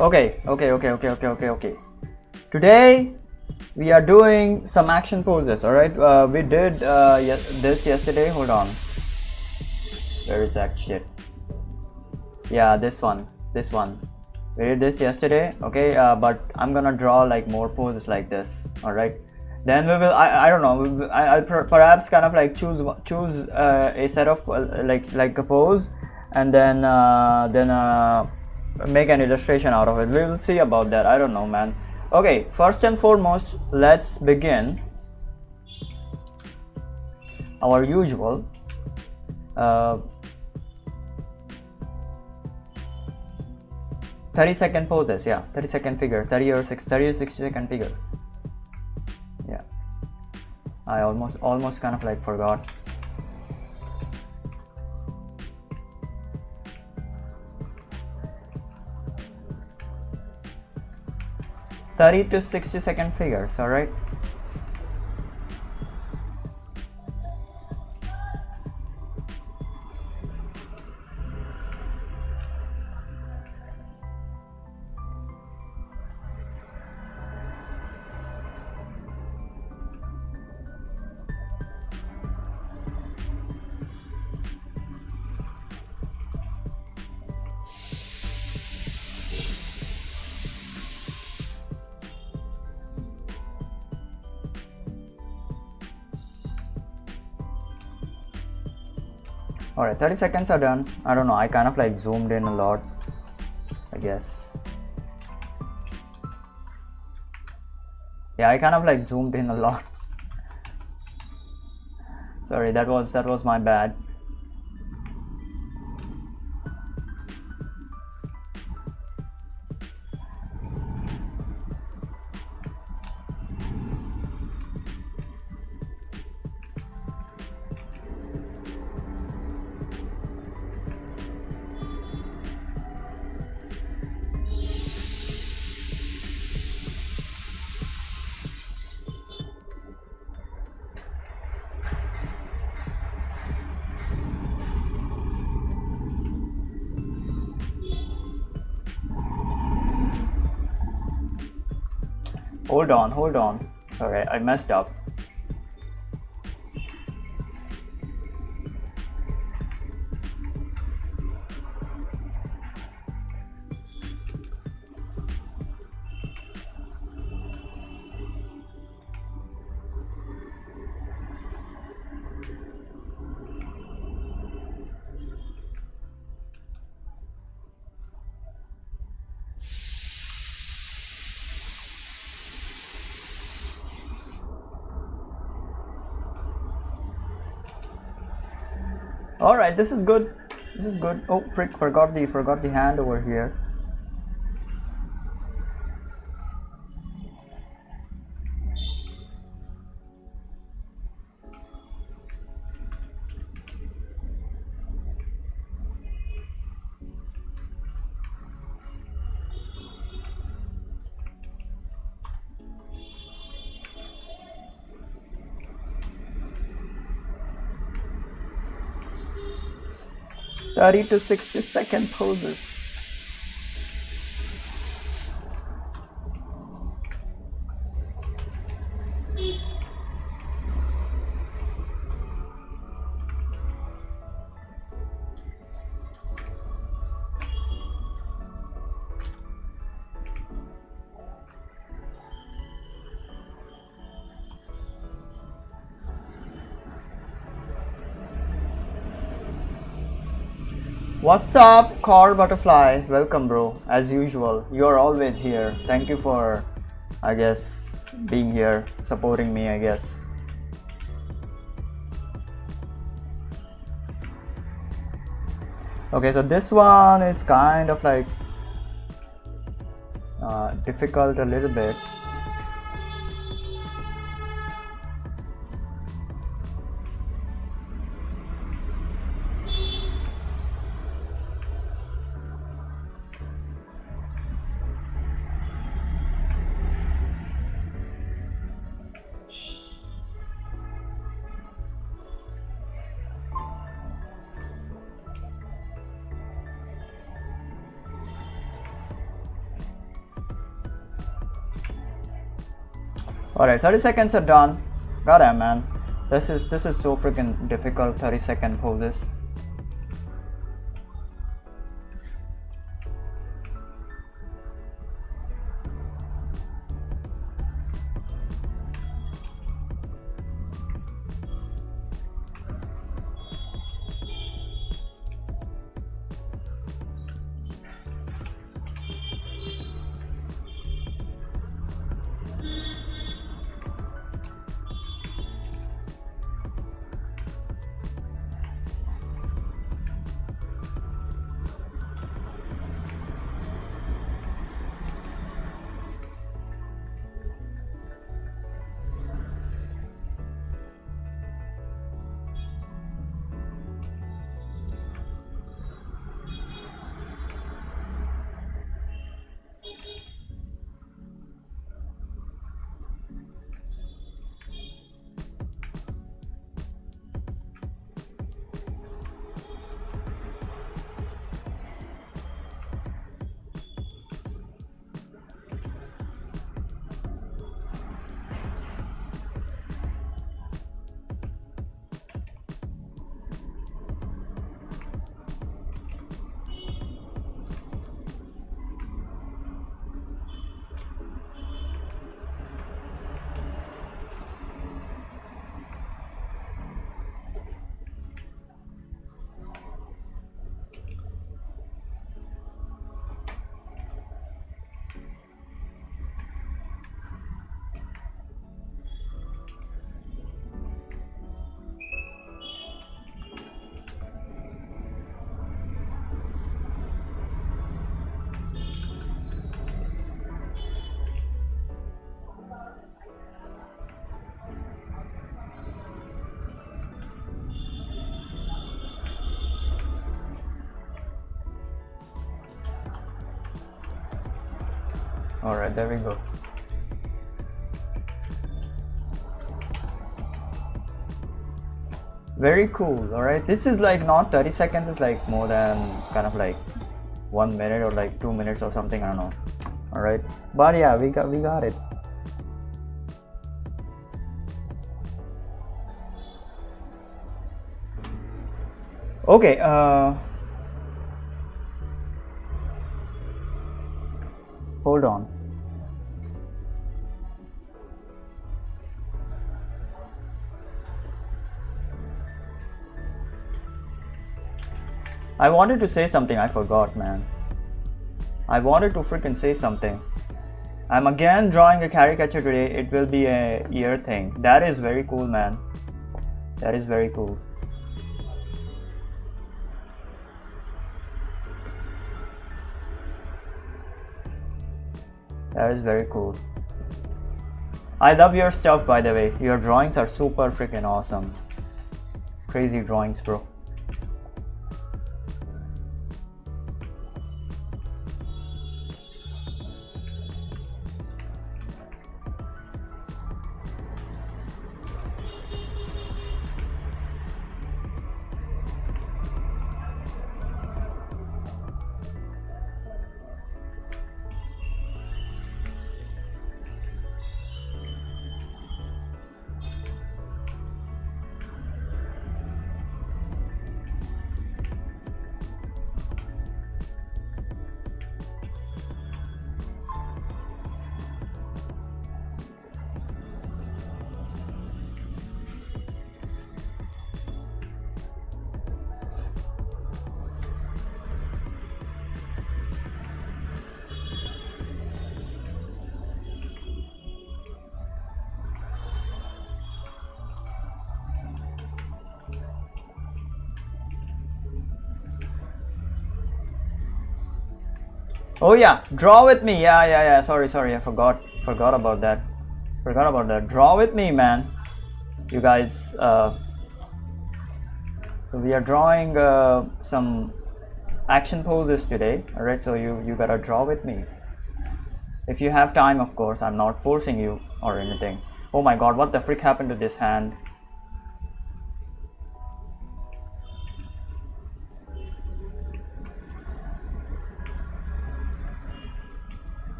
Okay. Today we are doing some action poses. All right. We did this yesterday. Hold on. Where is that shit? Yeah, this one. We did this yesterday. Okay. But I'm gonna draw like more poses like this. All right. Then we will. I don't know. I'll perhaps kind of like choose a set of like a pose, and then make an illustration out of it. We will see about that. I don't know, man. Okay, first and foremost, let's begin our usual 30-second poses. Yeah, 30-second figure, 30 or 60-second figure. Yeah, I almost kind of like forgot. $30 to 60-second figures, all right. Alright, 30 seconds are done. I don't know, I kind of like zoomed in a lot, I guess. Yeah, I kind of like zoomed in a lot. Sorry, that was my bad. Hold on. Sorry, I messed up. All right, this is good. Oh, frick! Forgot the hand over here. $30 to 60-second poses. What's up, Car Butterfly? Welcome, bro. As usual, you're always here. Thank you for, I guess, being here, supporting me, I guess. Okay, so this one is kind of like difficult a little bit. Alright, 30 seconds are done. Goddamn, man. This is so freaking difficult, 30-second poses. Alright, there we go. Very cool. Alright, this is like not 30 seconds, it's like more than kind of like 1 minute or like 2 minutes or something, I don't know. Alright, but yeah, we got it. Okay, hold on. I wanted to say something, I forgot, man. I wanted to freaking say something. I'm again drawing a caricature today. It will be a ear thing. That is very cool, man. That is very cool. That is very cool. I love your stuff, by the way. Your drawings are super freaking awesome. Crazy drawings, bro. Oh yeah, draw with me. Yeah. Sorry. I forgot about that. Draw with me, man. You guys. So we are drawing some action poses today. All right. So you gotta draw with me. If you have time, of course. I'm not forcing you or anything. Oh my God! What the frick happened to this hand?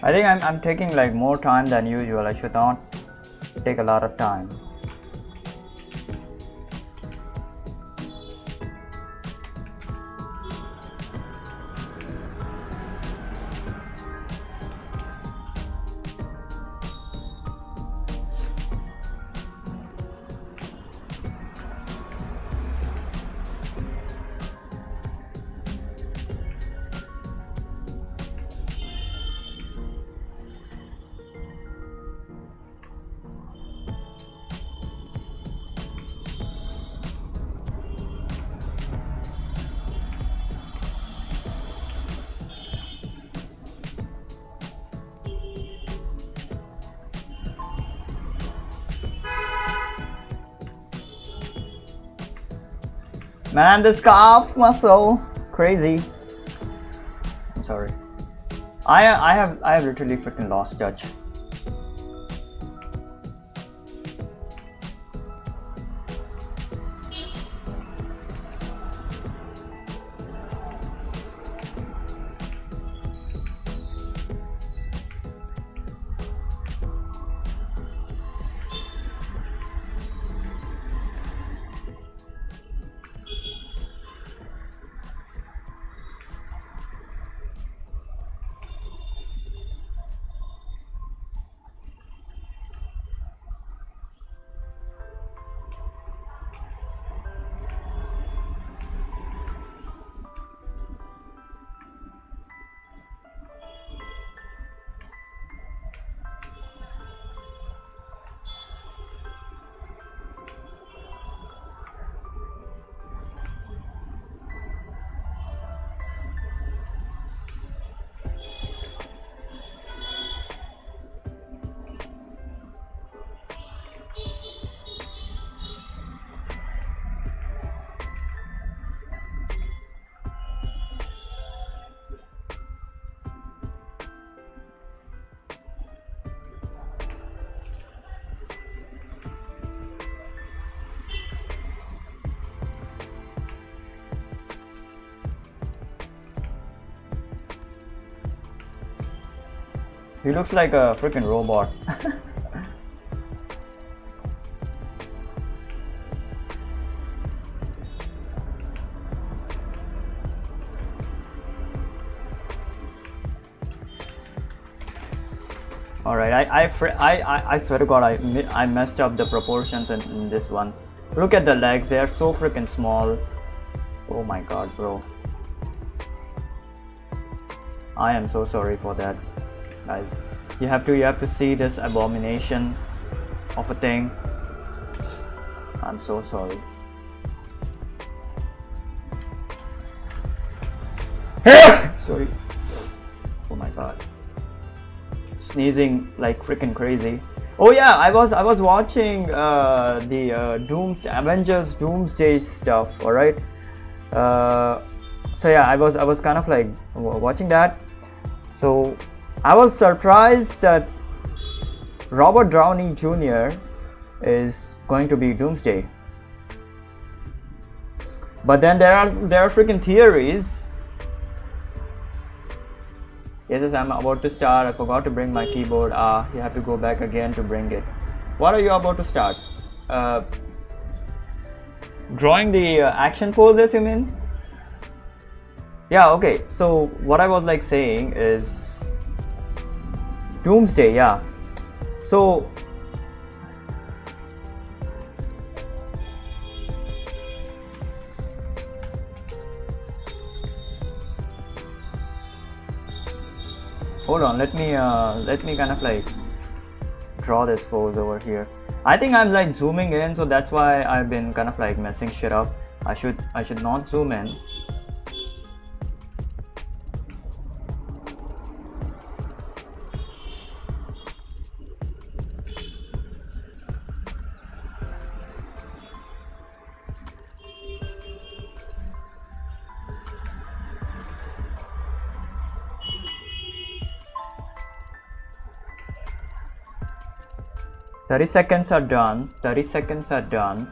I think I'm taking like more time than usual. I should not take a lot of time. Man, this calf muscle, crazy. I'm sorry. I have literally freaking lost touch. He looks like a freaking robot. Alright, I swear to God, I messed up the proportions in this one. Look at the legs, they are so freaking small. Oh my God, bro. I am so sorry for that, guys. You have to see this abomination of a thing. I'm so sorry. Sorry. Oh my God. Sneezing like freaking crazy. Oh yeah, I was watching the Avengers Doomsday stuff. All right. So yeah, I was kind of like watching that. So I was surprised that Robert Downey Jr. is going to be Doomsday. But then there are freaking theories. Yes, I'm about to start. I forgot to bring my keyboard. You have to go back again to bring it. What are you about to start? Drawing the action poses, you mean? Yeah, okay. So what I was like saying is Doomsday, yeah. So hold on, let me kind of like draw this pose over here. I think I'm like zooming in, so that's why I've been kind of like messing shit up. I should not zoom in. Seconds are done. 30 seconds are done.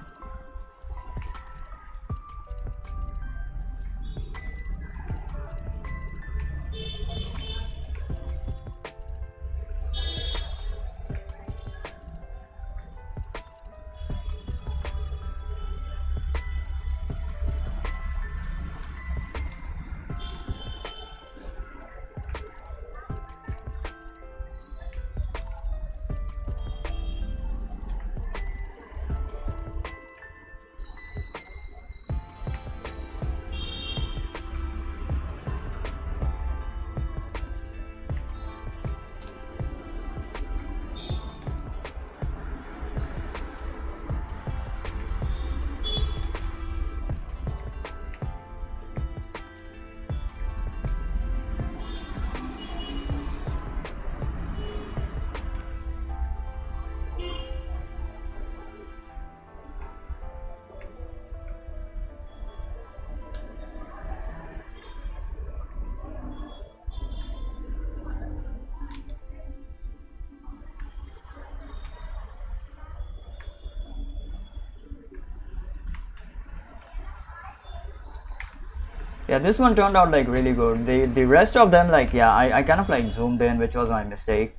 Yeah, this one turned out like really good. The rest of them, like, yeah, I kind of like zoomed in, which was my mistake.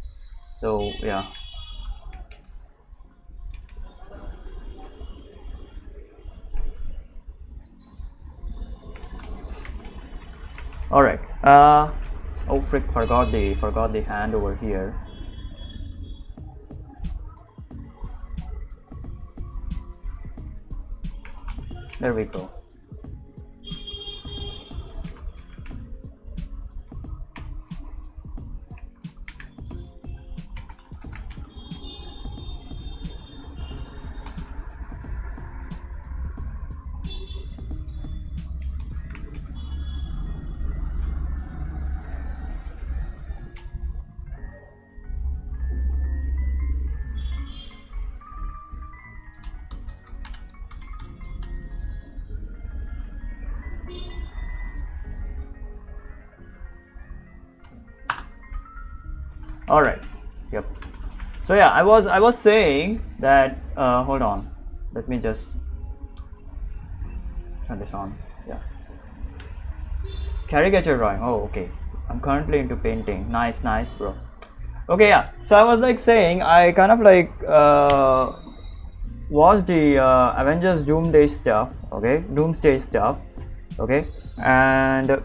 So yeah. All right. Oh frick! Forgot the hand over here. There we go. All right. Yep. So yeah, I was saying that. Hold on. Let me just turn this on. Yeah. Caricature drawing. Oh, okay. I'm currently into painting. Nice, bro. Okay, yeah. So I was like saying, I kind of like watched the Avengers Doomsday stuff. Okay, and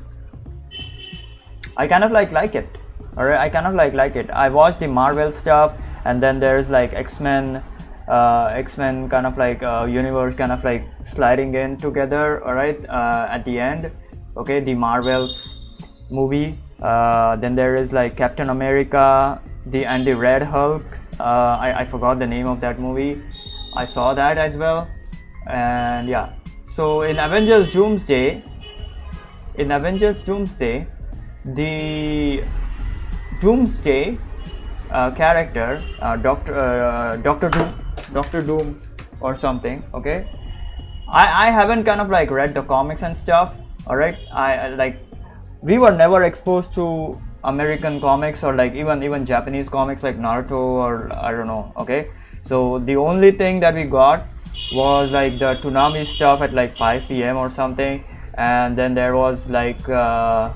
I kind of like it. Alright, I kind of like it. I watched the Marvel stuff, and then there's like X-Men kind of like universe kind of like sliding in together. Alright, at the end. Okay, the Marvels movie. Then there is like Captain America, and the Red Hulk. I forgot the name of that movie. I saw that as well, and yeah. So in Avengers Doomsday, the Doomsday character, Doctor Doom or something. Okay, I haven't kind of like read the comics and stuff. All right, I like, we were never exposed to American comics or like even Japanese comics like Naruto or I don't know. Okay, so the only thing that we got was like the Toonami stuff at like 5 p.m. or something, and then there was like the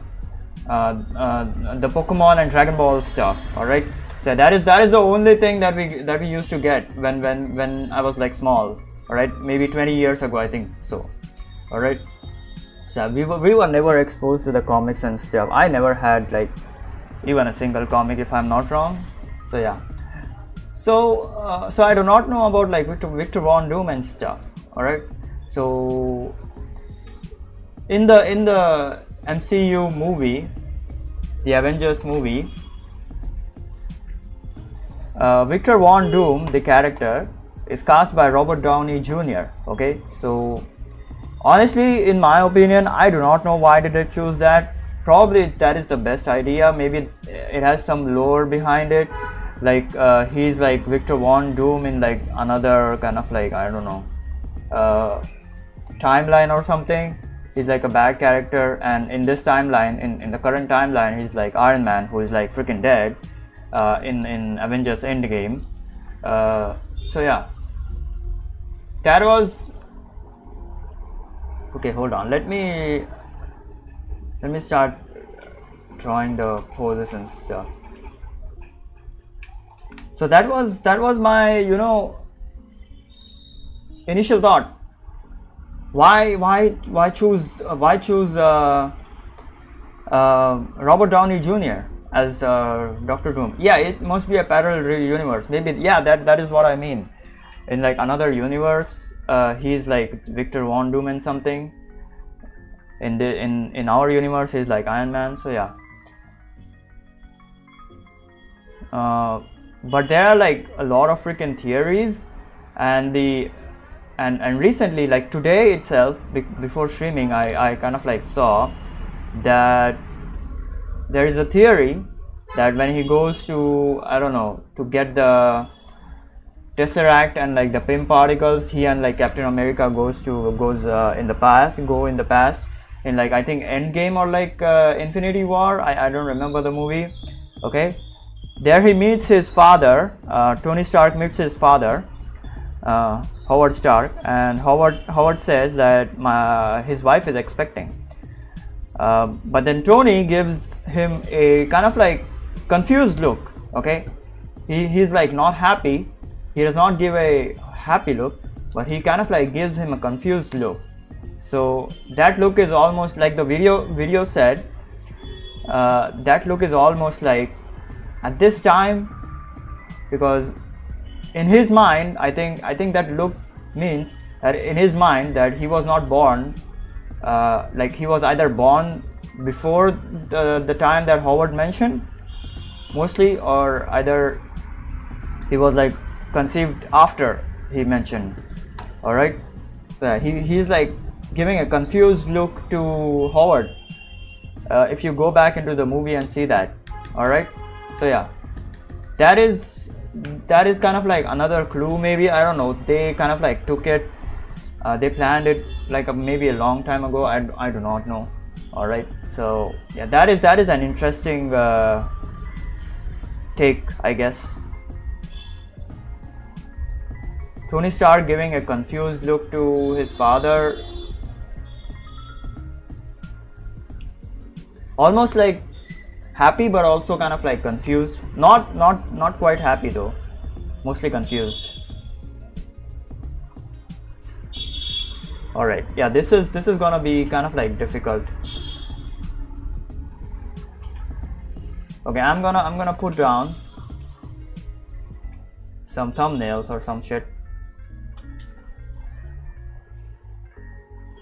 Pokemon and Dragon Ball stuff. All right, so that is the only thing that we used to get when I was like small. All right, maybe 20 years ago, I think so. All right, so we were never exposed to the comics and stuff. I never had like even a single comic, if I'm not wrong. So yeah, so I do not know about like Victor Von Doom and stuff. All right, so in the MCU movie, the Avengers movie, Victor Von Doom, the character, is cast by Robert Downey Jr. Okay, so honestly, in my opinion, I do not know why did they choose that. Probably that is the best idea. Maybe it has some lore behind it, like he's like Victor Von Doom in like another kind of like, I don't know, timeline or something. He's like a bad character, and in this timeline, in the current timeline, he's like Iron Man, who is like freaking dead in Avengers Endgame. So yeah, that was okay. Hold on, let me start drawing the poses and stuff. So that was my, you know, initial thought. Why choose Robert Downey Jr. as Doctor Doom? Yeah, it must be a parallel universe. Maybe, yeah, that is what I mean. In like another universe, he's like Victor Von Doom and something. In our universe, he's like Iron Man. So yeah. But there are like a lot of freaking theories, and recently, like today itself, before streaming, I kind of like saw that there is a theory that when he goes to, I don't know, to get the Tesseract and like the Pym particles, he and like Captain America go in the past in like, I think Endgame or like Infinity War. I don't remember the movie. Okay, there he meets his father. Tony Stark meets his father, Howard Stark, and Howard says that his wife is expecting. But then Tony gives him a kind of like confused look. Okay, he's like not happy. He does not give a happy look, but he kind of like gives him a confused look. So that look is almost like the video said. That look is almost like at this time, because in his mind, I think that look means that in his mind that he was not born, like he was either born before the time that Howard mentioned mostly, or either he was like conceived after he mentioned. All right, so he's like giving a confused look to Howard. If you go back into the movie and see that. All right, so yeah, that is kind of like another clue. Maybe, I don't know, they kind of like took it, they planned it like maybe a long time ago. I do not know. All right, so yeah, that is an interesting take, I guess. Tony Stark giving a confused look to his father, almost like happy but also kind of like confused. Not quite happy though, mostly confused. All right, yeah, this is gonna be kind of like difficult. Okay, I'm gonna put down some thumbnails or some shit.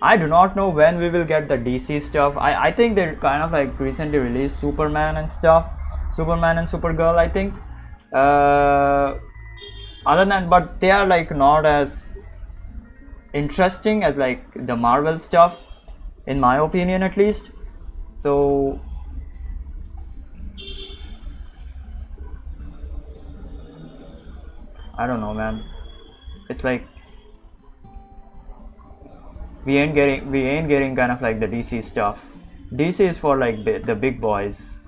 I do not know when we will get the DC stuff. I think they kind of like recently released Superman and stuff, Superman and Supergirl, I think. Other than, but they are like not as interesting as like the Marvel stuff, in my opinion at least. So I don't know, man. It's like we ain't getting kind of like the DC stuff. DC is for like the big boys.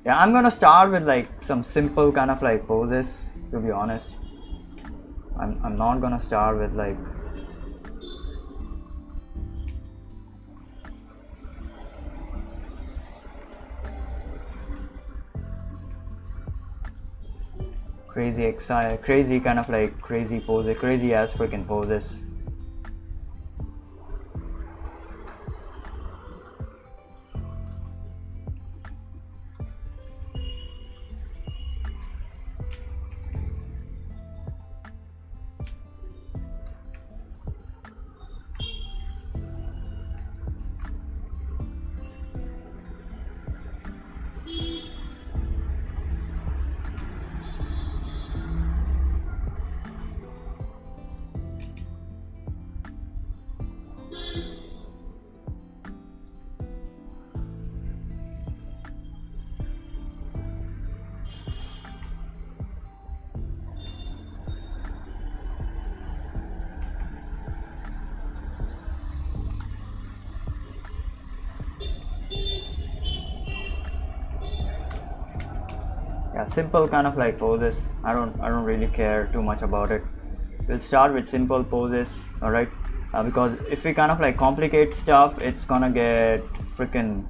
Yeah, I'm gonna start with like some simple kind of like poses, to be honest. I'm not gonna start with like crazy kind of like crazy poses, crazy ass freaking poses. Yeah, simple kind of like poses. I don't really care too much about it. We'll start with simple poses, all right? Because if we kind of like complicate stuff, it's gonna get freaking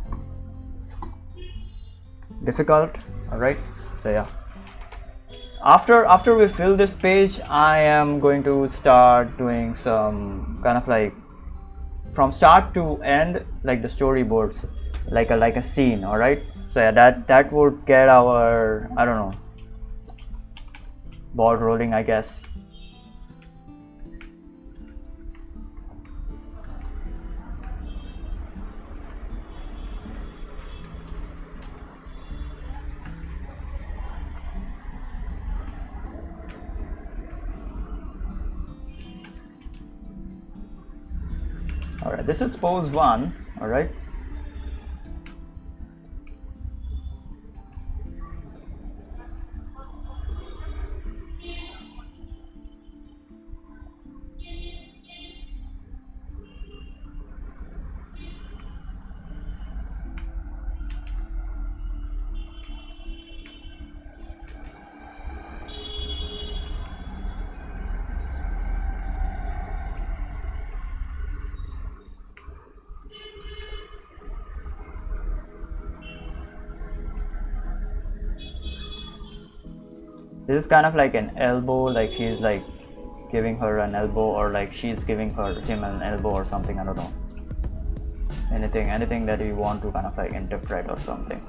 difficult. All right, so yeah, after we fill this page, I am going to start doing some kind of like from start to end, like the storyboards, like a scene. All right, so yeah, that would get our, I don't know, ball rolling, I guess. All right, this is pose 1. All right, This is kind of like an elbow, like he's like giving her an elbow, or like she's giving him an elbow or something. I don't know. Anything that you want to kind of like interpret or something.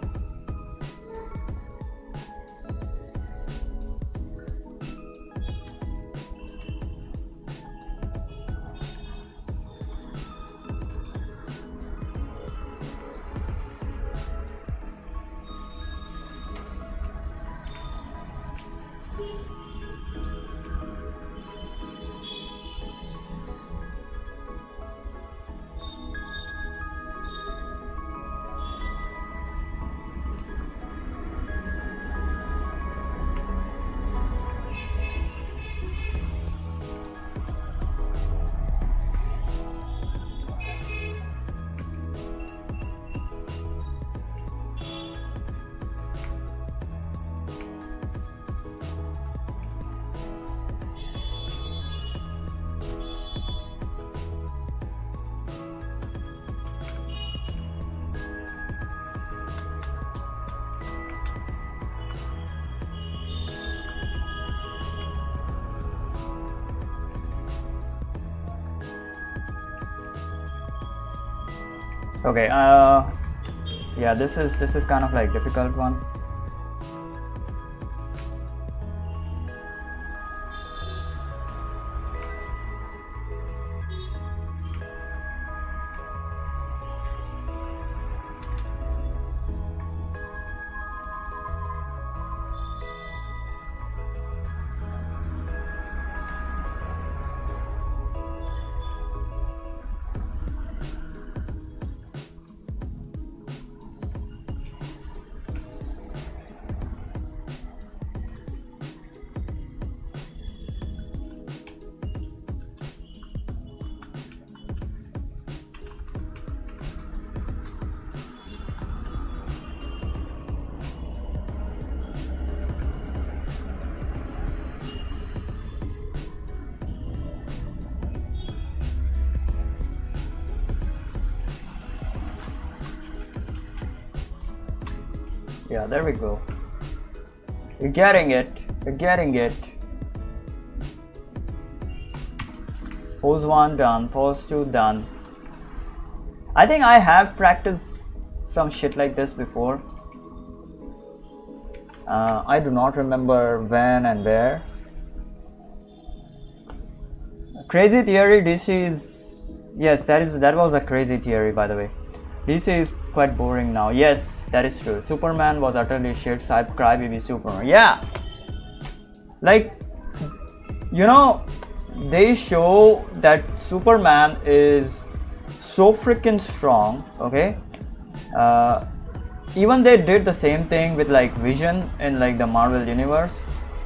Okay, yeah, this is kind of like difficult one. Yeah, there we go. You're getting it. You're getting it. Pose 1 done. Pose 2 done. I think I have practiced some shit like this before. I do not remember when and where. Crazy theory. DC is, yes, that was a crazy theory, by the way. DC is quite boring now. Yes, that is true. Superman was utterly shit. Crybaby Superman. Yeah, like, you know, they show that Superman is so freaking strong. Okay, even they did the same thing with like Vision in like the Marvel universe.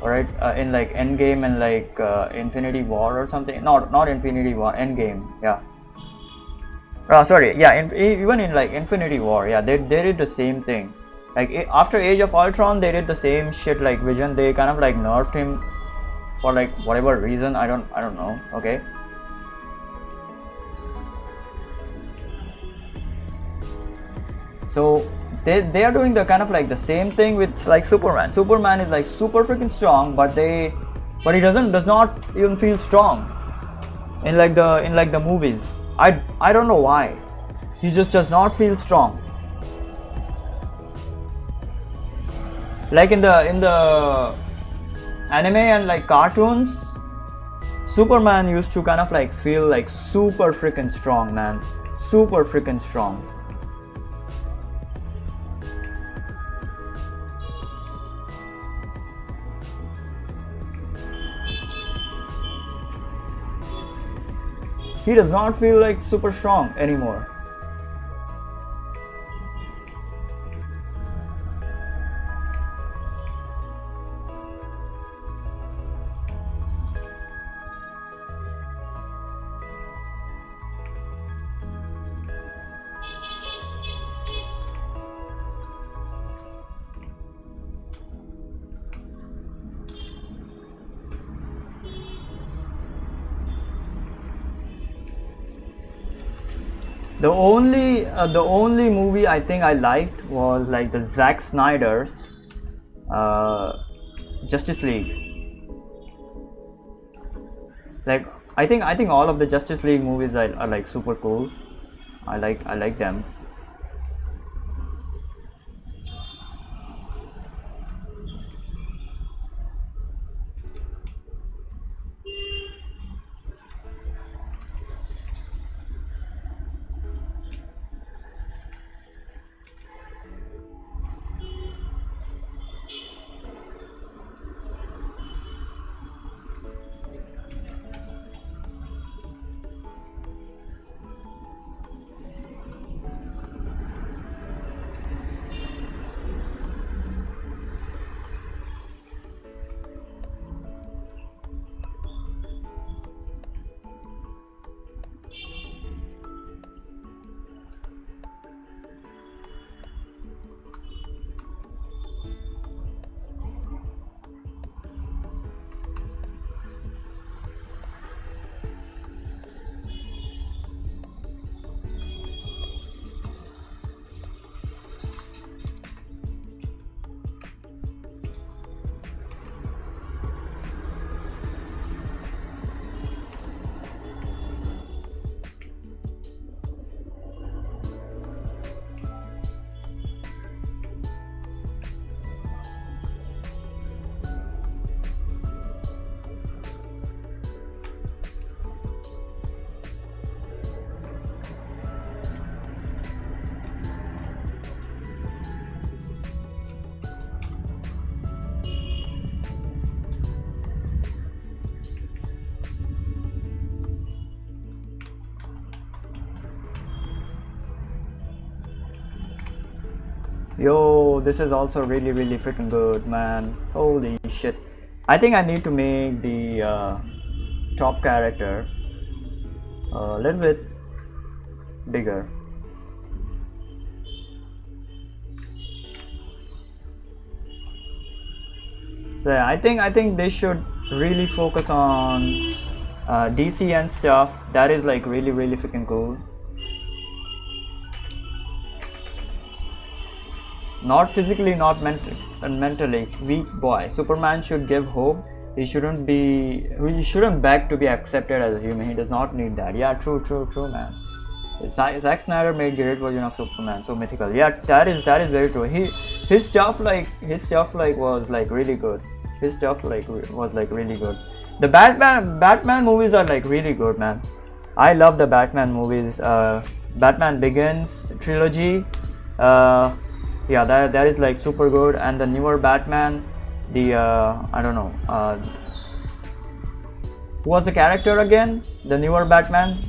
Alright, in like Endgame and like Infinity War or something. Not Infinity War, Endgame. Yeah. Sorry, yeah, even in like Infinity War, yeah, they did the same thing. Like after Age of Ultron, they did the same shit like Vision. They kind of like nerfed him for like whatever reason. I don't know. Okay. So they are doing the kind of like the same thing with like Superman. Superman is like super freaking strong, but he does not even feel strong in like the movies. I don't know why. He just does not feel strong. Like in the anime and like cartoons, Superman used to kind of like feel like super freaking strong, man. Super freaking strong. He does not feel like super strong anymore. The only movie I think I liked was like the Zack Snyder's Justice League. Like I think all of the Justice League movies are like super cool. I like them. Yo, this is also really freaking good, man. Holy shit. I think I need to make the top character a little bit bigger. So yeah, I think they should really focus on DC and stuff. That is like really freaking cool. Not physically, not mentally weak boy. Superman should give hope. He shouldn't beg to be accepted as a human. He does not need that. Yeah, true, man. Zack Snyder made great version of Superman, so mythical. Yeah, that is very true. His stuff was like really good. His stuff was like really good. The Batman movies are like really good, man. I love the Batman movies. Batman Begins trilogy. Yeah, that is like super good. And the newer Batman, the I don't know, who was the character again? The newer Batman,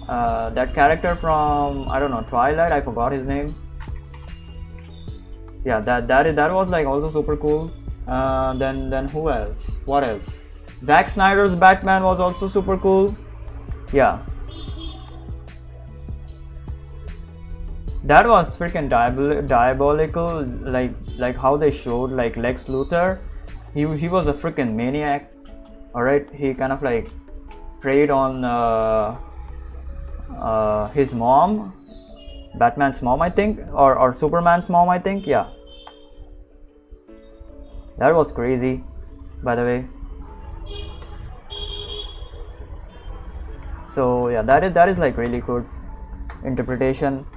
that character from, I don't know, Twilight. I forgot his name. Yeah, that was like also super cool. Then who else? What else? Zack Snyder's Batman was also super cool. Yeah. That was freaking diabolical, like how they showed like Lex Luthor. He was a freaking maniac. All right, he kind of like preyed on his mom, Batman's mom, I think, or Superman's mom, I think. Yeah, that was crazy, by the way. So yeah, that is like really good interpretation.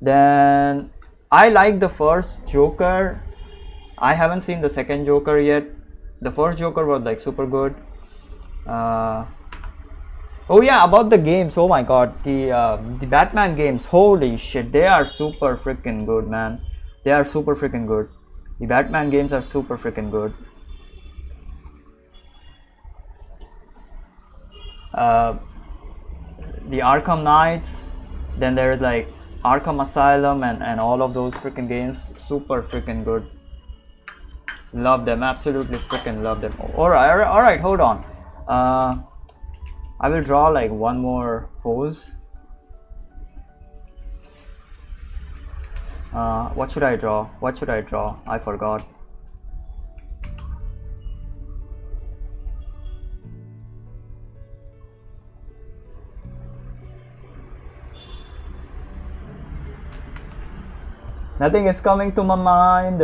Then I like the first Joker. I haven't seen the second Joker yet. The first Joker was like super good. Oh yeah, about the games. Oh my god, the Batman games. Holy shit, they are super freaking good, man. They are super freaking good. The Batman games are super freaking good. The Arkham Knights. Then there is like Arkham Asylum and all of those freaking games, super freaking good. Love them, absolutely freaking love them. Alright, hold on. I will draw like one more pose. What should I draw? I forgot. Nothing is coming to my mind.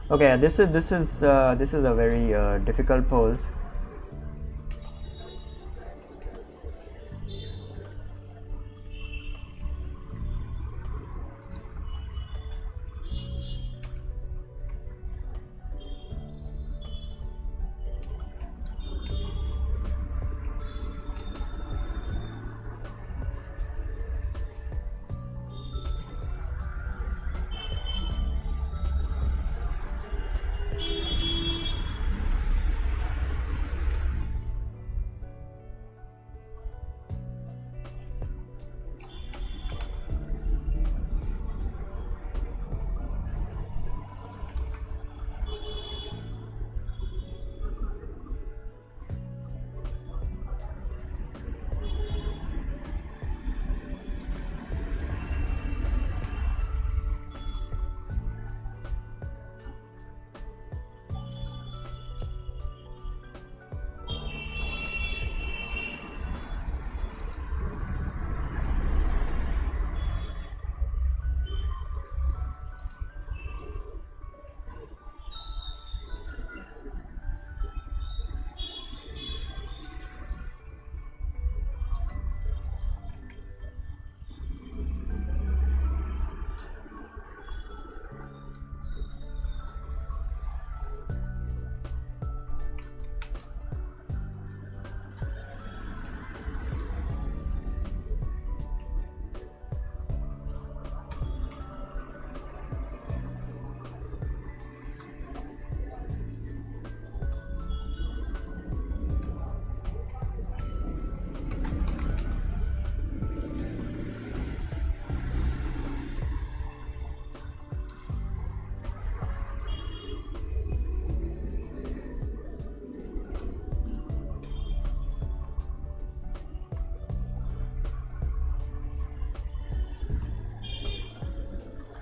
Okay, this is a very difficult pose.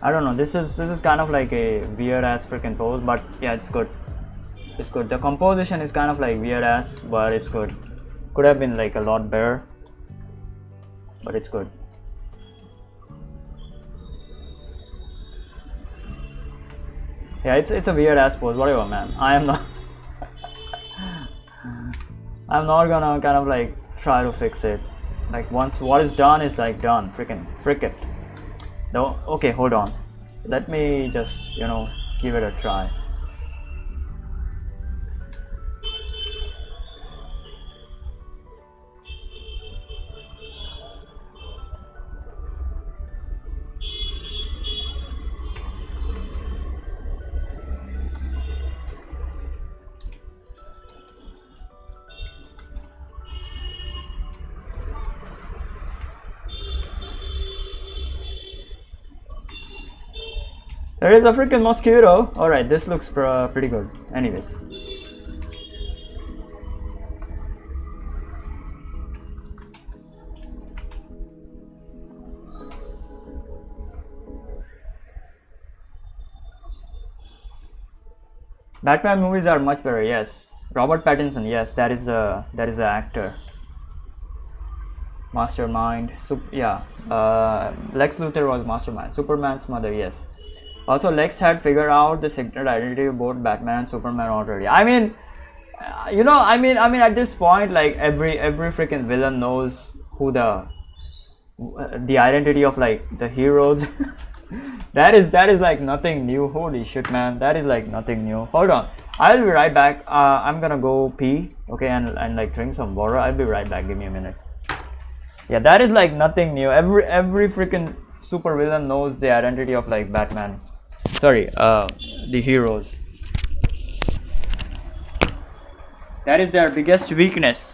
I don't know. This is kind of like a weird ass freaking pose, but yeah, it's good. It's good. The composition is kind of like weird ass, but it's good. Could have been like a lot better, but it's good. Yeah, it's a weird ass pose. Whatever, man. I am not. I'm not gonna kind of like try to fix it. Like once what is done is like done. Frick it. No, okay, hold on. Let me just, give it a try. There is a freaking mosquito. Alright, this looks pretty good. Anyways. Batman movies are much better, yes. Robert Pattinson, yes, that is the actor. Mastermind. Lex Luthor was Mastermind. Superman's mother, yes. Also, Lex had figured out the secret identity of both Batman and Superman already. I mean, at this point, like every freaking villain knows who the identity of like the heroes. that is like nothing new. Holy shit, man, that is like nothing new. Hold on, I'll be right back. I'm gonna go pee, okay, and like drink some water. I'll be right back. Give me a minute. Yeah, that is like nothing new. Every freaking super villain knows the identity of like Batman. Sorry, the heroes. That is their biggest weakness.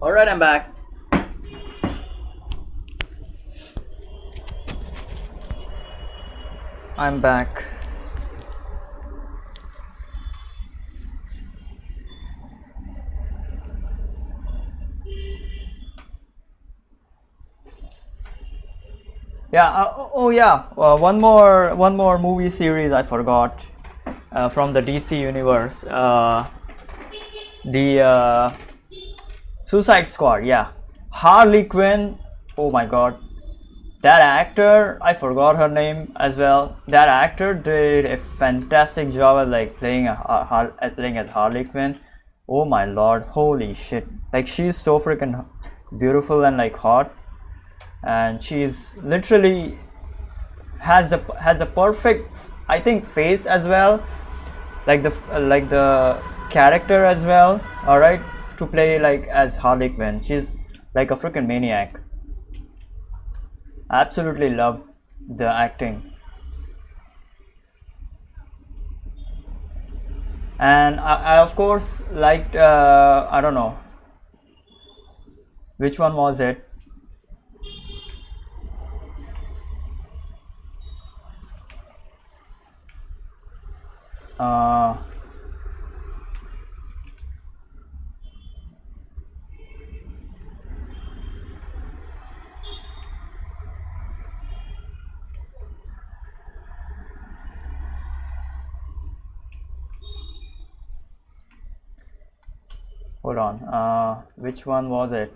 Alright, I'm back. I'm back. Yeah. Oh yeah. One more movie series I forgot from the DC universe. The Suicide Squad. Yeah. Harley Quinn. Oh my God. That actor, I forgot her name as well. That actor did a fantastic job at like playing as Harley Quinn. Oh my Lord, holy shit! Like she's so freaking beautiful and like hot, and she's literally has a perfect, I think, face as well, like the character as well. All right, to play like as Harley Quinn. She's like a freaking maniac. Absolutely love the acting, and I of course liked I don't know which one was it. uh, Hold on, which one was it?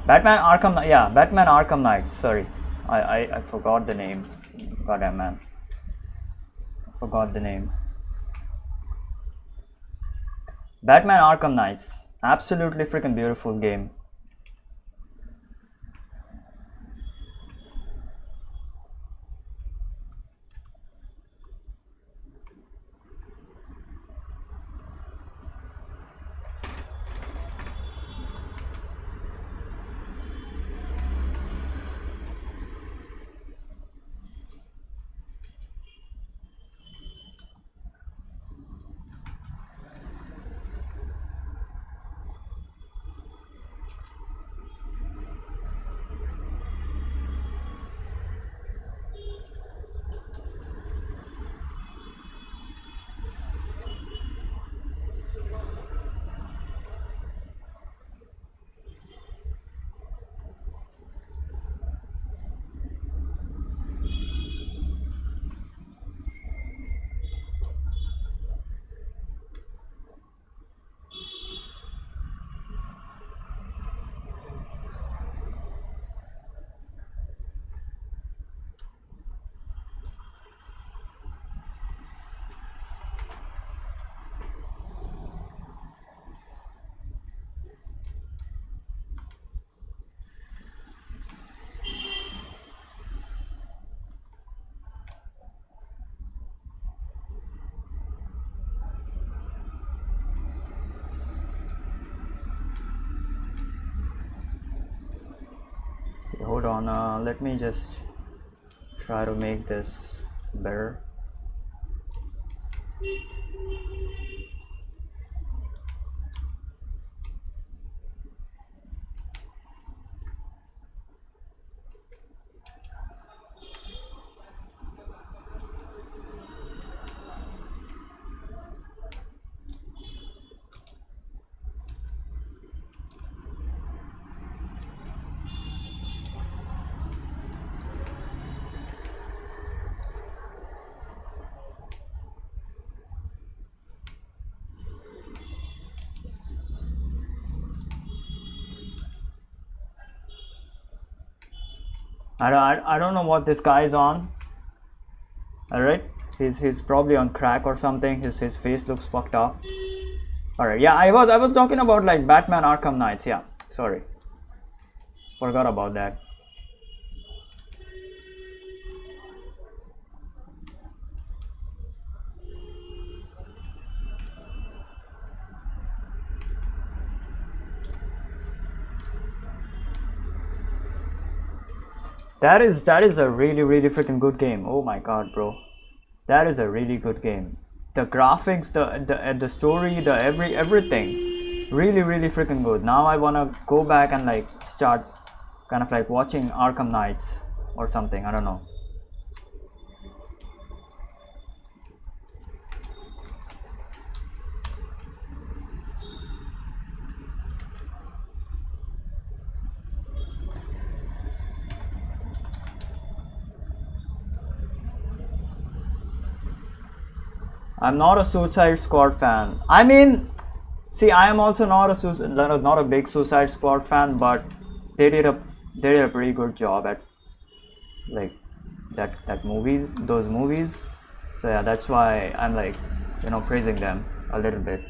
Batman Arkham Knight. Yeah, Batman Arkham Knight. Sorry, I forgot the name. Goddamn man, forgot the name. Batman Arkham Knights. Absolutely freaking beautiful game. Hold on, let me just try to make this better. I don't know what this guy is on. All right, he's probably on crack or something. His face looks fucked up. All right, yeah, I was talking about like Batman Arkham Knights. Yeah, sorry, forgot about that. That is a really freaking good game. Oh my god, bro, that is a really good game. The graphics, the story, the everything, really freaking good. Now I wanna go back and like start kind of like watching Arkham Knights or something. I don't know. I'm not a Suicide Squad fan. I mean, see, I am also not a big Suicide Squad fan, but they did a they did a pretty good job at like those movies. So yeah, that's why I'm like, praising them a little bit.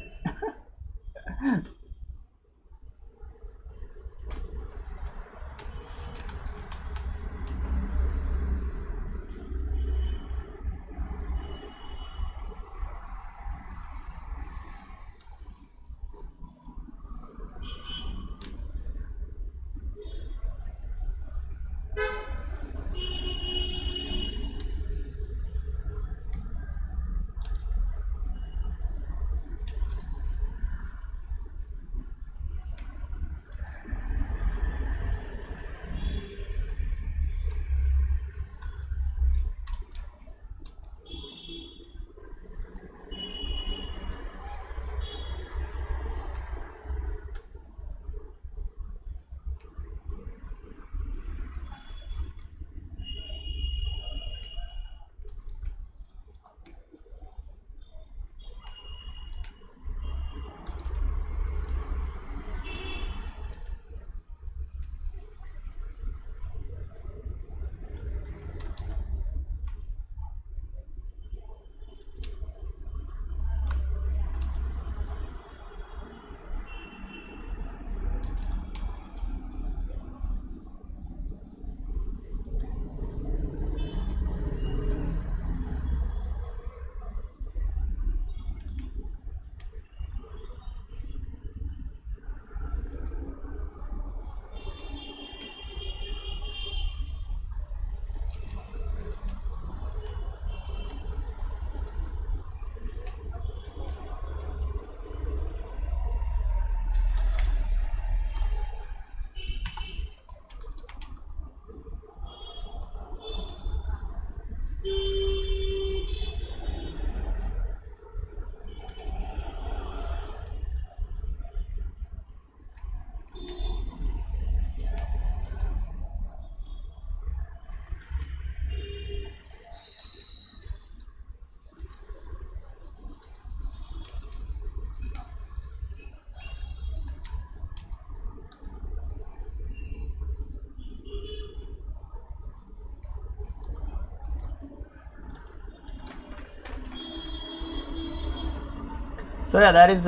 So yeah, that is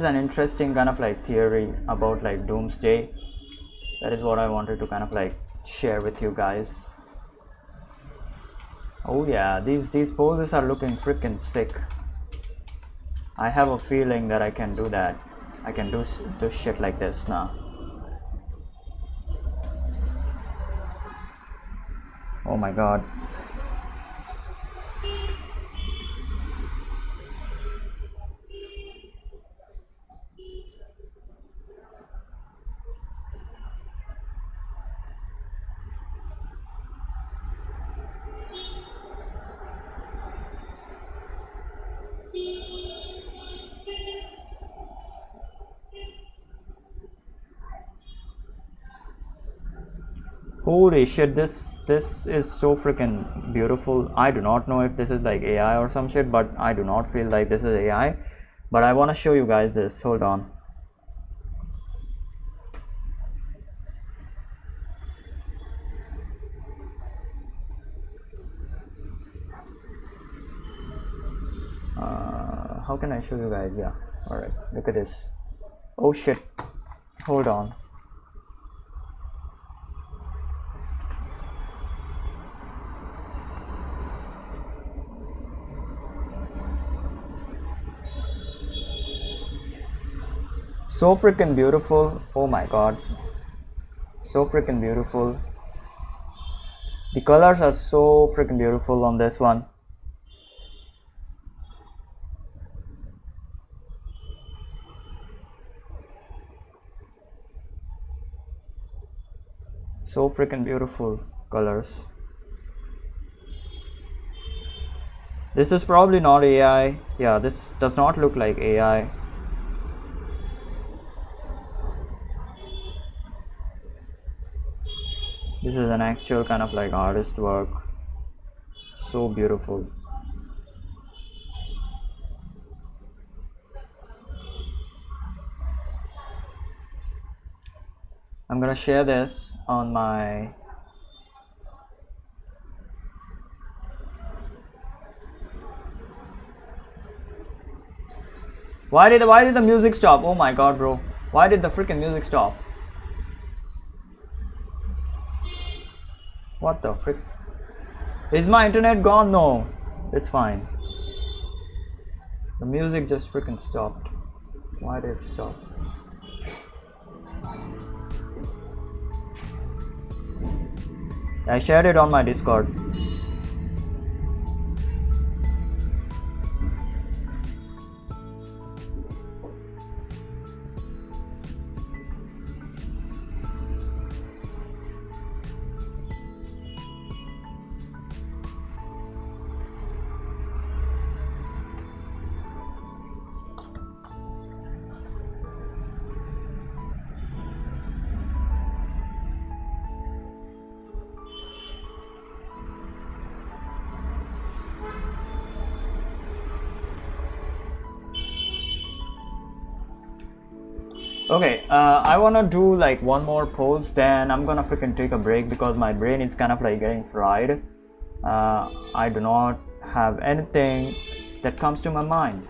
an interesting kind of like theory about like doomsday. That is what I wanted to kind of like share with you guys. Oh yeah, these poses are looking freaking sick. I have a feeling that I can do that. I can do shit like this now. Oh my god. Holy shit, this is so freaking beautiful. I do not know if this is like AI or some shit, but I do not feel like this is AI. But I want to show you guys this. Hold on. How can I show you guys? Yeah. Alright, look at this. Oh shit. Hold on. So freaking beautiful. Oh my god. So freaking beautiful. The colors are so freaking beautiful on this one. So freaking beautiful colors. This is probably not AI. Yeah, this does not look like AI. This is an actual kind of like artist work. So beautiful. I'm gonna share this on my Why did the music stop? Oh my god, bro. Why did the freaking music stop? What the frick? Is my internet gone? No. It's fine. The music just freaking stopped. Why did it stop? I shared it on my Discord. Okay, I wanna do like one more pose, then I'm gonna freaking take a break because my brain is kind of like getting fried. I do not have anything that comes to my mind.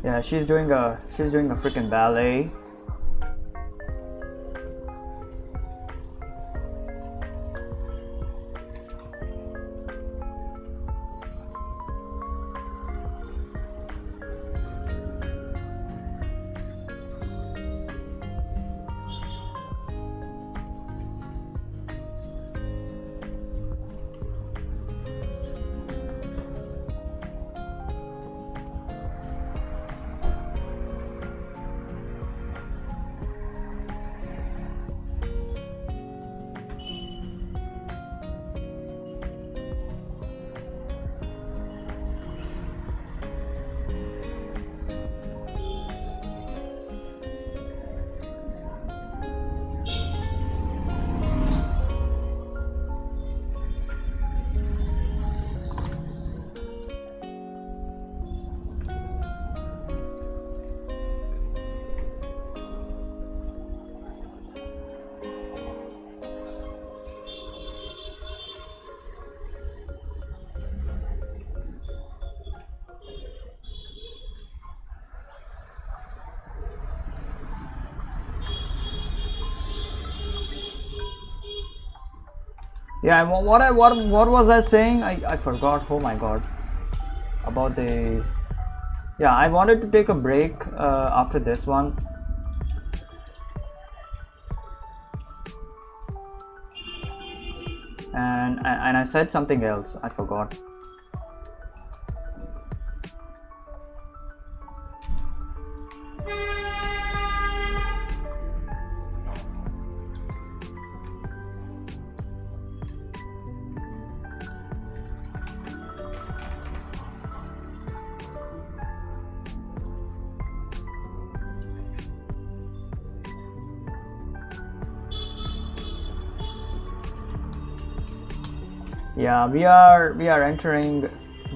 Yeah, she's doing a freaking ballet. Yeah, what was I saying? I forgot. Oh my god. About the, yeah, I wanted to take a break after this one. And I said something else. I forgot. Yeah, we are entering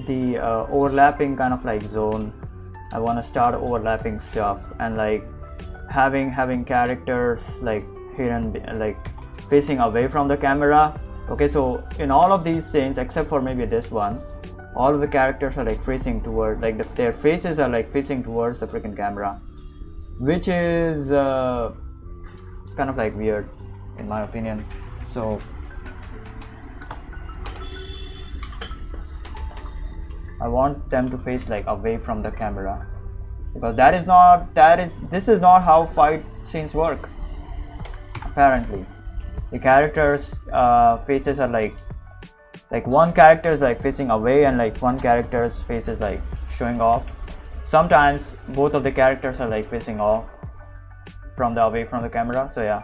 the overlapping kind of like zone. I want to start overlapping stuff and like having characters like hidden, like facing away from the camera. Okay, so in all of these scenes except for maybe this one, all of the characters are like facing toward, like their faces are like facing towards the freaking camera, which is kind of like weird in my opinion. So I want them to face like away from the camera, because this is not how fight scenes work. Apparently the characters faces are like one character is like facing away and like one character's face is like showing off. Sometimes both of the characters are like facing off from the away from the camera. So yeah,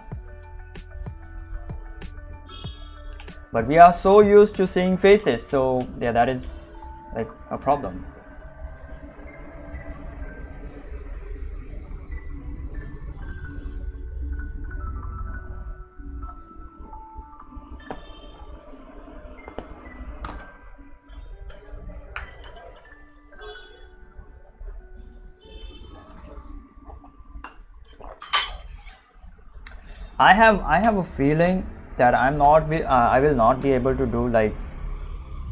but we are so used to seeing faces, so yeah, that is like a problem. I have a feeling that I will not be able to do like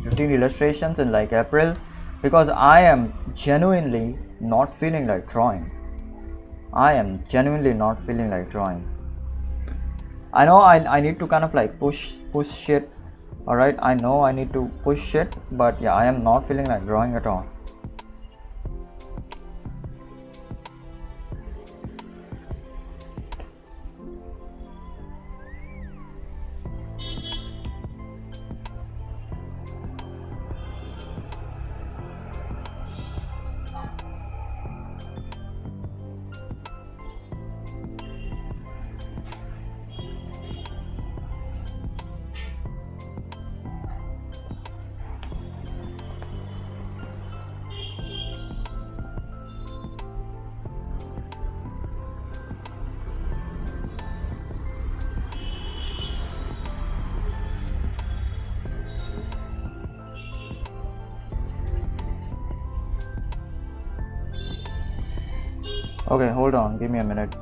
15 illustrations in like April, because I am genuinely not feeling like drawing. I know I need to kind of like push shit. Alright, I know I need to push shit, but yeah, I am not feeling like drawing at all. Okay, hold on, give me a minute.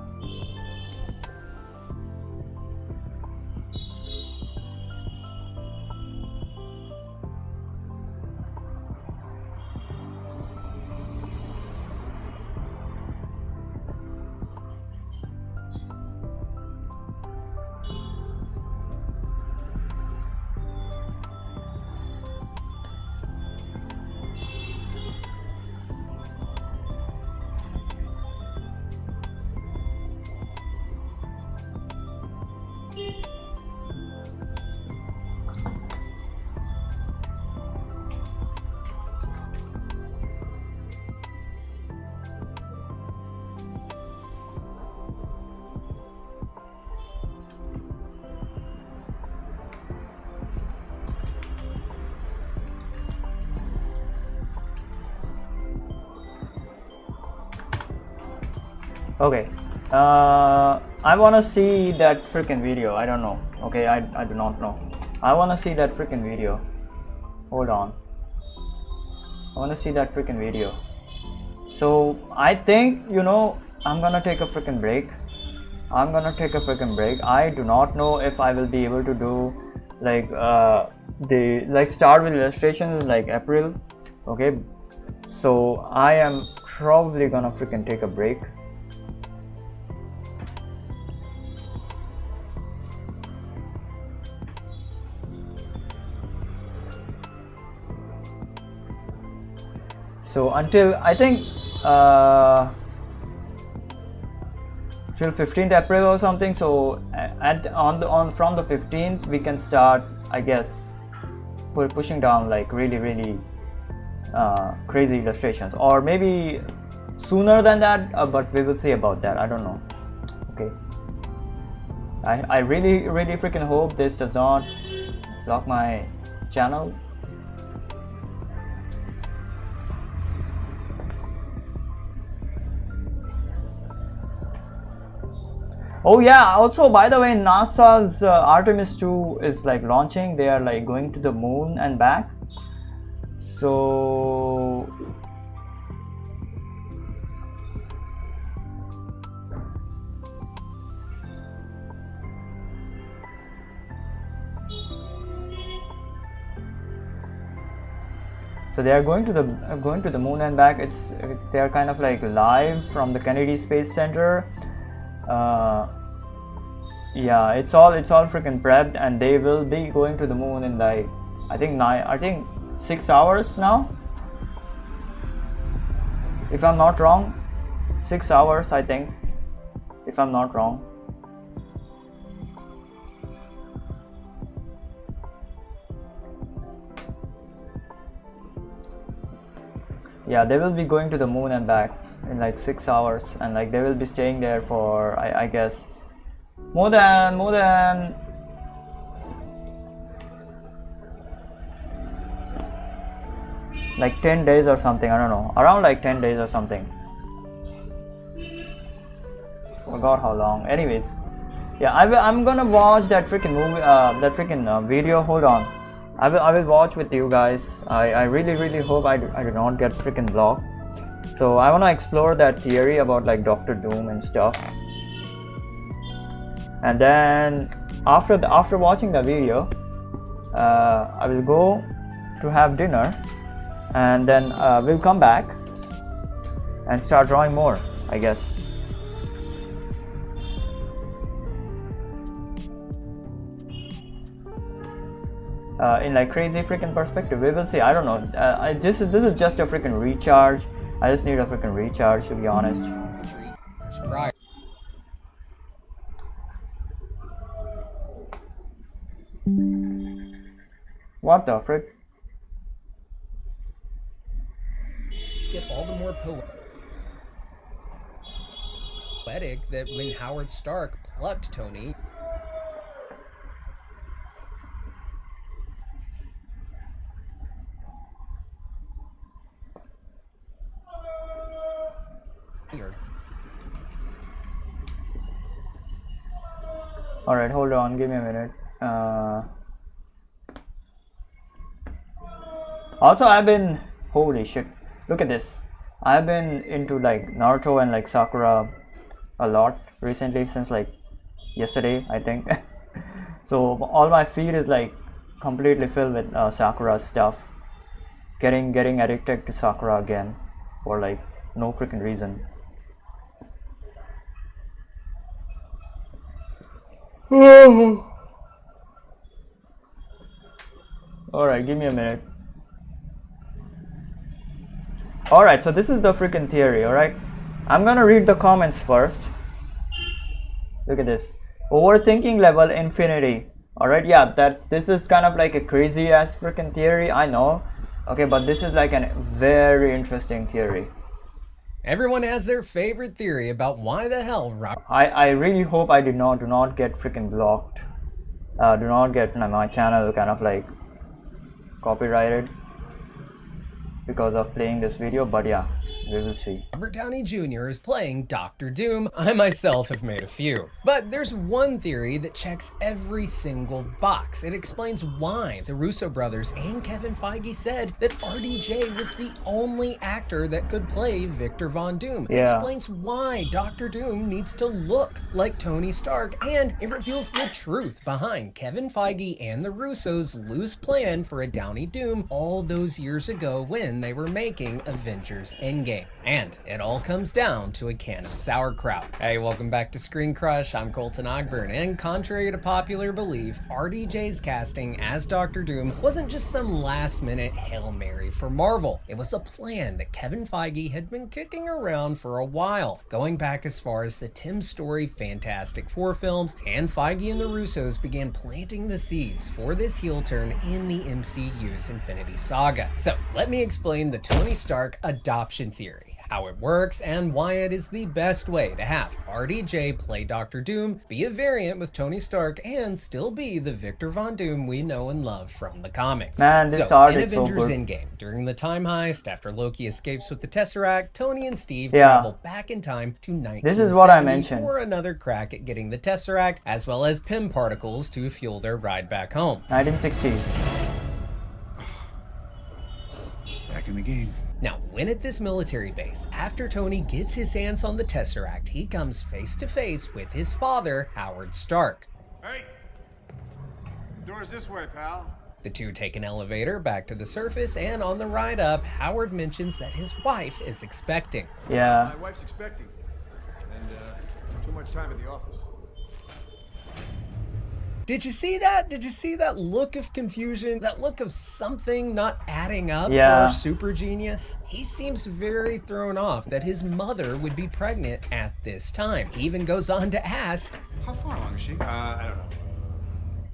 Okay, I want to see that freaking video. I don't know. Okay, I do not know. I want to see that freaking video. Hold on, I want to see that freaking video. So I think, you know, I'm gonna take a freaking break. I do not know if I will be able to do like start with illustrations like April. Okay, so I am probably gonna freaking take a break. So until I think till 15th April or something. So from the 15th we can start, I guess, pushing down like really crazy illustrations, or maybe sooner than that, but we will see about that. I don't know. Okay, I really freaking hope this does not block my channel. Oh yeah, also by the way, NASA's Artemis 2 is like launching. They are like going to the moon and back. So they are going to the moon and back. They are kind of like live from the Kennedy Space Center. Yeah, it's all freaking prepped, and they will be going to the moon in like I think 6 hours now, if I'm not wrong. 6 hours, I think, if I'm not wrong. Yeah, they will be going to the moon and back in like 6 hours, and like they will be staying there for I guess more than like 10 days or something. I don't know, around like 10 days or something. Forgot how long. Anyways, yeah, I'm gonna watch that freaking movie, that freaking video. Hold on, I will watch with you guys. I really hope I do not get freaking blocked. So I want to explore that theory about like Dr. Doom and stuff. And then after watching the video, I will go to have dinner, and then we'll come back and start drawing more, I guess. In like crazy freaking perspective, we will see. I don't know. This is just a freaking recharge. I just need a freaking recharge, to be honest. What the frick? Get all the more poetic that when Howard Stark plucked Tony, Alright, hold on, give me a minute. Also, I've been, holy shit, look at this. I've been into like Naruto and like Sakura a lot recently, since like yesterday, I think. So all my feed is like completely filled with Sakura stuff. Getting addicted to Sakura again for like no freaking reason. Alright, give me a minute. Alright, so this is the freaking theory, alright? I'm gonna read the comments first. Look at this. Overthinking level infinity. Alright, yeah, this is kind of like a crazy ass freaking theory, I know. Okay, but this is like a very interesting theory. Everyone has their favorite theory about why the hell I really hope I do not get freaking blocked. Do not get my channel kind of like copyrighted because of playing this video, but yeah, we will see. Robert Downey Jr. is playing Dr. Doom. I myself have made a few. But there's one theory that checks every single box. It explains why the Russo brothers and Kevin Feige said that RDJ was the only actor that could play Victor Von Doom. It explains why Dr. Doom needs to look like Tony Stark, and it reveals the truth behind Kevin Feige and the Russos' loose plan for a Downey Doom all those years ago when they were making Avengers Endgame. game. And it all comes down to a can of sauerkraut. Hey, welcome back to Screen Crush. I'm Colton Ogburn, and contrary to popular belief, RDJ's casting as Doctor Doom wasn't just some last-minute Hail Mary for Marvel. It was a plan that Kevin Feige had been kicking around for a while, going back as far as the Tim Story Fantastic Four films, and Feige and the Russos began planting the seeds for this heel turn in the MCU's Infinity Saga. So let me explain the Tony Stark adoption theory, how it works, and why it is the best way to have RDJ play Doctor Doom, be a variant with Tony Stark, and still be the Victor Von Doom we know and love from the comics. Man, this so, art in is so Avengers good. Endgame, during the time heist, after Loki escapes with the Tesseract, Tony and Steve travel back in time to 1970 This is what I mentioned. for another crack at getting the Tesseract, as well as Pym particles to fuel their ride back home. 1960s. Back in the game. Now, when at this military base, after Tony gets his hands on the Tesseract, he comes face to face with his father, Howard Stark. Hey! Door's this way, pal. The two take an elevator back to the surface, and on the ride up, Howard mentions that his wife is expecting. Yeah. My wife's expecting. And, too much time at the office. Did you see that? Did you see that look of confusion? That look of something not adding up for Yeah. our super genius? He seems very thrown off that his mother would be pregnant at this time. He even goes on to ask, How far along is she? I don't know.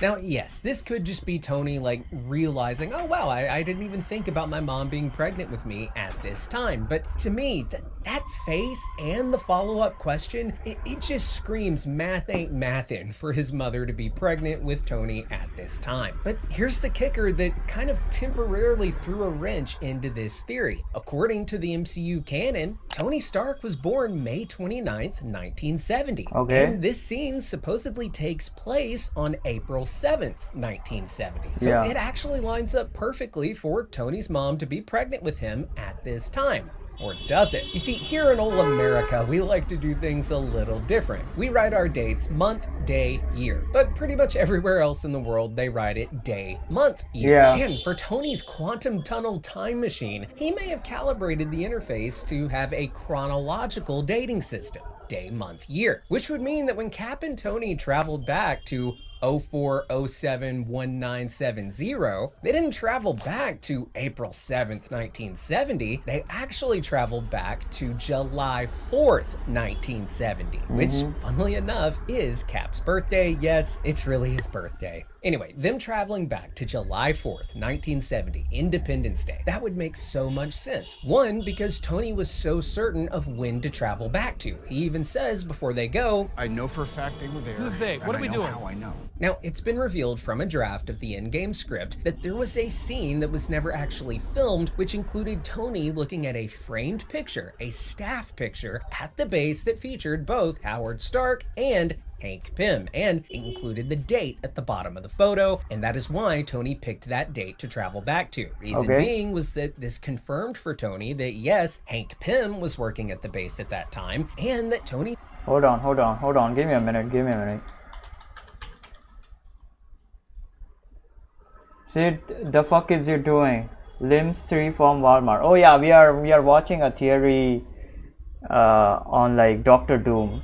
now, yes, this could just be Tony, like, realizing, oh, wow, I didn't even think about my mom being pregnant with me at this time. But to me, that face and the follow-up question, it just screams math ain't mathin' for his mother to be pregnant with Tony at this time. But here's the kicker that kind of temporarily threw a wrench into this theory. According to the MCU canon, Tony Stark was born May 29th, 1970. Okay. And this scene supposedly takes place on April 7th, 1970. So Yeah. it actually lines up perfectly for Tony's mom to be pregnant with him at this time. Or does it? You see, here in old America, we like to do things a little different. We write our dates month, day, year. But pretty much everywhere else in the world, they write it day, month, year. Yeah. And for Tony's quantum tunnel time machine, he may have calibrated the interface to have a chronological dating system. Day, month, year. Which would mean that when Cap and Tony traveled back to 04071970, they didn't travel back to April 7th, 1970. They actually traveled back to July 4th, 1970, which, funnily enough, is Cap's birthday. Yes, it's really his birthday. Anyway, them traveling back to July 4th, 1970, Independence Day, that would make so much sense. One, because Tony was so certain of when to travel back to. He even says before they go, I know for a fact they were there. Who's they? What are we doing? How I know. now, it's been revealed from a draft of the in-game script that there was a scene that was never actually filmed, which included Tony looking at a framed picture, a staff picture, at the base that featured both Howard Stark and Hank Pym, and included the date at the bottom of the photo, and that is why Tony picked that date to travel back to. Reason being was that this confirmed for Tony that yes, Hank Pym was working at the base at that time, and that Tony... Hold on. Give me a minute. Sid, the fuck is you doing? Limbs 3 from Walmart. Oh yeah, we are watching a theory on like Doctor Doom.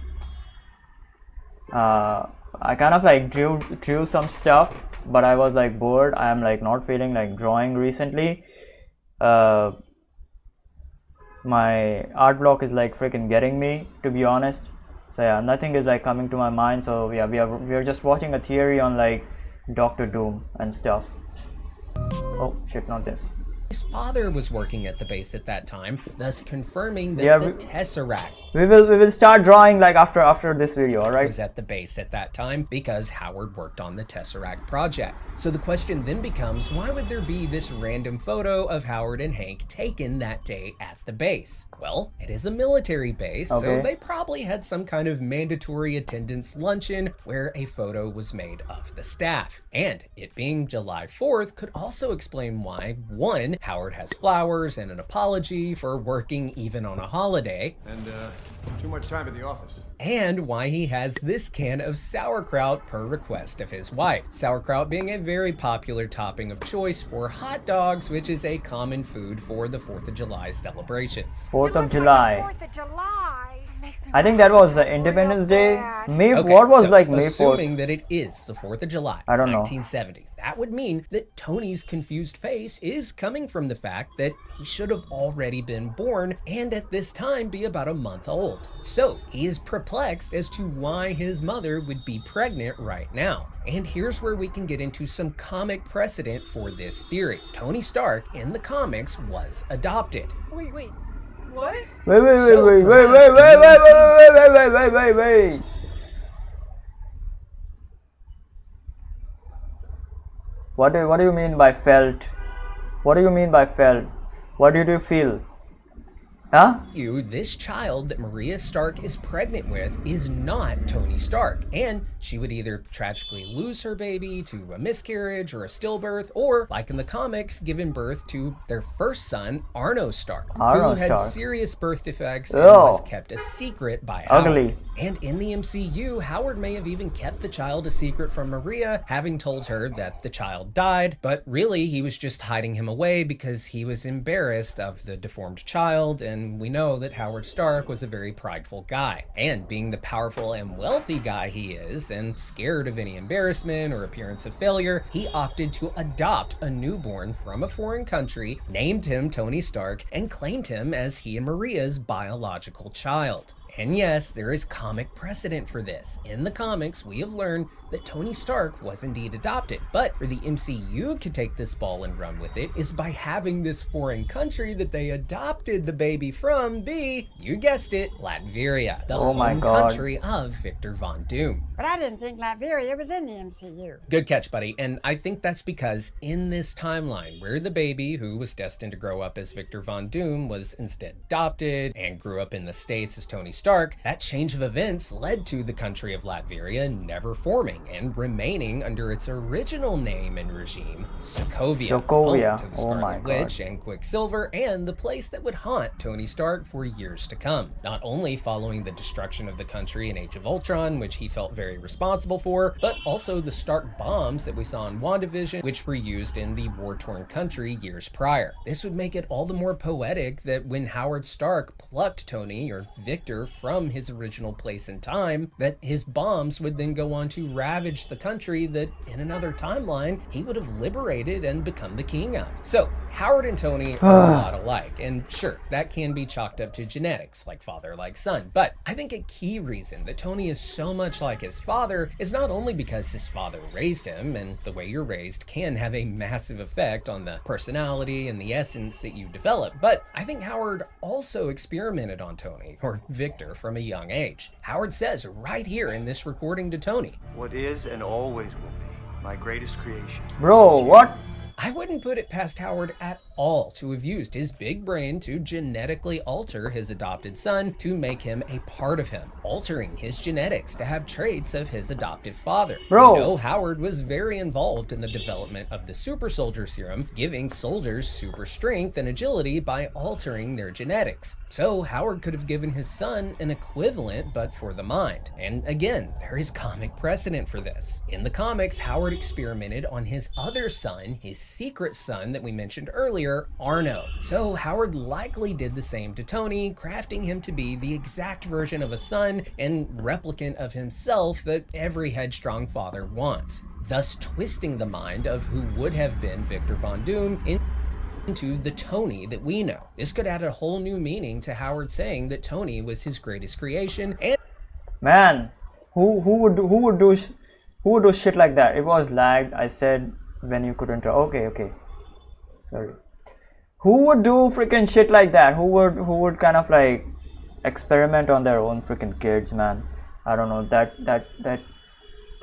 I kind of like drew some stuff, but I was like bored. I am like not feeling like drawing recently. My art block is like freaking getting me, to be honest. So yeah, nothing is like coming to my mind. So yeah, we are just watching a theory on like Doctor Doom and stuff. Oh shit, not this. His father was working at the base at that time, thus confirming that the Tesseract We will start drawing like after this video, alright? was at the base at that time because Howard worked on the Tesseract project. So the question then becomes, why would there be this random photo of Howard and Hank taken that day at the base? Well, it is a military base, so they probably had some kind of mandatory attendance luncheon where a photo was made of the staff. And it being July 4th could also explain why, one, then Howard has flowers and an apology for working even on a holiday. And, too much time at the office. And why he has this can of sauerkraut per request of his wife. Sauerkraut being a very popular topping of choice for hot dogs, which is a common food for the 4th of July celebrations. 4th of July. 4th of July. I think that was the Independence Day. May Okay, what was so like May 4th? assuming that it is the 4th of July, I don't know. 1970, that would mean that Tony's confused face is coming from the fact that he should have already been born and at this time be about a month old. So he is perplexed as to why his mother would be pregnant right now. And here's where we can get into some comic precedent for this theory. Tony Stark in the comics was adopted. Wait. What? Wait. So Wait. What do you mean by felt? What do you mean by felt? What did you feel? Huh? This child that Maria Stark is pregnant with is not Tony Stark, and she would either tragically lose her baby to a miscarriage or a stillbirth, or, like in the comics, giving birth to their first son, Arno Stark, Arno who had Stark. serious birth defects and Ew. was kept a secret by Howard. Ugly. And in the MCU, Howard may have even kept the child a secret from Maria, having told her that the child died, but really he was just hiding him away because he was embarrassed of the deformed child, and we know that Howard Stark was a very prideful guy. And being the powerful and wealthy guy he is, and scared of any embarrassment or appearance of failure, he opted to adopt a newborn from a foreign country, named him Tony Stark, and claimed him as he and Maria's biological child. And yes, there is comic precedent for this. In the comics, we have learned that Tony Stark was indeed adopted. But where the MCU could take this ball and run with it is by having this foreign country that they adopted the baby from be, you guessed it, Latveria, the Oh my home God. country of Victor Von Doom. But I didn't think Latveria was in the MCU. Good catch, buddy. And I think that's because in this timeline, where the baby who was destined to grow up as Victor Von Doom was instead adopted and grew up in the States as Tony Stark, that change of events led to the country of Latveria never forming and remaining under its original name and regime, Sokovia, Sokovia. home to the Oh my Scarlet God. Witch and Quicksilver, and the place that would haunt Tony Stark for years to come. Not only following the destruction of the country in Age of Ultron, which he felt very responsible for, but also the Stark bombs that we saw in WandaVision, which were used in the war-torn country years prior. This would make it all the more poetic that when Howard Stark plucked Tony, or Victor, from his original place and time, that his bombs would then go on to ravage the country that in another timeline he would have liberated and become the king of. So Howard and Tony are a lot alike, and sure, that can be chalked up to genetics, like father like son, but I think a key reason that Tony is so much like his father is not only because his father raised him, and the way you're raised can have a massive effect on the personality and the essence that you develop, but I think Howard also experimented on Tony, or Victor, from a young age. Howard says right here in this recording to Tony, What is and always will be my greatest creation. Bro, what? I wouldn't put it past Howard at all to have used his big brain to genetically alter his adopted son to make him a part of him, altering his genetics to have traits of his adoptive father. Bro. We know Howard was very involved in the development of the super soldier serum, giving soldiers super strength and agility by altering their genetics. So Howard could have given his son an equivalent but for the mind. And again, there is comic precedent for this. In the comics, Howard experimented on his other son, his secret son that we mentioned earlier, Arno. So Howard likely did the same to Tony, crafting him to be the exact version of a son and replicant of himself that every headstrong father wants, thus twisting the mind of who would have been Victor Von Doom into the Tony that we know. This could add a whole new meaning to Howard saying that Tony was his greatest creation. And Man, who would do shit like that? It was lagged. I said when you couldn't. Okay. Sorry. Who would do freaking shit like that? Who would kind of like experiment on their own freaking kids, man? I don't know. That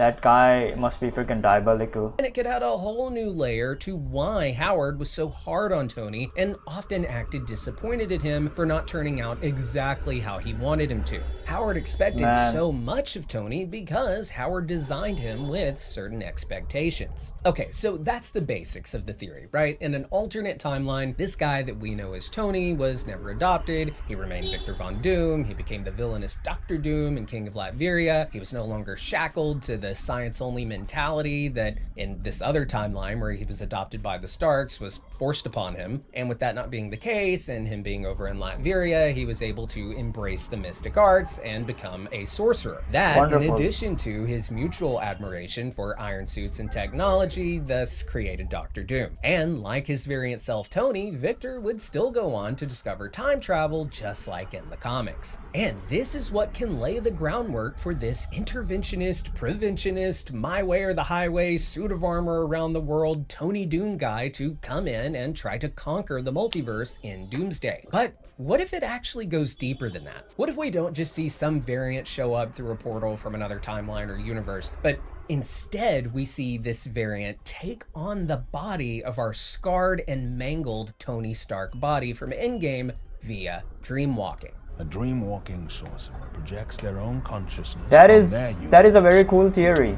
That guy must be freaking diabolical. And it could add a whole new layer to why Howard was so hard on Tony and often acted disappointed at him for not turning out exactly how he wanted him to. Howard expected so much of Tony because Howard designed him with certain expectations. Okay, so that's the basics of the theory, right? In an alternate timeline, this guy that we know as Tony was never adopted. He remained Victor Von Doom. He became the villainous Dr. Doom and King of Latveria. He was no longer shackled to the science-only mentality that in this other timeline where he was adopted by the Starks was forced upon him. And with that not being the case and him being over in Latveria, he was able to embrace the mystic arts and become a sorcerer. That, in addition to his mutual admiration for iron suits and technology, thus created Dr. Doom. And like his variant self Tony, Victor would still go on to discover time travel just like in the comics. And this is what can lay the groundwork for this interventionist, preventionist, my way or the highway, suit of armor around the world, Tony Doom guy to come in and try to conquer the multiverse in Doomsday. But what if it actually goes deeper than that? What if we don't just see some variant show up through a portal from another timeline or universe, but instead we see this variant take on the body of our scarred and mangled Tony Stark body from Endgame via dreamwalking? A dream-walking sorcerer projects their own consciousness. That is a very cool theory.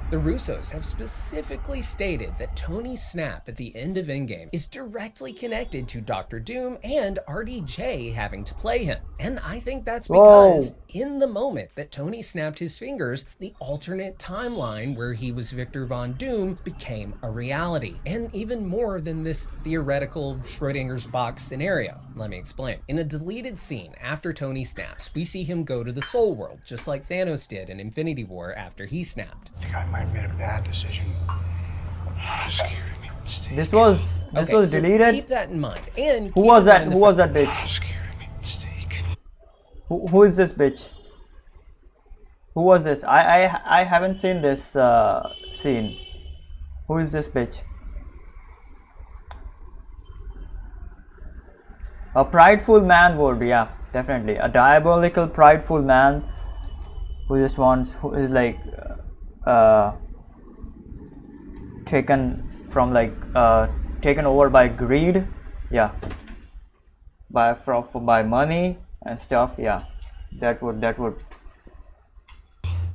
The Russos have specifically stated that Tony's snap at the end of Endgame is directly connected to Dr. Doom and RDJ having to play him. And I think that's because in the moment that Tony snapped his fingers, the alternate timeline where he was Victor Von Doom became a reality. And even more than this theoretical Schrodinger's box scenario. Let me explain. In a deleted scene after Tony snaps, we see him go to the Soul World, just like Thanos did in Infinity War after he snapped. I think I might have made a bad decision. This was so deleted. Keep that in mind. And Who was that bitch? Who is this bitch? Who was this? I haven't seen this scene. Who is this bitch? A prideful man would, yeah, definitely. A diabolical, prideful man who just wants, who is like taken from like taken over by greed, yeah, by money and stuff, yeah. That would.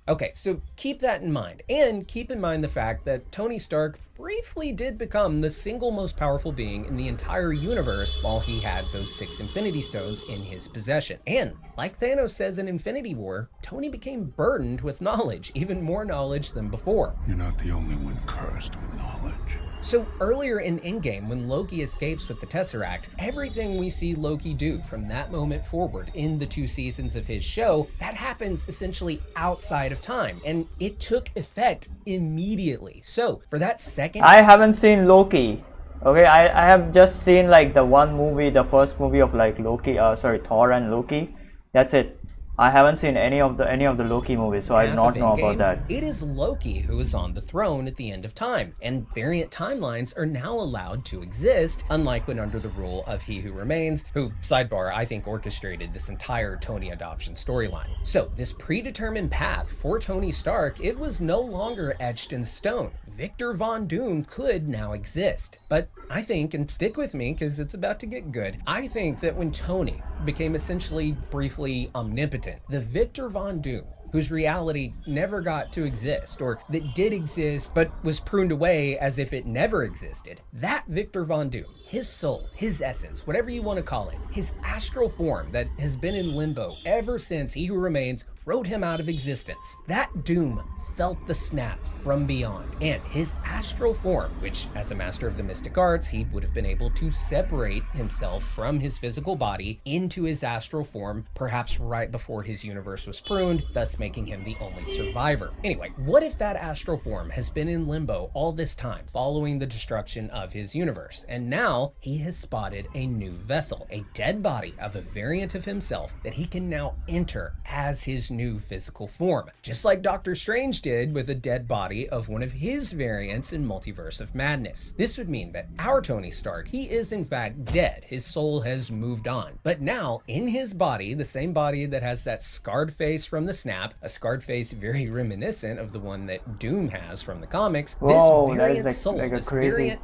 Okay, so keep that in mind, and keep in mind the fact that Tony Stark briefly did become the single most powerful being in the entire universe while he had those 6 Infinity Stones in his possession. And like Thanos says in Infinity War, Tony became burdened with knowledge, even more knowledge than before. You're not the only one cursed with knowledge. So earlier in Endgame, when Loki escapes with the Tesseract, everything we see Loki do from that moment forward in the 2 seasons of his show, that happens essentially outside of time, and it took effect immediately. So for that second... I haven't seen Loki. Okay, I have just seen like the one movie, the first movie of like Loki, Thor and Loki. That's it. I haven't seen any of the Loki movies, so I do not know about that. It is Loki who is on the throne at the end of time, and variant timelines are now allowed to exist, unlike when under the rule of He Who Remains, who, sidebar, I think orchestrated this entire Tony adoption storyline. So this predetermined path for Tony Stark, it was no longer etched in stone. Victor Von Doom could now exist. But I think, and stick with me because it's about to get good, I think that when Tony became essentially briefly omnipotent, the Victor Von Doom, whose reality never got to exist, or that did exist but was pruned away as if it never existed, that Victor Von Doom, his soul, his essence, whatever you want to call it, his astral form that has been in limbo ever since He Who Remains wrote him out of existence, that Doom felt the snap from beyond, and his astral form, which as a master of the mystic arts, he would have been able to separate himself from his physical body into his astral form, perhaps right before his universe was pruned, thus making him the only survivor. Anyway, what if that astral form has been in limbo all this time, following the destruction of his universe, and now he has spotted a new vessel, a dead body of a variant of himself that he can now enter as his new physical form, just like Doctor Strange did with a dead body of one of his variants in Multiverse of Madness. This would mean that our Tony Stark, he is in fact dead. His soul has moved on. But now, in his body, the same body that has that scarred face from the snap, a scarred face very reminiscent of the one that Doom has from the comics, Whoa, this that is variant soul, like a this crazy... variant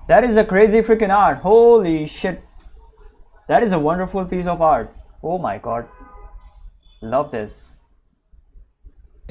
That is a crazy freaking art. Holy shit. That is a wonderful piece of art. Oh my god. Love this.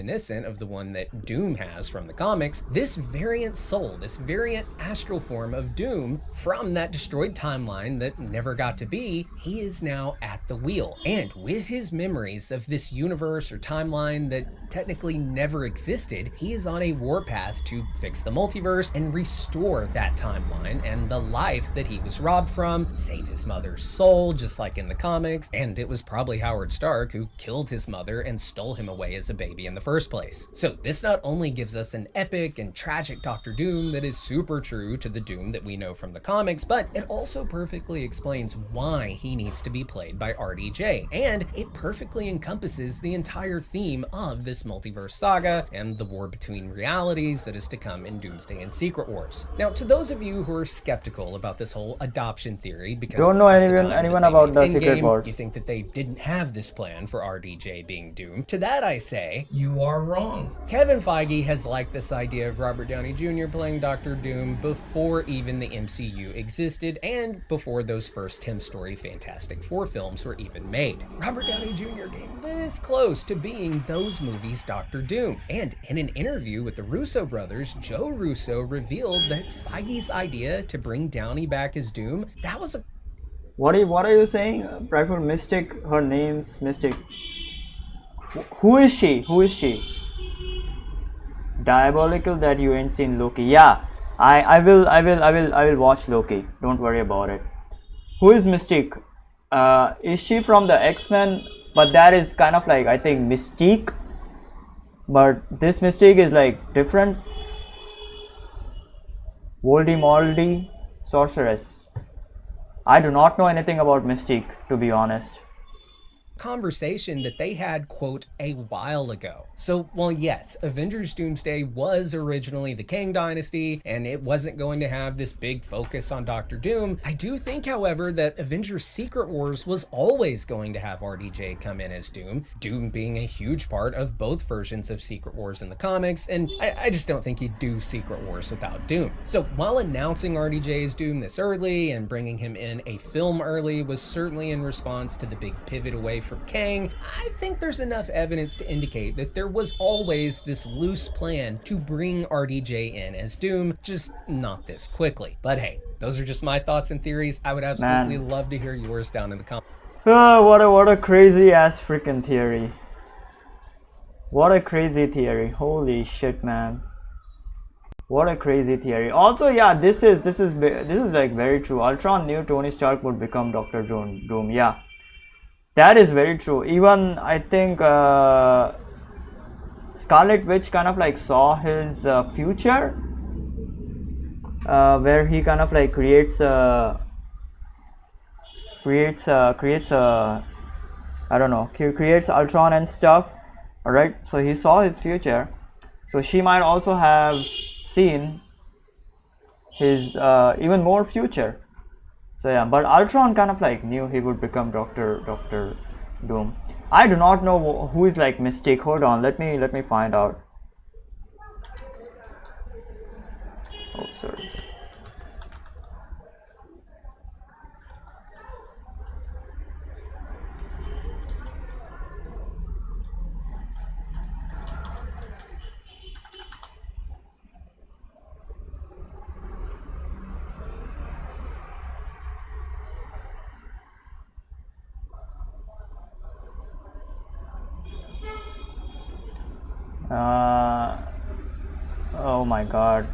reminiscent of the one that Doom has from the comics, this variant soul, this variant astral form of Doom from that destroyed timeline that never got to be, he is now at the wheel. And with his memories of this universe or timeline that technically never existed, he is on a warpath to fix the multiverse and restore that timeline and the life that he was robbed from, save his mother's soul, just like in the comics. And it was probably Howard Stark who killed his mother and stole him away as a baby in the first place. So this not only gives us an epic and tragic Doctor Doom that is super true to the Doom that we know from the comics, but it also perfectly explains why he needs to be played by RDJ, and it perfectly encompasses the entire theme of this multiverse saga and the war between realities that is to come in Doomsday and Secret Wars. Now, to those of you who are skeptical about this whole adoption theory, because don't know anyone about the Secret Wars, you think that they didn't have this plan for RDJ being Doom, to that I say, you are wrong. Kevin Feige has liked this idea of Robert Downey Jr. playing Doctor Doom before even the MCU existed and before those first Tim Story Fantastic Four films were even made. Robert Downey Jr. came this close to being those movies' Doctor Doom, and in an interview with the Russo brothers, Joe Russo revealed that Feige's idea to bring Downey back as Doom, that was a... What are you saying? Prideful Mystic, her name's Mystic. Who is she? Who is she? Diabolical that you ain't seen Loki. Yeah, I will watch Loki. Don't worry about it. Who is Mystique? Is she from the X-Men? But that is kind of like, I think, Mystique. But this Mystique is like different. Moldy sorceress. I do not know anything about Mystique, to be honest. Conversation that they had, quote, a while ago. So while yes, Avengers Doomsday was originally the Kang Dynasty and it wasn't going to have this big focus on Doctor Doom, I do think, however, that Avengers Secret Wars was always going to have RDJ come in as Doom, Doom being a huge part of both versions of Secret Wars in the comics, and I just don't think you'd do Secret Wars without Doom. So while announcing RDJ as Doom this early and bringing him in a film early was certainly in response to the big pivot away from Kang, I think there's enough evidence to indicate that there was always this loose plan to bring RDJ in as Doom, just not this quickly. But hey, those are just my thoughts and theories. I would absolutely love to hear yours down in the comments. What a crazy ass freaking theory. What a crazy theory. Holy shit, man. What a crazy theory. Also, yeah, this is like very true. Ultron knew Tony Stark would become Dr. Doom. Yeah. That is very true. Even I think Scarlet Witch kind of like saw his future, where he kind of like creates I don't know, he creates Ultron and stuff. All right, so he saw his future, so she might also have seen his even more future. So yeah, but Ultron kind of like knew he would become Doctor Doom. I do not know who is like Mystique. Hold on, let me find out. Oh, sorry. Oh my god.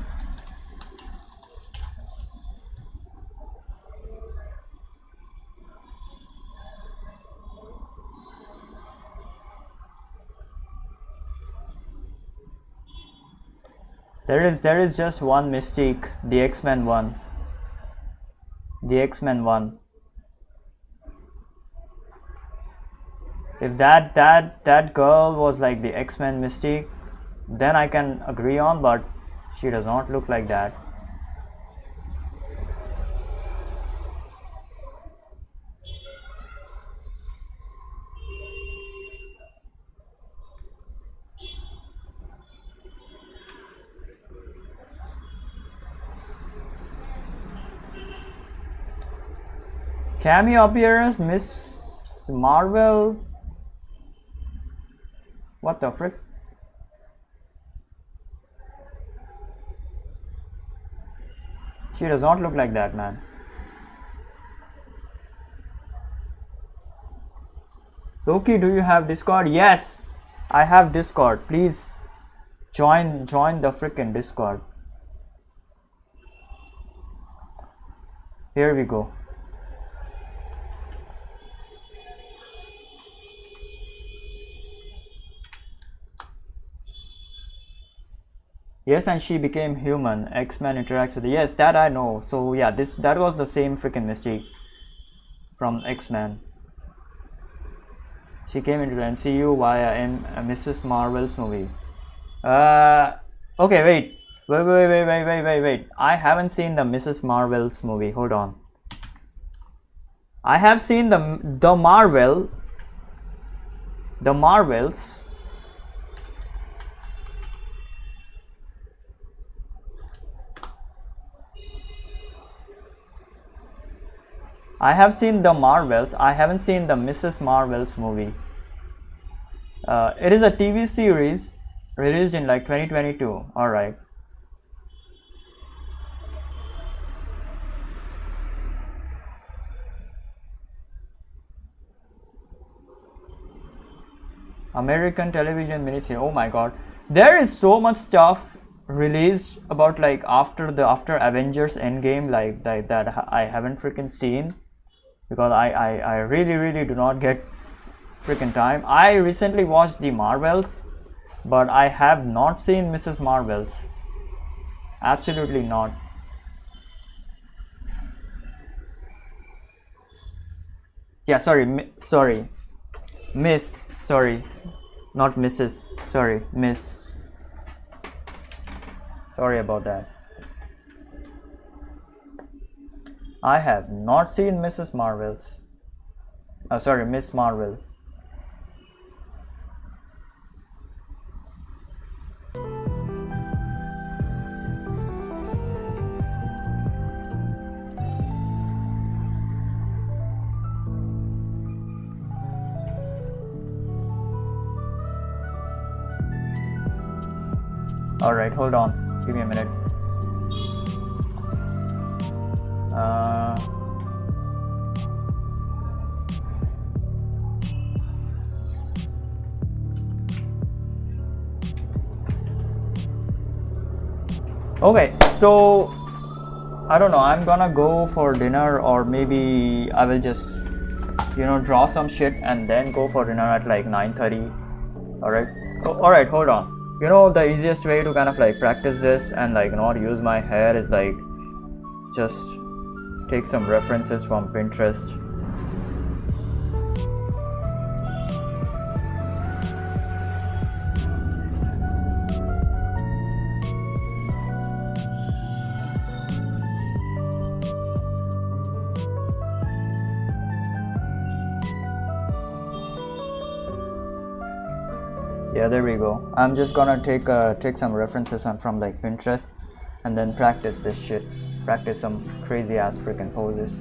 There is just one Mystique, the X-Men one. If that girl was like the X-Men Mystique, then I can agree on, but she does not look like that. Cameo appearance, Miss Marvel. What the frick? She does not look like that, man. Loki, do you have Discord? Yes, I have Discord. Please join the freaking Discord. Here we go. Yes, and she became human. X-Men interacts with the, yes, that I know. So yeah, that was the same freaking Mystique from X-Men. She came into the MCU via Mrs. Marvel's movie. Okay, wait. I haven't seen the Mrs. Marvel's movie. Hold on. I have seen the Marvels. I have seen the Marvels. I haven't seen the Mrs. Marvel's movie. It is a TV series released in like 2022. Alright. American television miniseries. Oh my god. There is so much stuff released about like after Avengers Endgame like that I haven't freaking seen. Because I really do not get freaking time. I recently watched the Marvels, but I have not seen Mrs. Marvels. Absolutely not. Yeah, sorry, Miss, sorry, not Mrs. Sorry, Miss. Sorry about that. I have not seen Mrs. Marvel's. Sorry, Miss Marvel. Alright, hold on. Give me a minute. Okay, so I don't know, I'm gonna go for dinner, or maybe I will just, draw some shit and then go for dinner at like 9:30. Alright, hold on. The easiest way to kind of like practice this and like not use my hair is like just take some references from Pinterest. Yeah, there we go. I'm just gonna take some references from like Pinterest and then practice this shit. Practice some crazy ass freaking poses.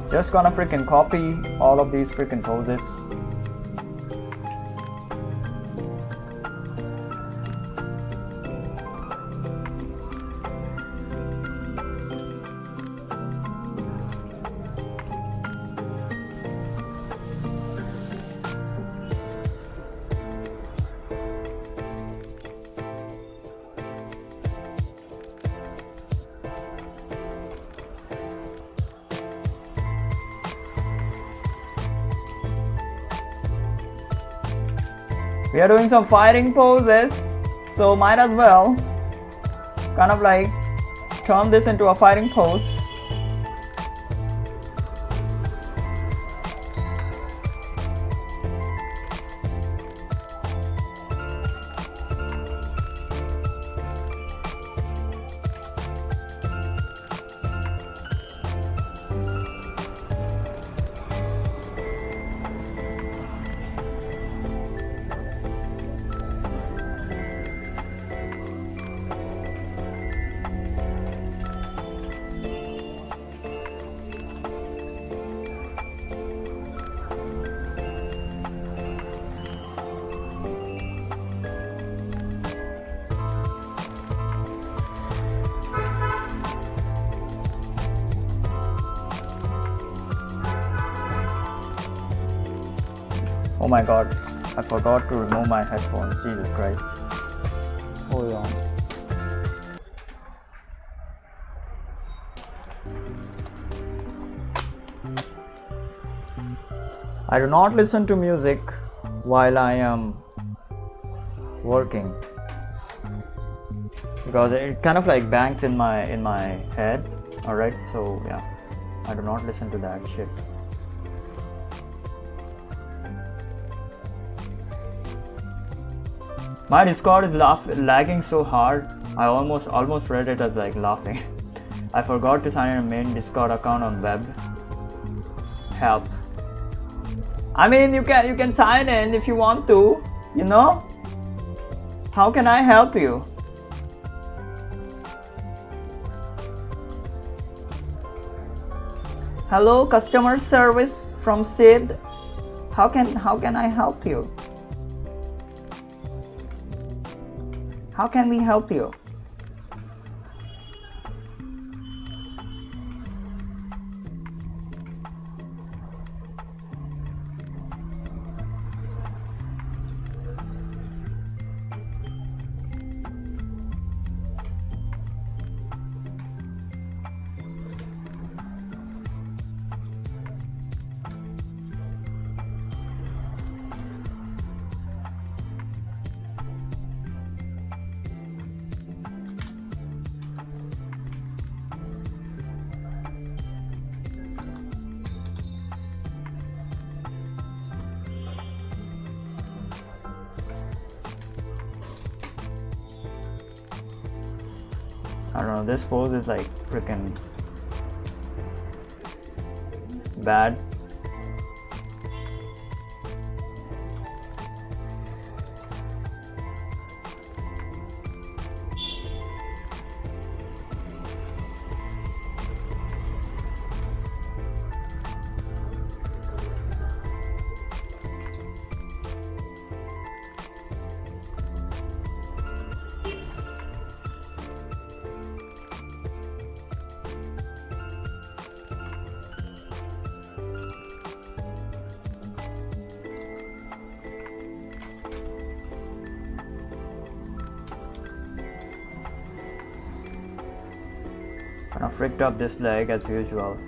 Just gonna freaking copy all of these freaking poses. We are doing some fighting poses, so might as well kind of like turn this into a fighting pose. Oh my god, I forgot to remove my headphones. Jesus Christ. Hold on. I do not listen to music while I am working because it kind of like bangs in my head. Alright, so yeah, I do not listen to that shit. My Discord is lagging so hard. I almost read it as like laughing. I forgot to sign in a main Discord account on web. Help. I mean, you can sign in if you want to, you know? How can I help you? Hello, customer service from Sid. How can I help you? How can we help you? I don't know, this pose is like freaking bad. Kind of fricked up this leg as usual.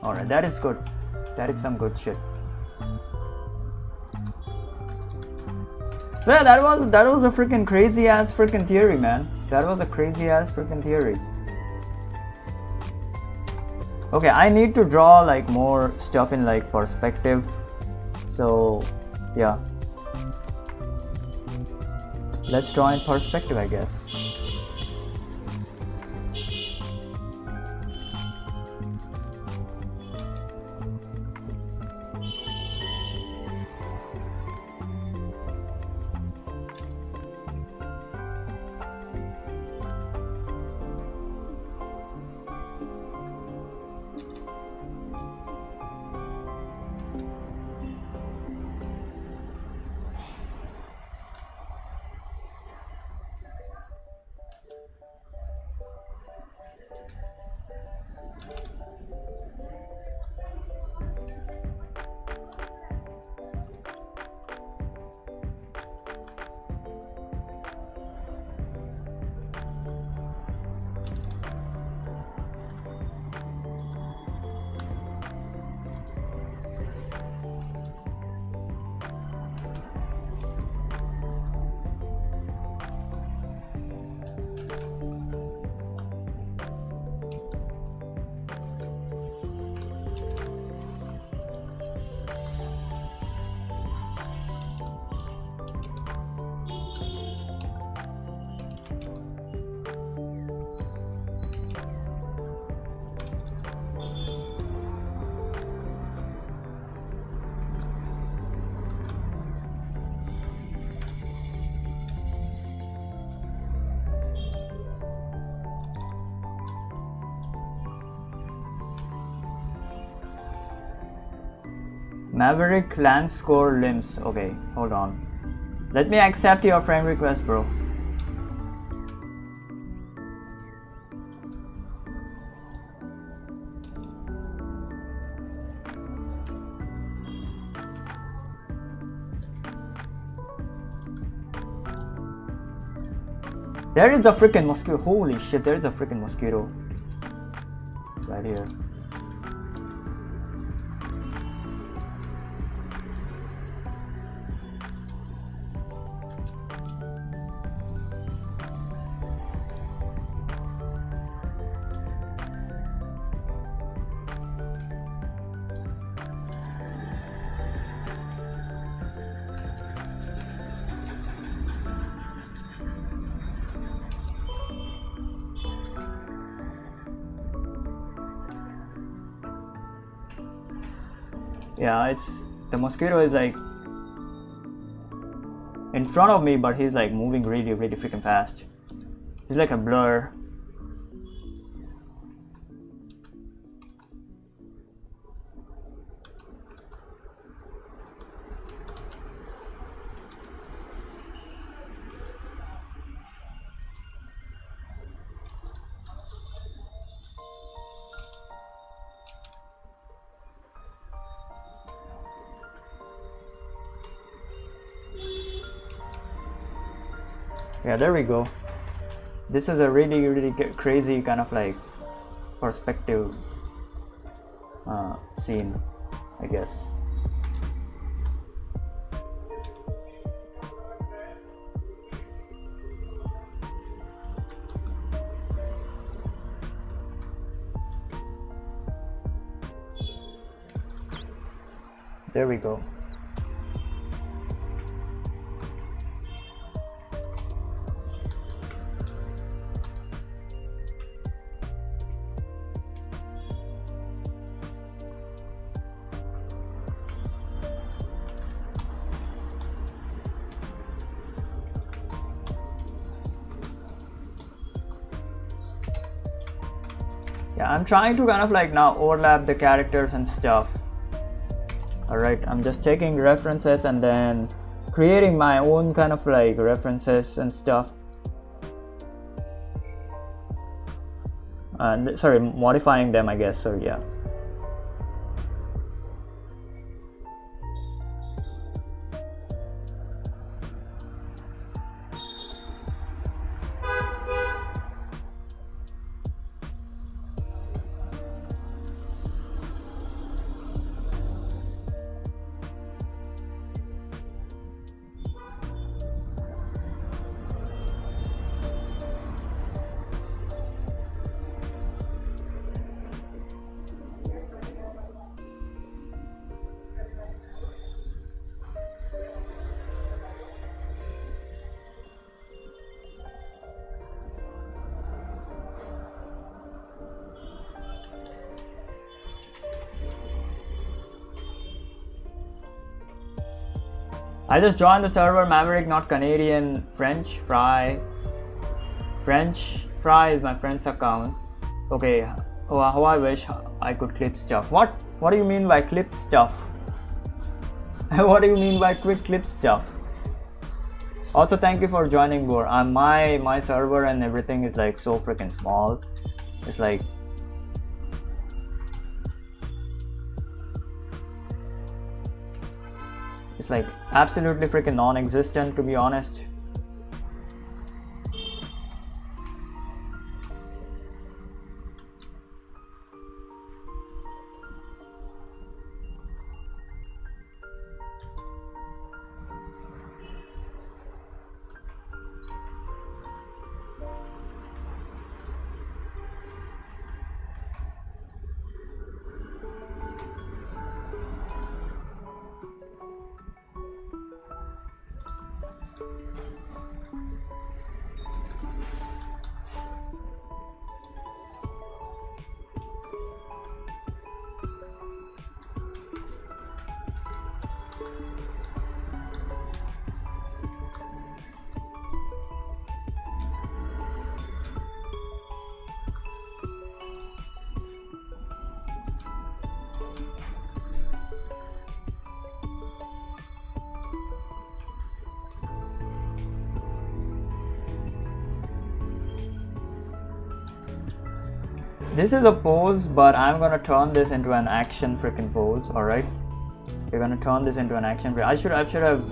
Alright, that is good. That is some good shit. So yeah, that was a freaking crazy ass freaking theory, man. That was a crazy ass freaking theory. Okay, I need to draw like more stuff in like perspective. So yeah. Let's draw in perspective, I guess. Maverick Lance score limbs. Okay, hold on. Let me accept your friend request, bro. There is a freaking mosquito. Holy shit, there is a freaking mosquito. Right here. Yeah, it's the mosquito is like in front of me, but he's like moving really freaking fast. He's like a blur. Yeah, there we go. This is a really crazy kind of like perspective scene, I guess. There we go. Yeah, I'm trying to kind of like now overlap the characters and stuff. Alright, I'm just taking references and then creating my own kind of like references and stuff. And sorry, modifying them, I guess. So yeah. I just joined the server, Maverick, not Canadian. French Fry is my friend's account. Okay, how I wish I could clip stuff. What do you mean by clip stuff? What do you mean by quick clip stuff? Also, thank you for joining, bro. My server and everything is like so freaking small. It's like absolutely freaking non-existent, to be honest. this is a pose, but I'm gonna turn this into an action freaking pose. All right, we're gonna turn this into an action. I should have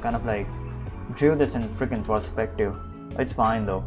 kind of like drew this in freaking perspective. It's fine though.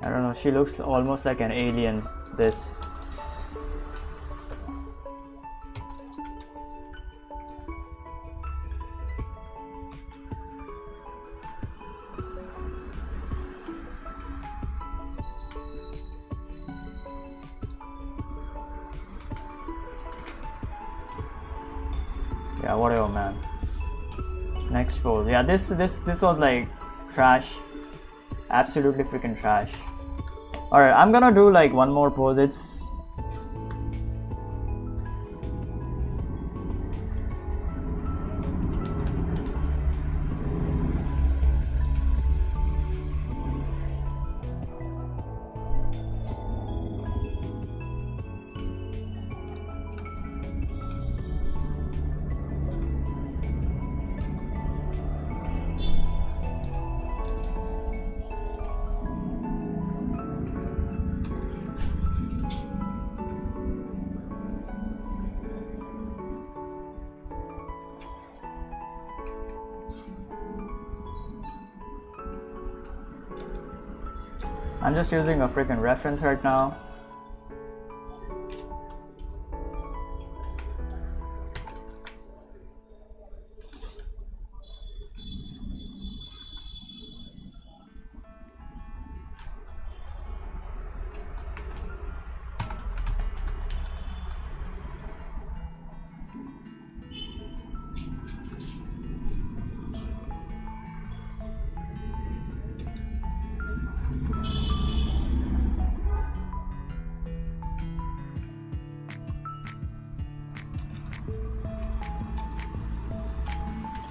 I don't know, she looks almost like an alien, this. Yeah, whatever, man. Next pose. Yeah, this was like trash. Absolutely freaking trash. Alright, I'm gonna do like one more pose. It's I'm just using a freaking reference right now.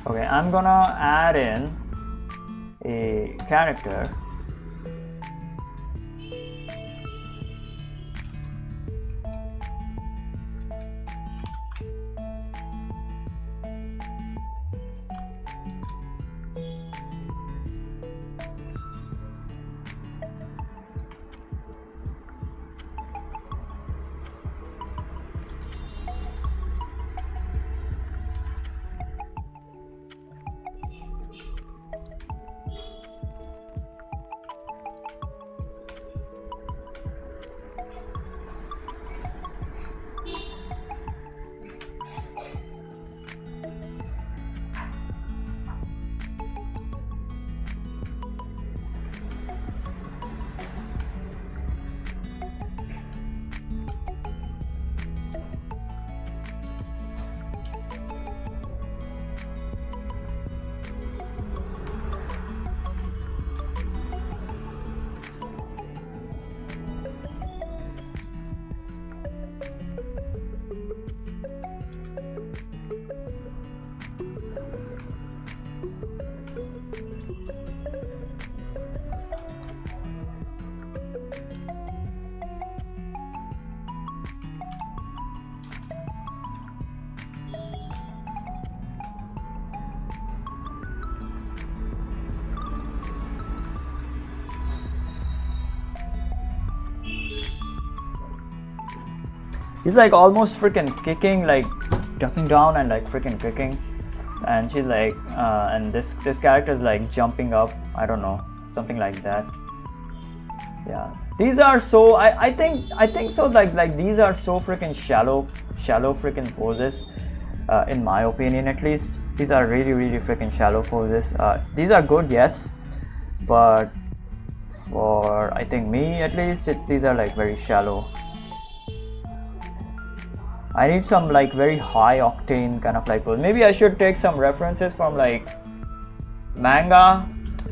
Okay, I'm gonna add in a character. He's like almost freaking kicking, like ducking down and like freaking kicking. and she's like and this character is like jumping up, I don't know, something like that. Yeah, these are so I think so, like these are so freaking shallow freaking poses, in my opinion at least. These are really freaking shallow poses. These are good, yes, but for I think me at least, these are like very shallow. I need some like very high octane kind of like pose. Maybe I should take some references from like manga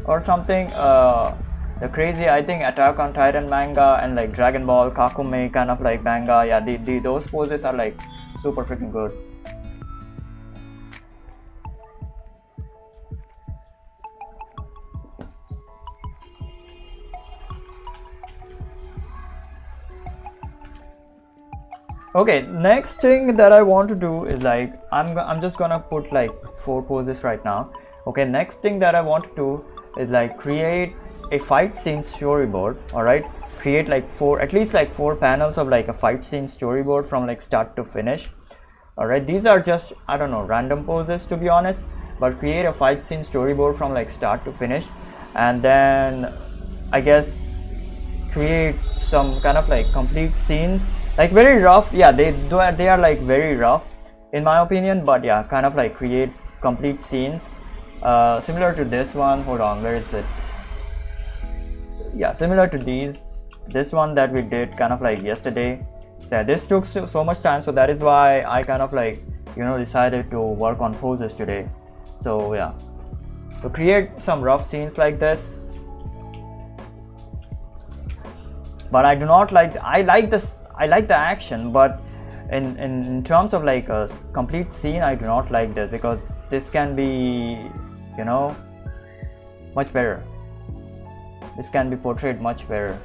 or something. The crazy, I think, Attack on Titan manga and like Dragon Ball Kakume kind of like manga. Yeah, those poses are like super freaking good. Okay, next thing that I want to do is like I'm just gonna put like 4 poses right now. Okay, next thing that I want to do is like create a fight scene storyboard. All right, create like at least like 4 panels of like a fight scene storyboard from like start to finish. All right, these are just, I don't know, random poses to be honest, but create a fight scene storyboard from like start to finish, and then I guess create some kind of like complete scenes, like very rough. Yeah, they are like very rough in my opinion, but yeah, kind of like create complete scenes similar to this one. Hold on, where is it? Yeah, similar to this one that we did kind of like yesterday. Yeah, this took so much time, so that is why I kind of like, you know, decided to work on poses today. So yeah, so create some rough scenes like this. But I do not like, I like the action, but in terms of like a complete scene, I do not like this, because this can be, you know, much better. This can be portrayed much better.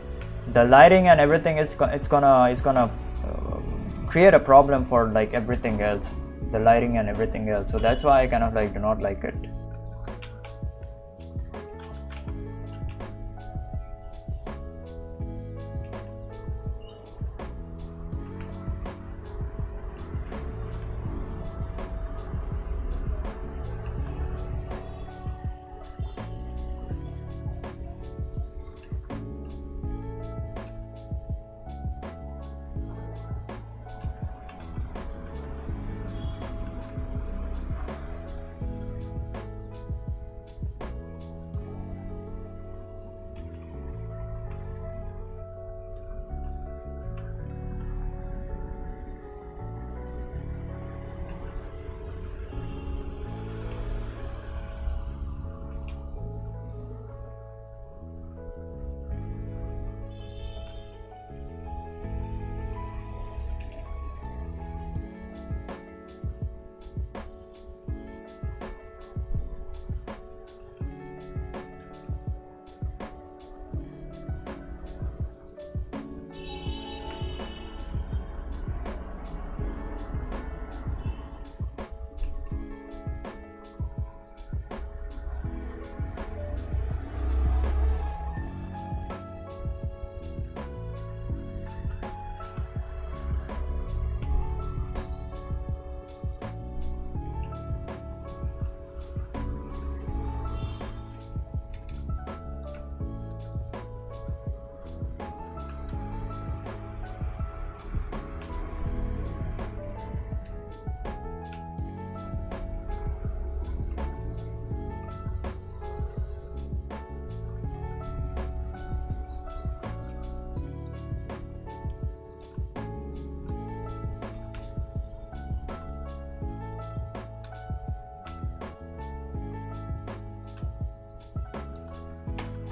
The lighting and everything is gonna create a problem for like everything else, the lighting and everything else. So that's why I kind of like do not like it.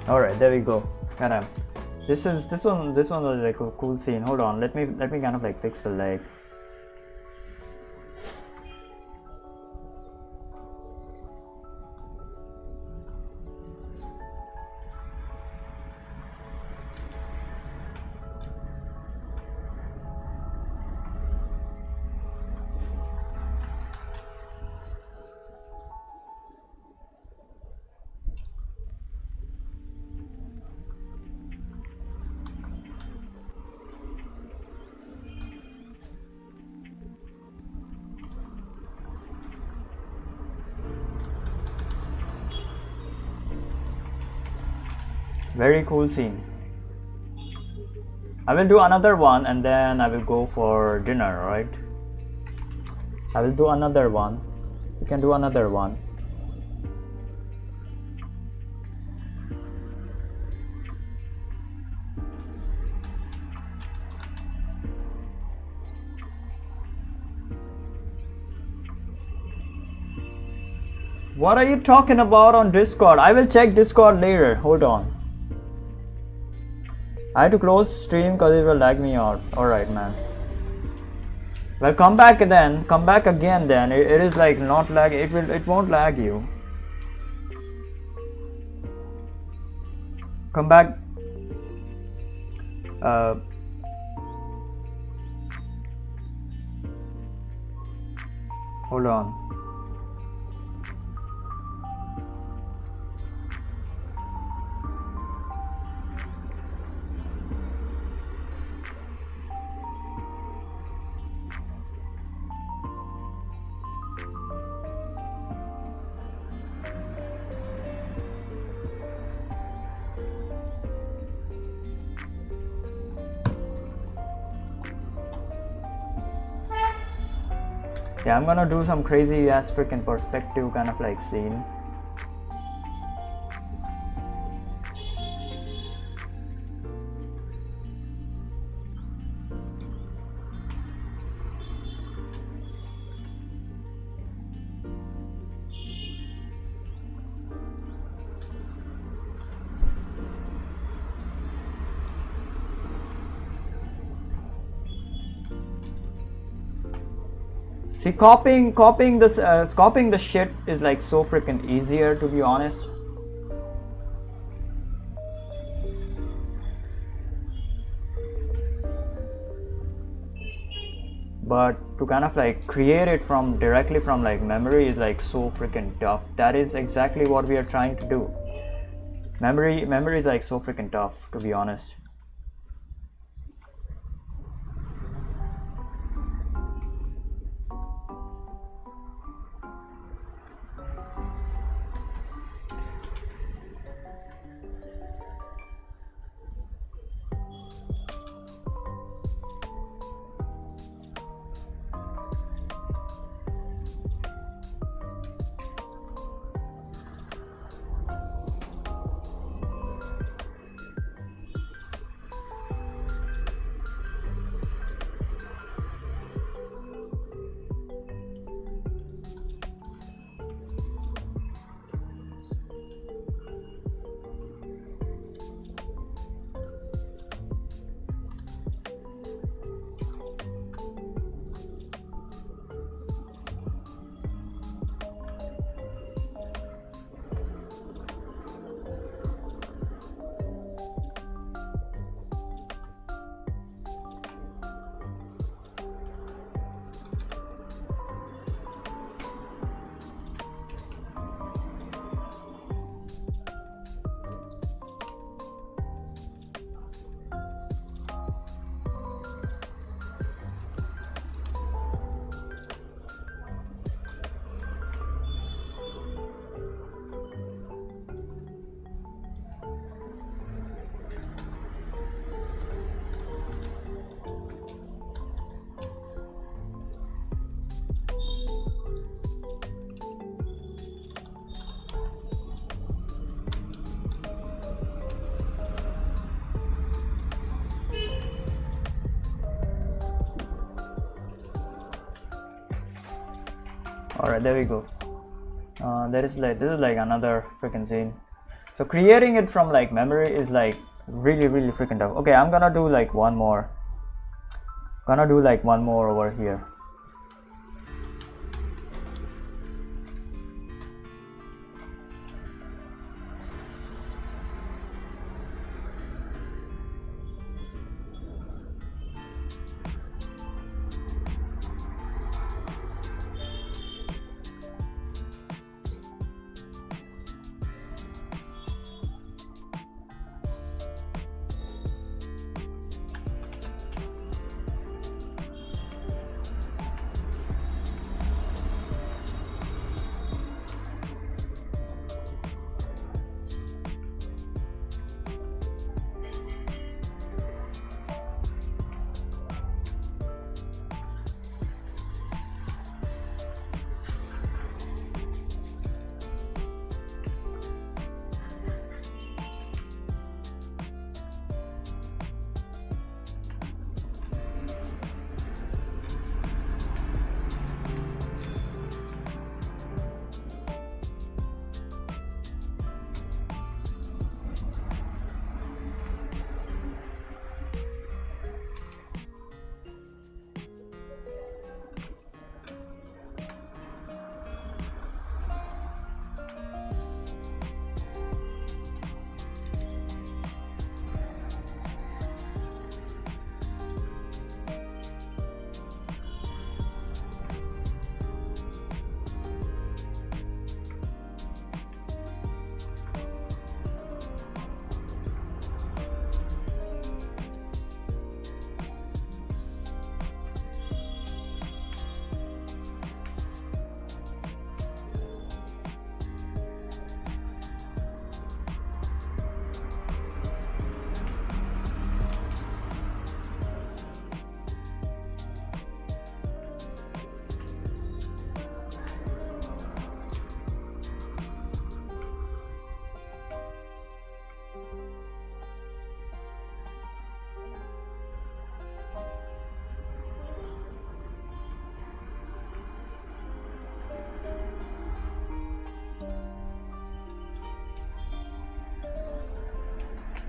All right, there we go. Madam, this one was like a cool scene. Hold on, let me kind of like fix the leg. Very cool scene. I will do another one and then I will go for dinner, right? I will do another one. We can do another one. What are you talking about on Discord? I will check Discord later. Hold on. I had to close stream because it will lag me out. Alright, man. Well, come back then. Come back again then. It is like not lag. It won't lag you. Come back. Hold on. Yeah, I'm gonna do some crazy ass freaking perspective kind of like scene. See, copying the shit is like so freaking easier, to be honest. But to kind of like create it from directly from like memory is like so freaking tough. That is exactly what we are trying to do. Memory is like so freaking tough, to be honest. Alright, there we go. This is like another freaking scene. So creating it from like memory is like really freaking tough. Okay, I'm gonna do like one more. Gonna do like one more over here.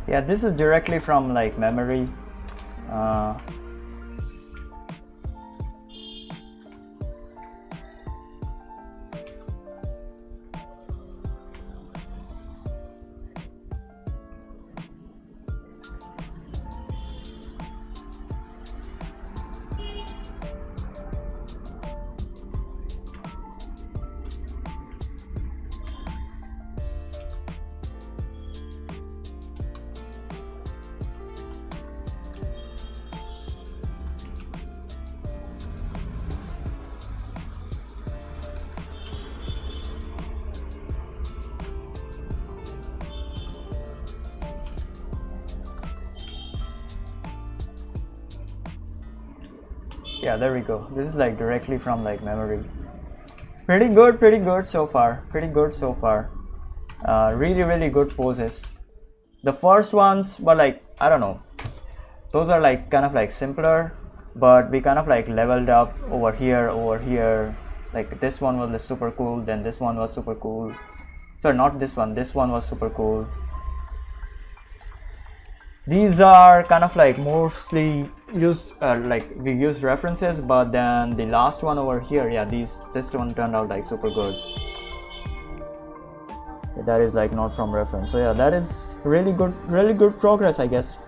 Yeah, this is directly from like memory. Yeah, there we go. This is like directly from like memory. Pretty good so far. Pretty good so far. Really good poses. The first ones were like, I don't know, those are like kind of like simpler, but we kind of like leveled up over here. Like this one was super cool, then this one was super cool. Sorry, not this one. This one was super cool. These are kind of like mostly used, like we used references, but then the last one over here, yeah, this one turned out like super good. That is like not from reference, so yeah, that is really good progress, I guess.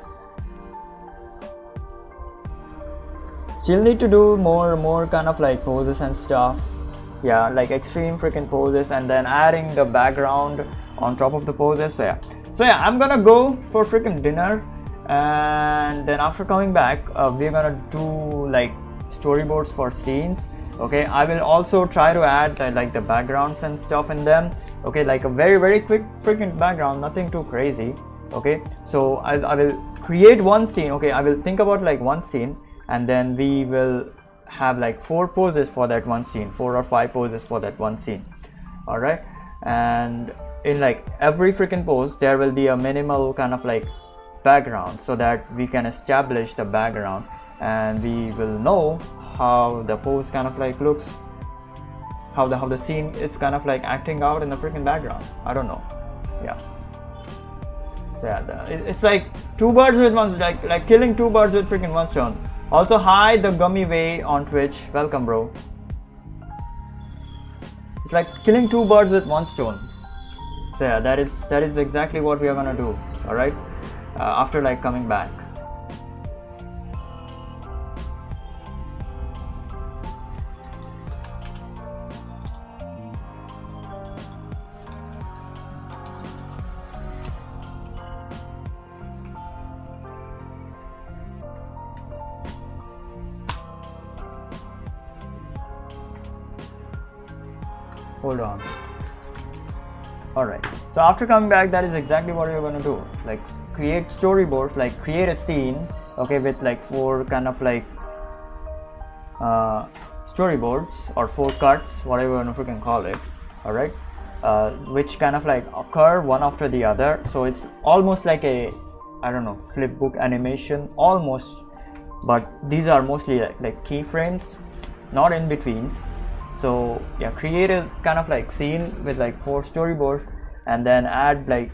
Still need to do more kind of like poses and stuff. Yeah, like extreme freaking poses, and then adding the background on top of the poses. So yeah, I'm gonna go for freaking dinner, and then after coming back, we're gonna do like storyboards for scenes. Okay, I will also try to add like the backgrounds and stuff in them. Okay, like a very quick freaking background, nothing too crazy. Okay, so I will create one scene. Okay, I will think about like one scene, and then we will have like 4 poses for that one scene, 4 or 5 poses for that one scene. All right, and in like every freaking pose there will be a minimal kind of like background, so that we can establish the background and we will know how the pose kind of like looks, how the scene is kind of like acting out in the freaking background. I don't know. Yeah, so yeah, it's like 2 birds with one, like killing 2 birds with freaking one stone. Also, hi the gummy way on Twitch, welcome bro. It's like killing 2 birds with one stone. So yeah, that is exactly what we are gonna do. All right, after like coming back. Hold on. Alright, so after coming back, that is exactly what you're gonna do. Like create storyboards, like create a scene, okay, with like 4 kind of like storyboards or 4 cuts, whatever you wanna freaking call it. Alright, which kind of like occur one after the other, so it's almost like a, I don't know, flipbook animation almost, but these are mostly like keyframes, not in betweens. So yeah, create a kind of like scene with like 4 storyboards, and then add like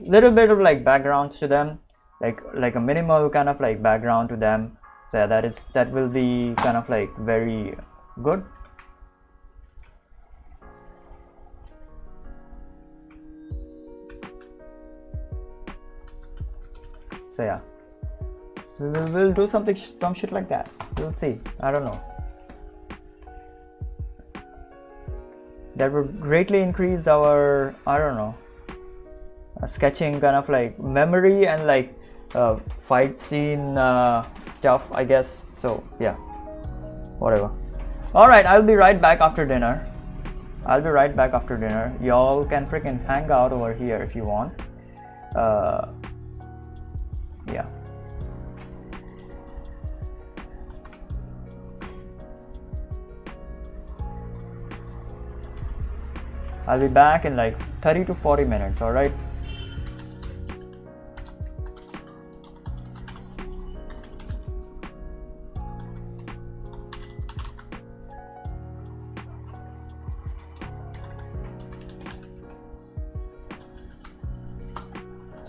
little bit of like backgrounds to them, like a minimal kind of like background to them. So yeah, that will be kind of like very good. So yeah, we'll do some shit like that. We'll see. I don't know. That would greatly increase our, I don't know, sketching kind of like memory and like fight scene stuff, I guess. So yeah, whatever. All right, I'll be right back after dinner. Y'all can freaking hang out over here if you want. Yeah. I'll be back in like 30 to 40 minutes, alright?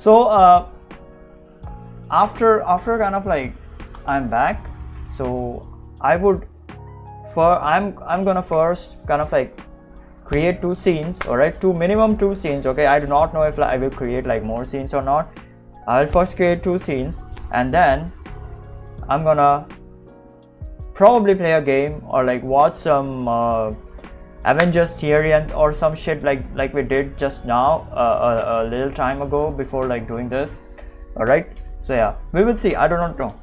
So after kind of like I'm back, so I'm gonna first kind of like create 2 scenes, all right, minimum 2 scenes. Okay, I do not know if I will create like more scenes or not. I'll first create 2 scenes, and then I'm gonna probably play a game or like watch some Avengers theory or some shit like we did just now a little time ago before like doing this. All right, so yeah, we will see. I do not know.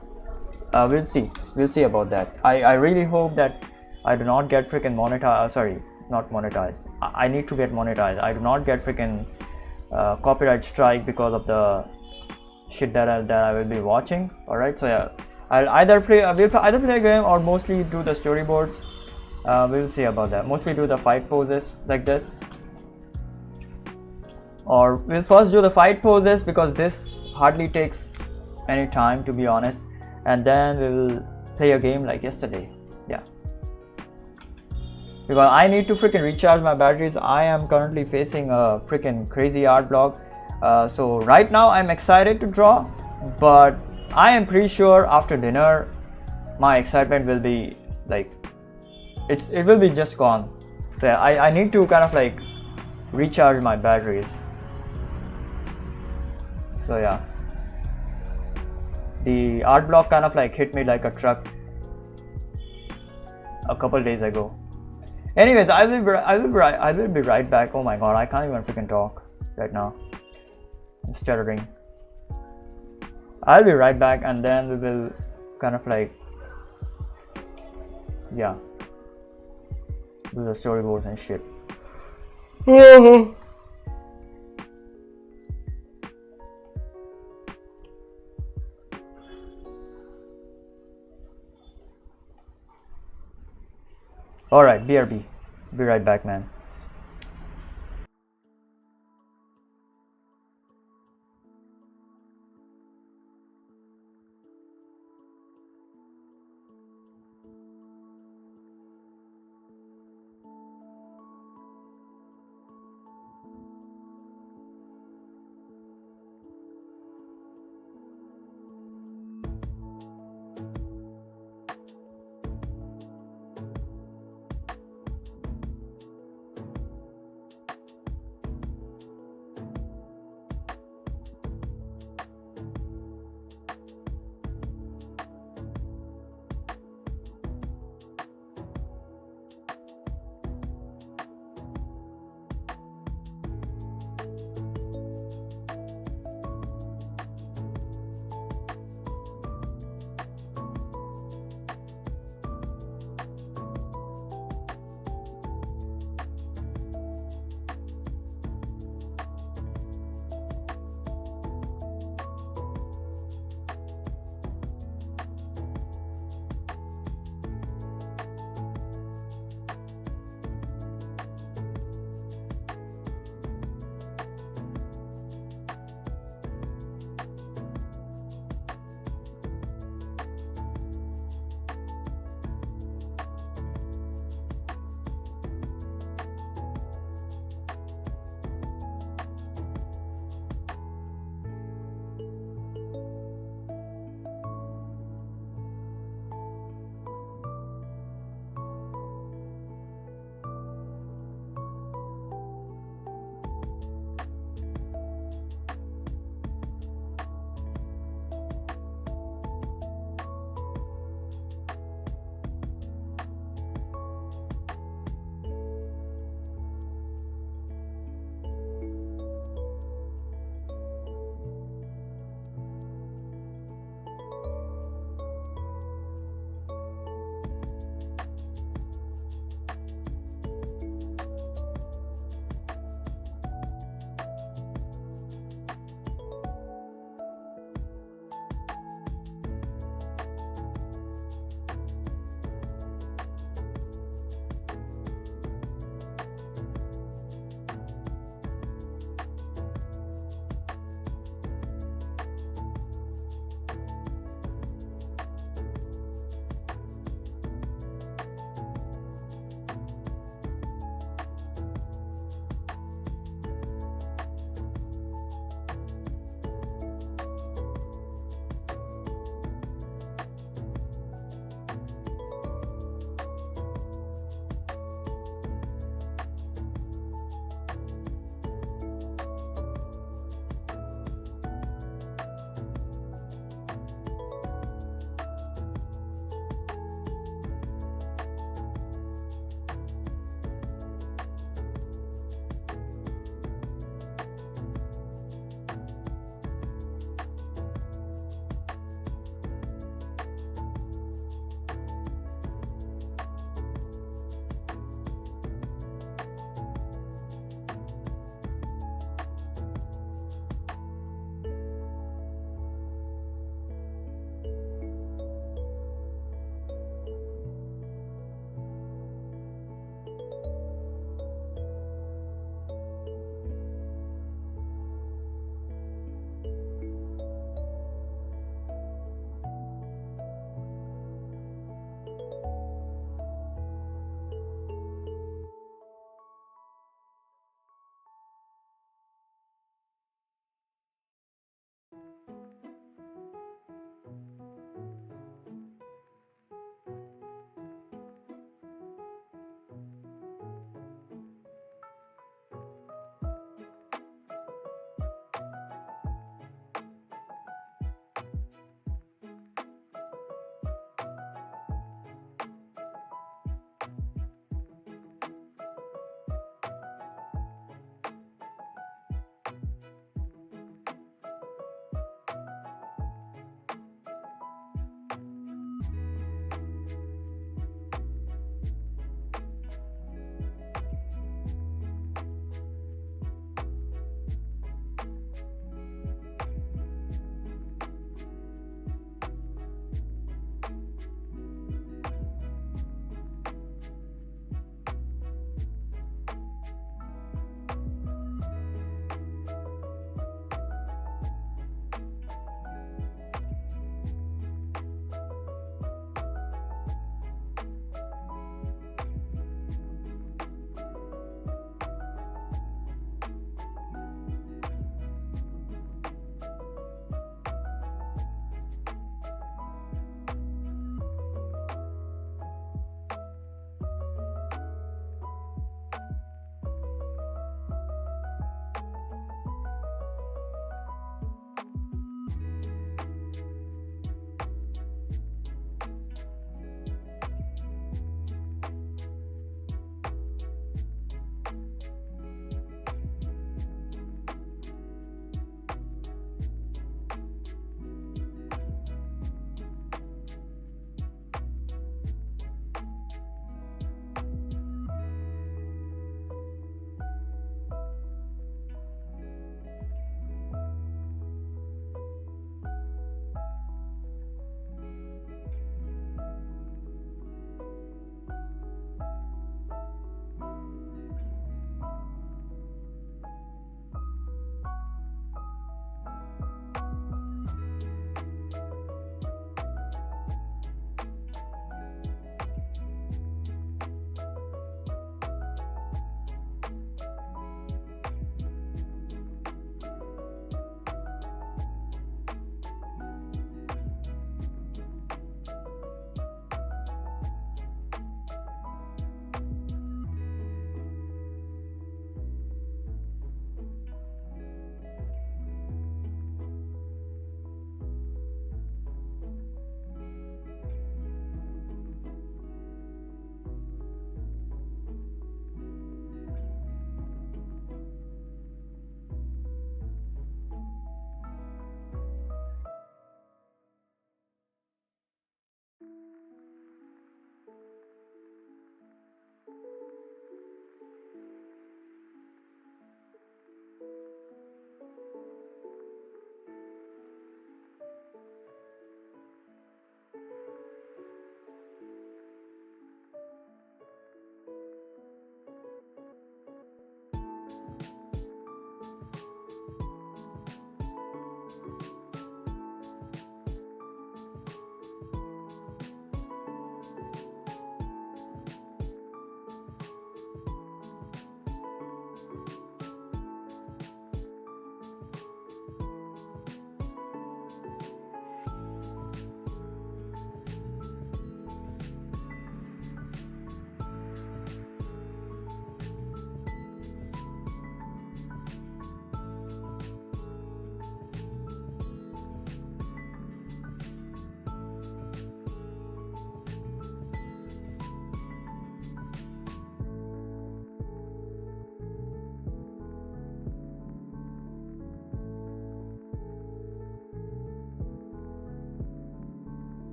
We'll see about that. I really hope that I do not get freaking monetized. Sorry, not monetized. I need to get monetized. I do not get freaking copyright strike because of the shit that I will be watching. All right, so yeah, I'll either play a game or mostly do the storyboards. We'll see about that. Mostly do the fight poses like this, or we'll first do the fight poses because this hardly takes any time, to be honest, and then we'll play a game like yesterday. Yeah, because I need to freaking recharge my batteries. I am currently facing a freaking crazy art block. So right now I'm excited to draw, but I am pretty sure after dinner my excitement will be like it will be just gone. So yeah, I need to kind of like recharge my batteries. So yeah, the art block kind of like hit me like a truck a couple days ago. Anyways, I will be right back. Oh my god, I can't even freaking talk right now. I'm stuttering. I'll be right back, and then we will kind of like, yeah, do the storyboards and shit. Alright, BRB. Be right back, man.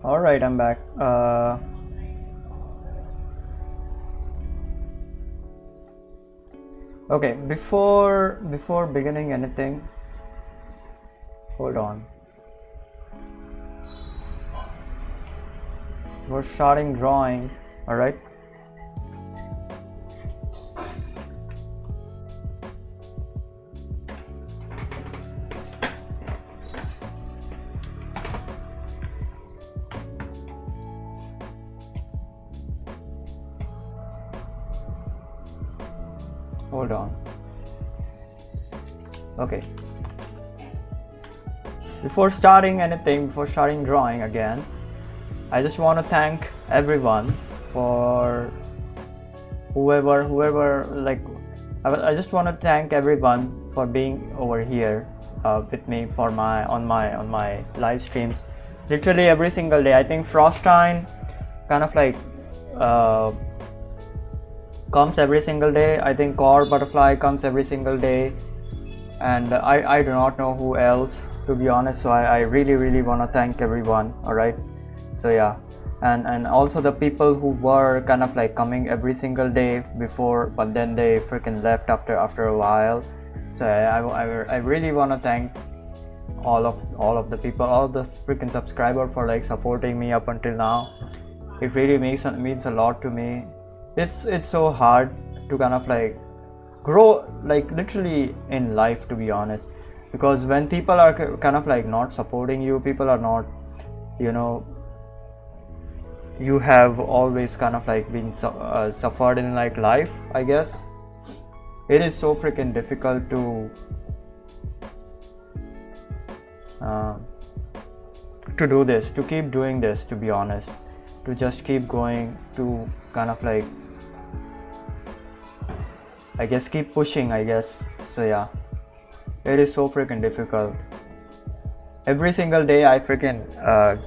All right, I'm back. Okay, before beginning anything, hold on. We're starting drawing. All right. Hold on. Okay. Before starting anything, before starting drawing again, I just want to thank everyone for whoever like I just want to thank everyone for being over here with me for on my live streams. Literally every single day. I think Frostine kind of like comes every single day. I think Core Butterfly comes every single day, and I do not know who else, to be honest. So I really want to thank everyone. All right. So yeah, and also the people who were kind of like coming every single day before, but then they freaking left after a while. So I really want to thank all of the people, all the freaking subscribers for like supporting me up until now. It really means a lot to me. It's so hard to kind of like grow, like literally in life, to be honest, because when people are kind of like not supporting you, people are not, you know, you have always kind of like been suffered in like life, I guess. It is so freaking difficult to do this, to keep doing this, to be honest, to just keep going, to kind of like, I guess, keep pushing, I guess. So yeah, it is so freaking difficult. Every single day I freaking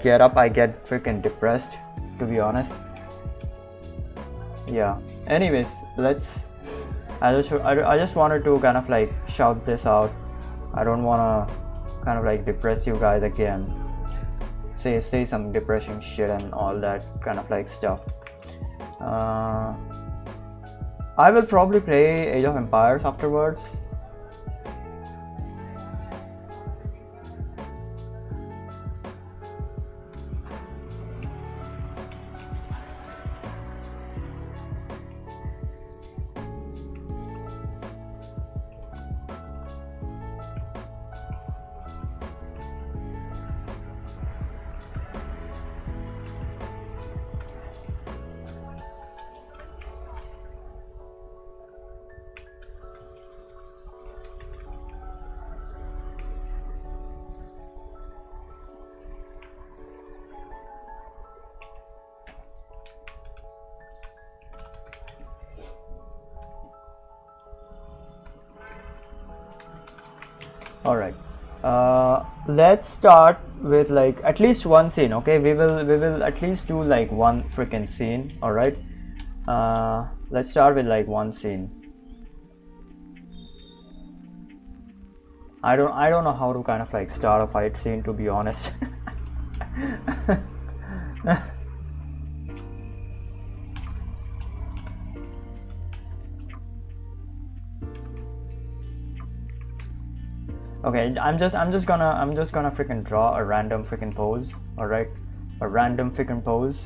get up, I get freaking depressed, to be honest. Yeah, anyways, I just wanted to kind of like shout this out. I don't want to kind of like depress you guys again, say some depressing shit and all that kind of like stuff. I will probably play Age of Empires afterwards. All right, let's start with like at least one scene. Okay, we will at least do like one freaking scene. All right, let's start with like one scene. I don't know how to kind of like start a fight scene, to be honest. Okay, I'm just gonna freaking draw a random freaking pose. All right, a random freaking pose.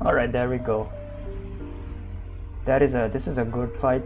All right, there we go. This is a good fight.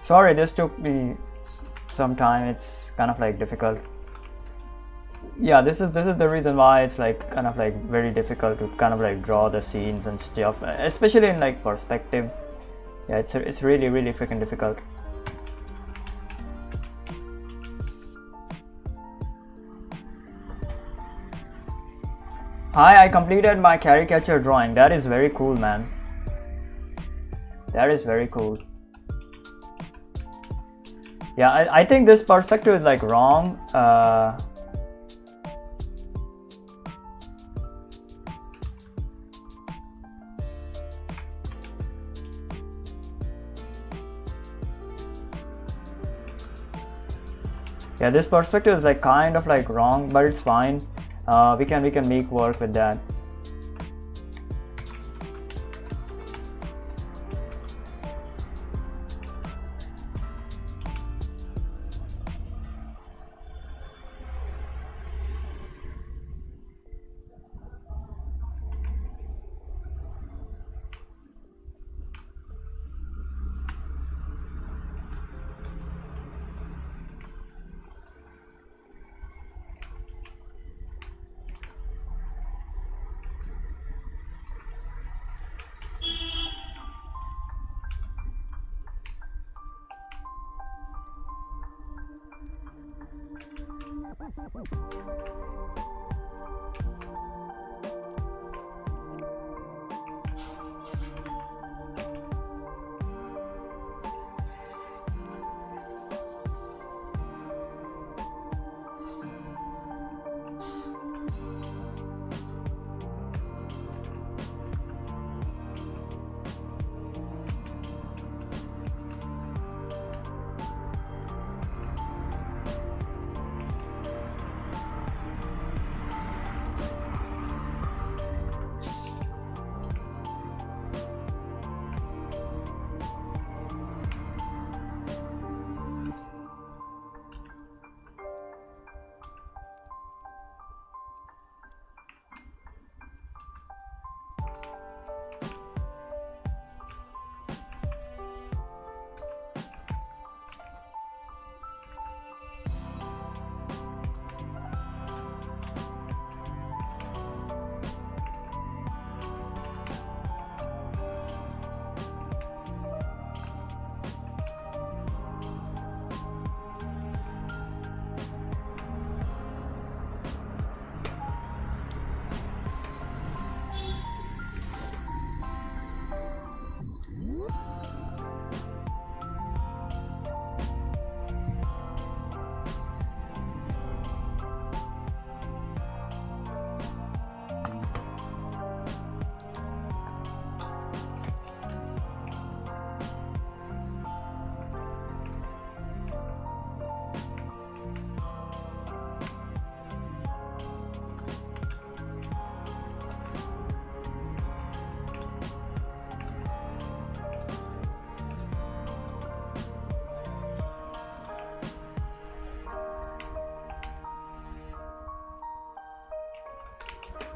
Sorry, this took me some time. It's kind of like difficult. Yeah, this is the reason why it's like kind of like very difficult to kind of like draw the scenes and stuff, especially in like perspective. Yeah, it's really freaking difficult. Hi, I completed my caricature drawing. That is very cool, man. That is very cool. Yeah, I think this perspective is like wrong. Yeah, this perspective is like kind of like wrong, but it's fine. We can make work with that.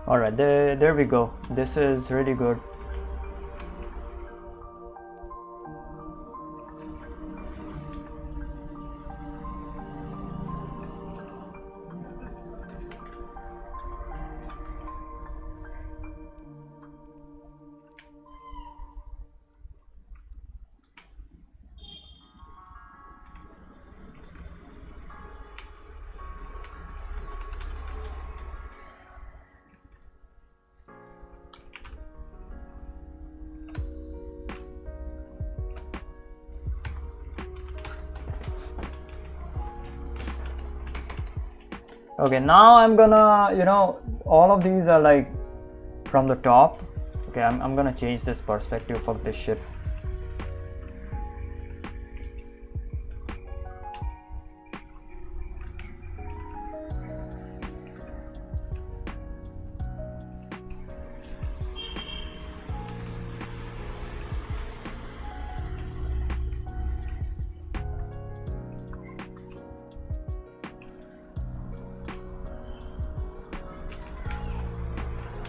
Alright, there we go. This is really good. Okay, now I'm gonna, all of these are like from the top. Okay, I'm gonna change this perspective. Fuck this shit.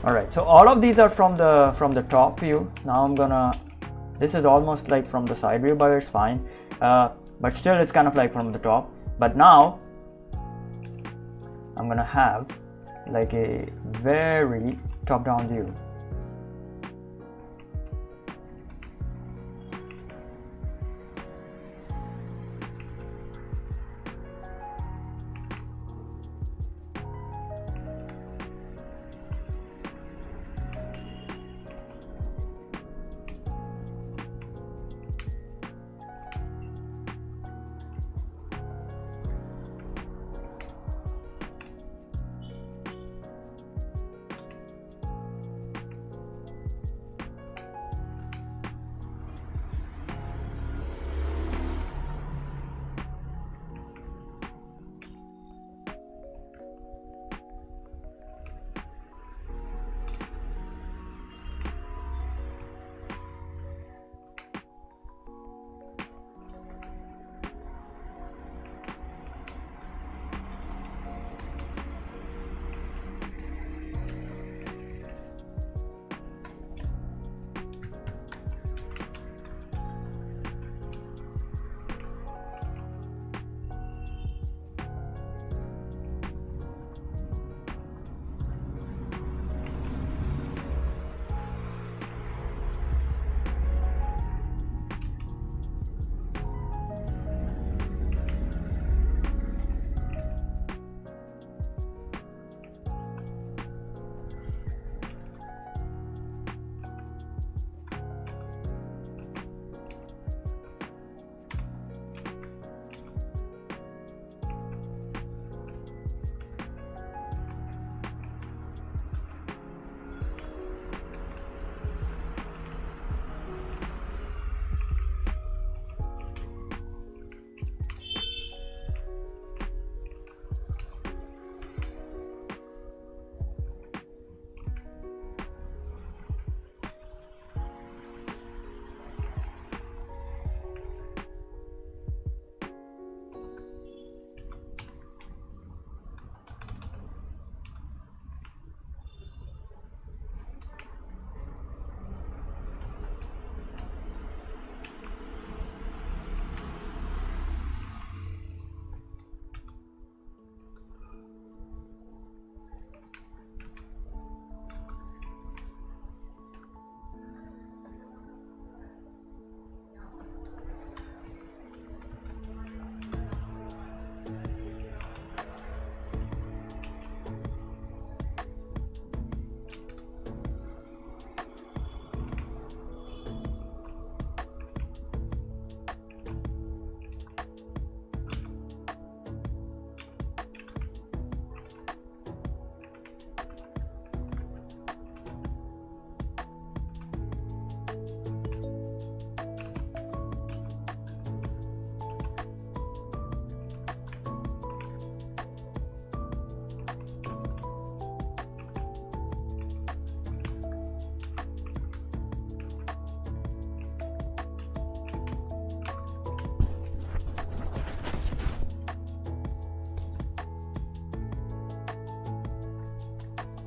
All right, so all of these are from the top view. Now I'm gonna, this is almost like from the side view, but it's fine. But still it's kind of like from the top. But now I'm gonna have like a very top-down view.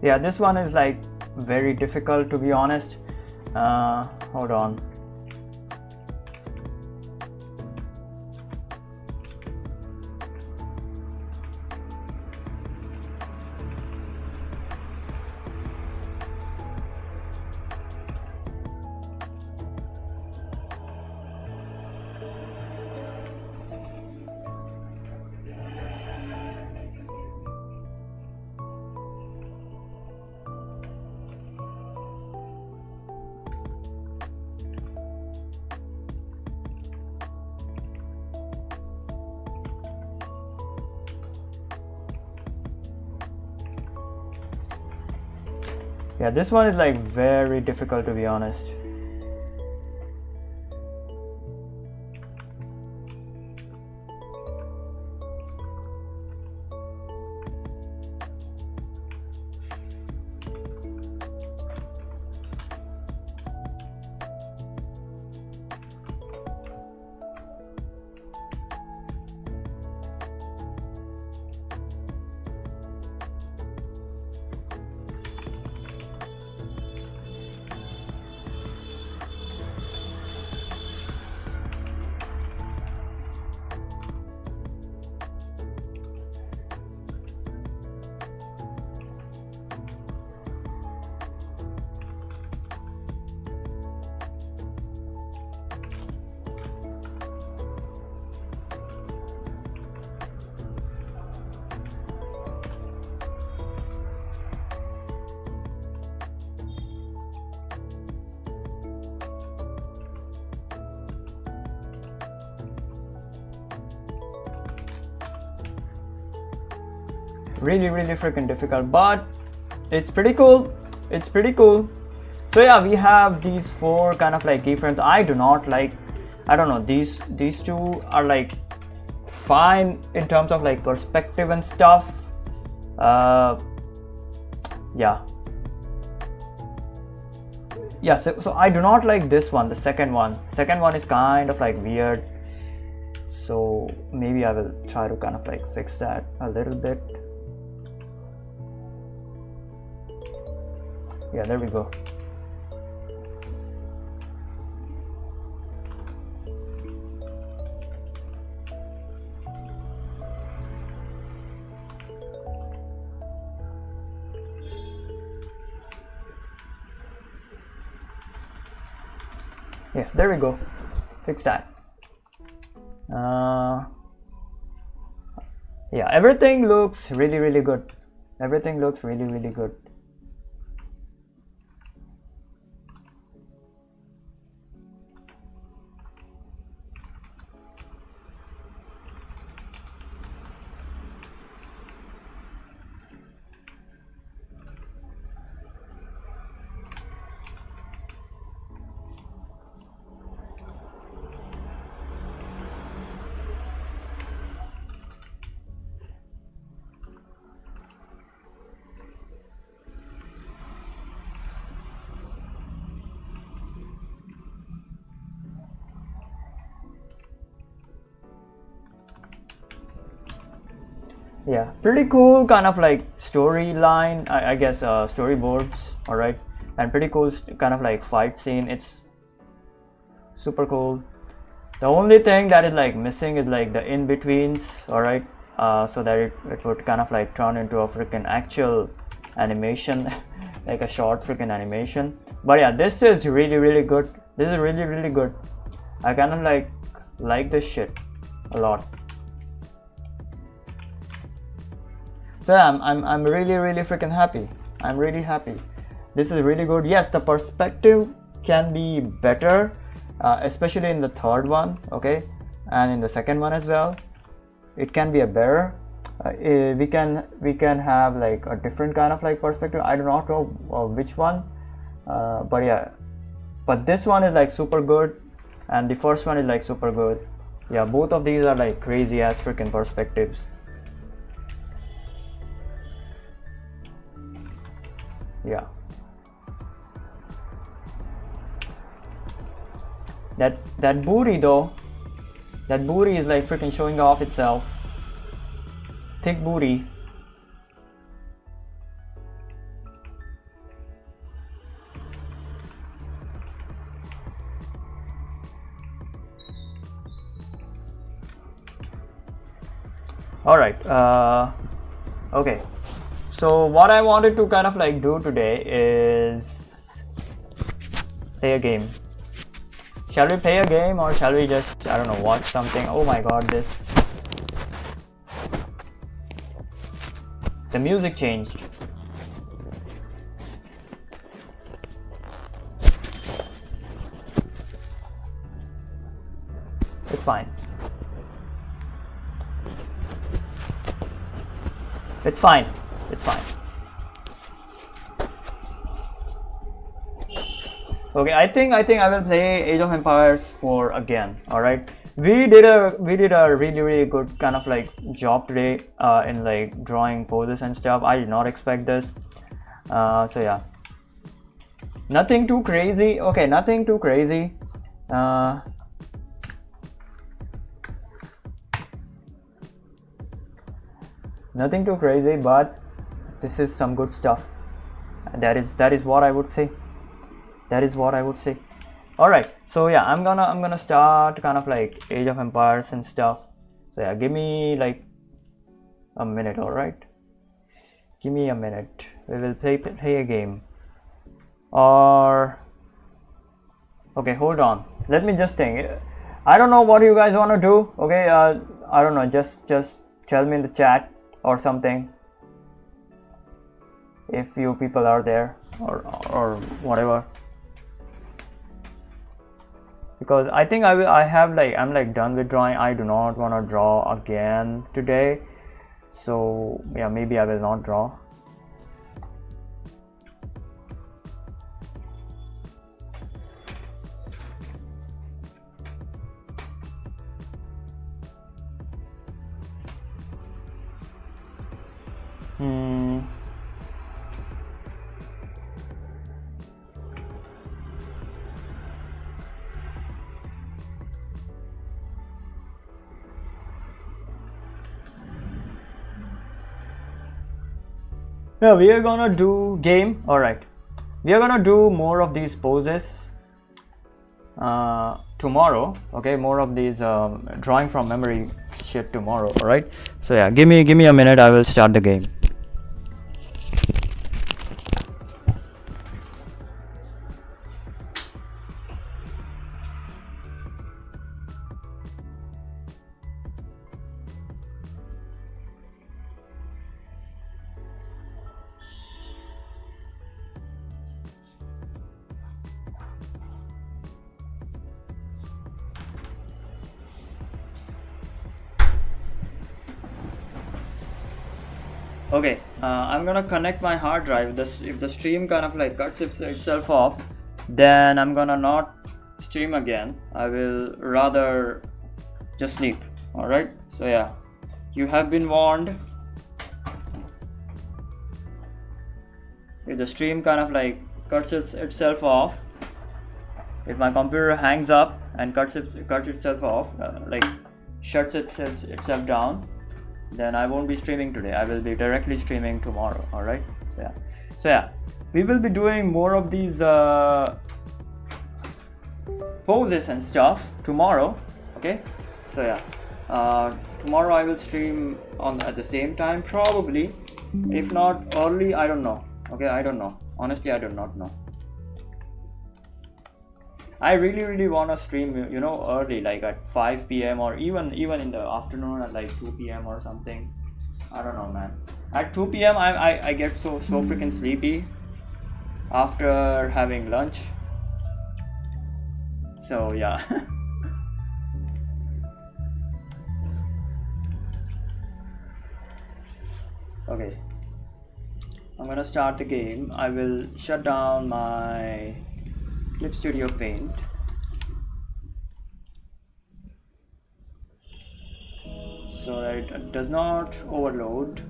Yeah, this one is like very difficult, to be honest. Hold on. Yeah, this one is like very difficult, to be honest. Really freaking difficult, but it's pretty cool. It's pretty cool. So yeah, we have these four kind of like keyframes. I do not like, I don't know, these two are like fine in terms of like perspective and stuff. Yeah, so I do not like this one, the second one is kind of like weird, so maybe I will try to kind of like fix that a little bit. Yeah, there we go. Yeah, there we go. Fix that. Yeah, everything looks really good. Everything looks really good. Yeah, pretty cool kind of like storyline, I guess, storyboards, all right, and pretty cool kind of like fight scene. It's super cool. The only thing that is like missing is like the in-betweens, all right, so that it would kind of like turn into a freaking actual animation, like a short freaking animation. But yeah, this is really good. This is really good. I kind of like this shit a lot. So I'm really freaking happy. I'm really happy. This is really good. Yes, the perspective can be better, especially in the third one, okay, and in the second one as well. It can be a better. We can have like a different kind of like perspective. I do not know which one, but yeah, but this one is like super good, and the first one is like super good. Yeah, both of these are like crazy ass freaking perspectives. Yeah, that booty though, that booty is like freaking showing off itself. Thick booty. All right. Okay. So what I wanted to kind of like do today is play a game. Shall we play a game or shall we just, I don't know, watch something? Oh my god, the music changed. It's fine. It's fine. It's fine. Okay, I think I will play Age of Empires 4 again. All right. We did a really good kind of like job today in like drawing poses and stuff. I did not expect this. So yeah. Nothing too crazy. Okay, nothing too crazy. Nothing too crazy, but this is some good stuff. That is what I would say. That is what I would say. All right, so yeah, I'm gonna start kind of like Age of Empires and stuff. So yeah, give me like a minute. All right, give me a minute. We will play a game. Or okay, hold on. Let me just think. I don't know what you guys want to do. Okay, I don't know. Just tell me in the chat or something. If you people are there or whatever. Because I think I'm like done with drawing. I do not want to draw again today, so yeah, maybe I will not draw. Yeah, we are gonna do game. All right, we are gonna do more of these poses tomorrow. Okay, more of these drawing from memory shit tomorrow. All right, so yeah, give me a minute. I will start the game. Okay, I'm gonna connect my hard drive. If the stream kind of like cuts itself off, then I'm gonna not stream again. I will rather just sleep. All right, so yeah, you have been warned. If the stream kind of like cuts itself off, if my computer hangs up and cuts itself off, like shuts itself down, then I won't be streaming today. I will be directly streaming tomorrow. All right, so yeah, we will be doing more of these poses and stuff tomorrow. Okay, so yeah, tomorrow I will stream at the same time probably. If not early, I don't know. Okay, I don't know, honestly. I do not know. I really want to stream, you know, early, like at 5 p.m. or even in the afternoon at like 2 p.m. or something. I don't know, man. At 2 p.m. I get so freaking sleepy after having lunch. So yeah. Okay, I'm gonna start the game. I will shut down my Clip Studio Paint. So that it does not overload.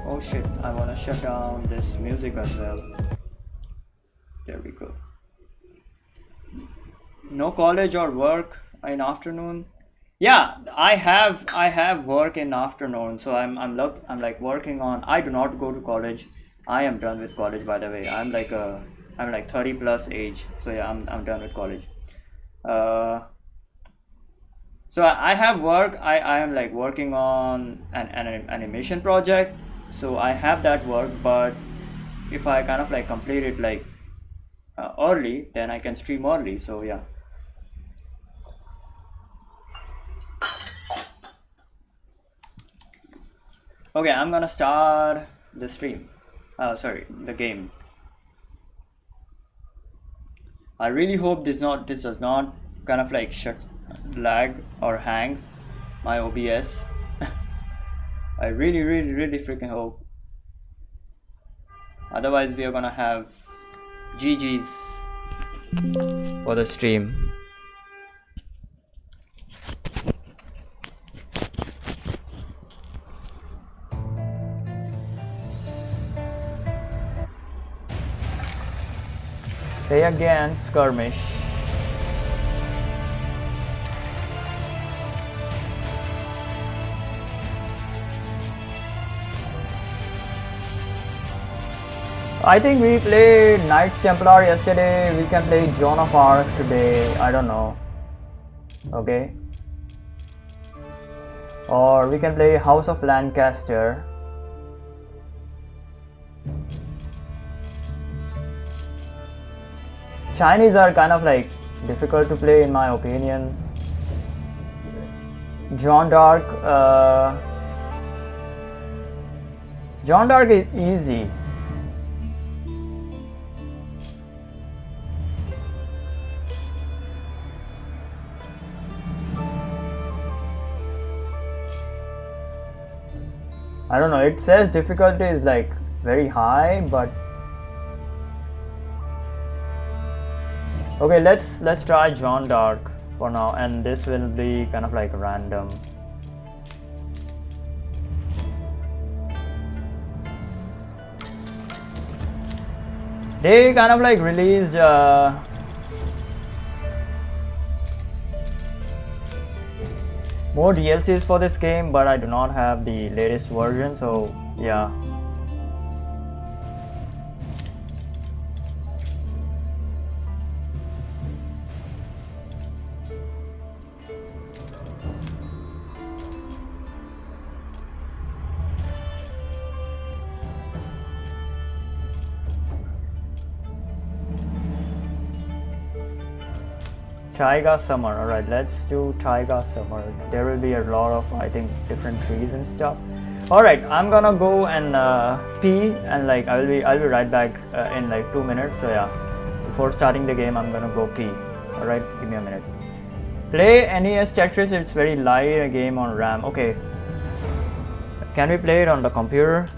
Oh shit, I wanna shut down this music as well. There we go. No college or work in afternoon. Yeah, I have work in afternoon, so I'm like working on. I do not go to college. I am done with college, by the way. I'm like 30 plus age, so yeah, I'm done with college. So I have work. I am like working on an animation project, so I have that work. But if I kind of like complete it like early, then I can stream early. So yeah. Okay, I'm gonna start the stream. Sorry, the game. I really hope this does not kind of like lag or hang my OBS. I really freaking hope. Otherwise, we are gonna have GG's for the stream. Play again, skirmish. I think we played Knights Templar yesterday. We can play Joan of Arc today. I don't know. Okay. Or we can play House of Lancaster. Chinese are kind of like difficult to play in my opinion. John Dark is easy. I don't know, it says difficulty is like very high, but okay, let's try John Dark for now, and this will be kind of like random. They kind of like released more DLCs for this game, but I do not have the latest version, so yeah. Taiga Summer. Alright, let's do Taiga Summer. There will be a lot of, I think, different trees and stuff. Alright, I'm gonna go and pee, and like I'll be right back in like 2 minutes. So yeah, before starting the game, I'm gonna go pee. Alright, give me a minute. Play NES Tetris. It's very light a game on RAM. Okay. Can we play it on the computer?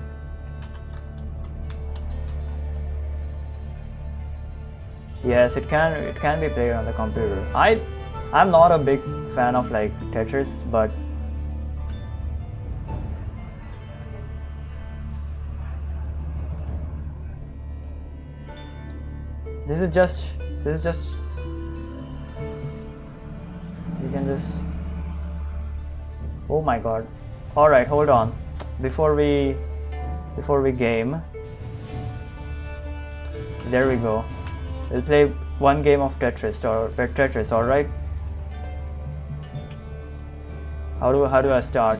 Yes, it can be played on the computer. I'm not a big fan of like Tetris, but this is just you can just, oh my god. All right, hold on, before we game, there we go. We'll play one game of Tetris, alright? How do I start?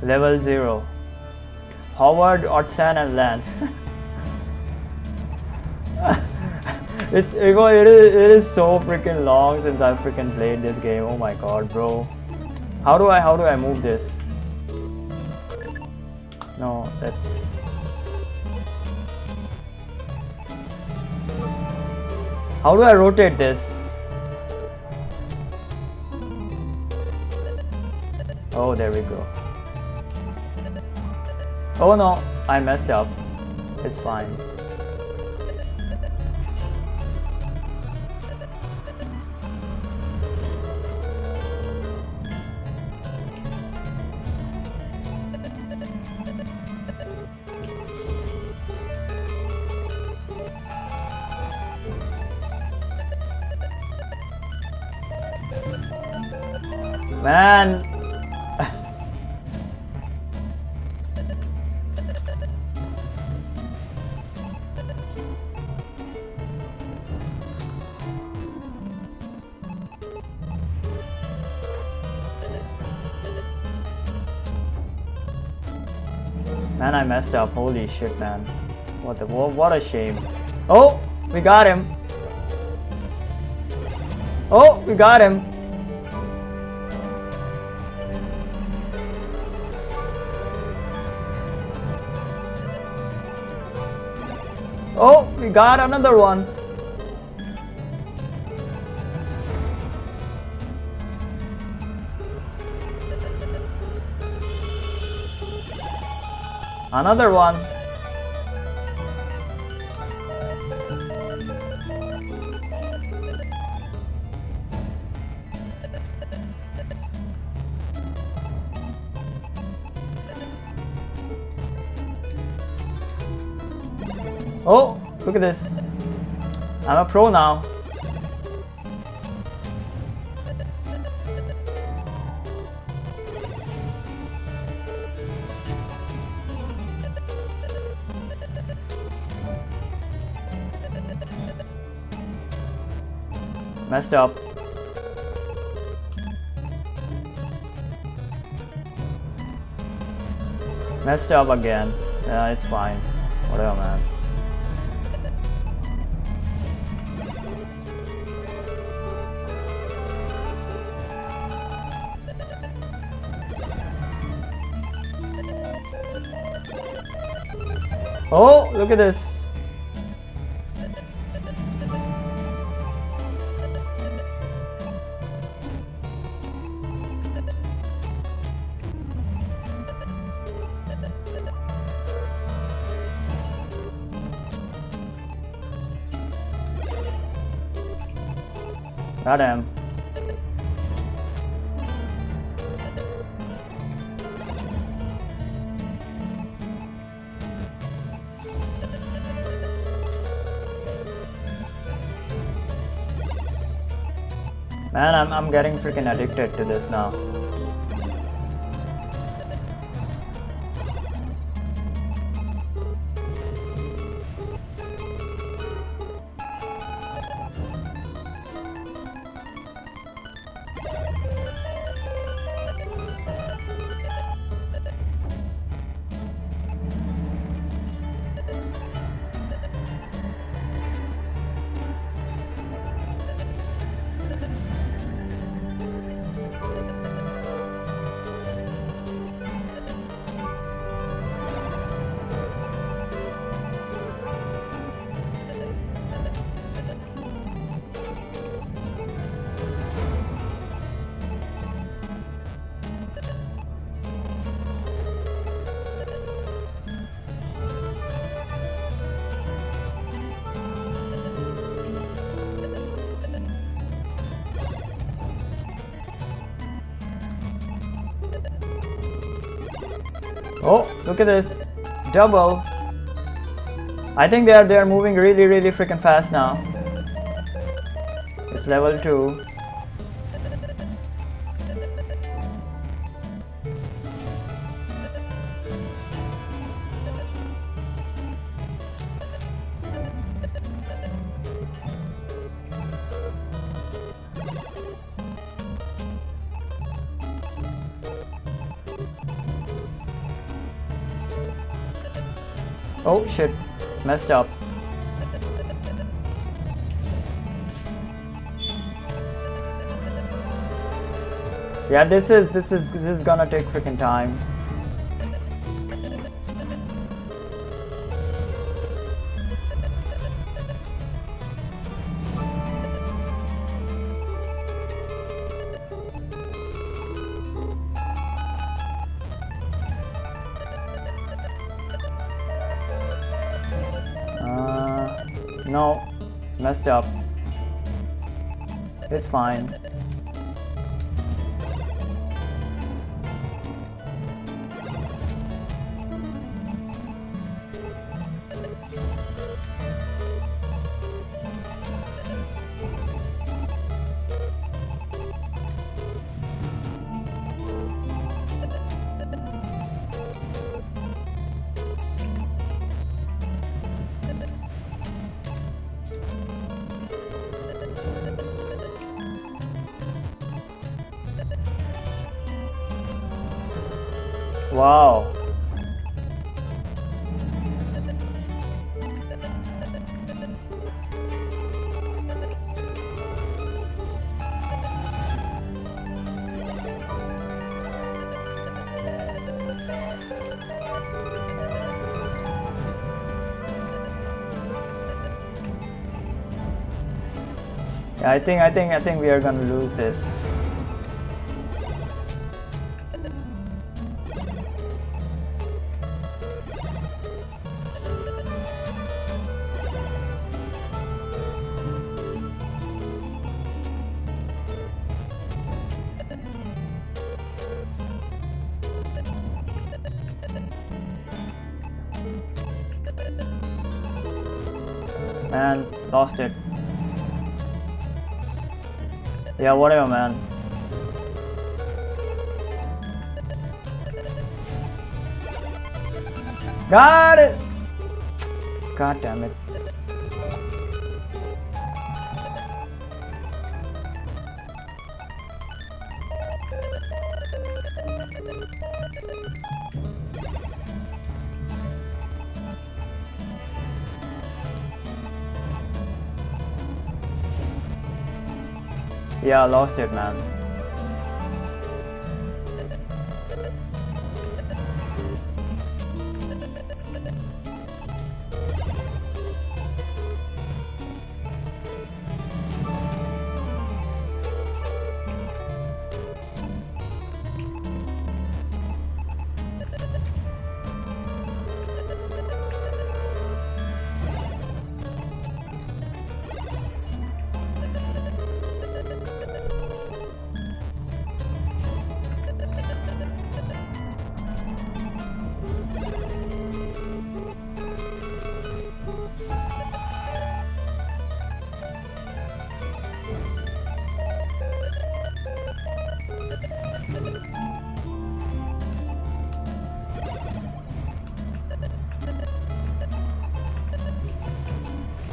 Level 0. Howard, Otsan and Lance. it is so freaking long since I've freaking played this game. Oh my god, bro. How do I move this? No, that's... How do I rotate this? Oh, there we go. Oh no, I messed up. It's fine. Man. Man, I messed up. Holy shit, man. What a shame. Oh, we got him. Oh, we got him. Oh, we got another one. Another one. Oh, look at this. I'm a pro now. Messed up. Messed up again. Yeah, it's fine. Whatever, man. Oh, look at this. Got him. Man, I'm getting freaking addicted to this now. Oh, look at this. Double. I think they are moving really freaking fast now. It's level 2. Oh shit, messed up. Yeah, this is gonna take freaking time. No, messed up. It's fine. Wow. Yeah, I think we are gonna lose this. Man, lost it. Yeah, whatever, man. Got it! God damn it. Yeah, I lost it, man.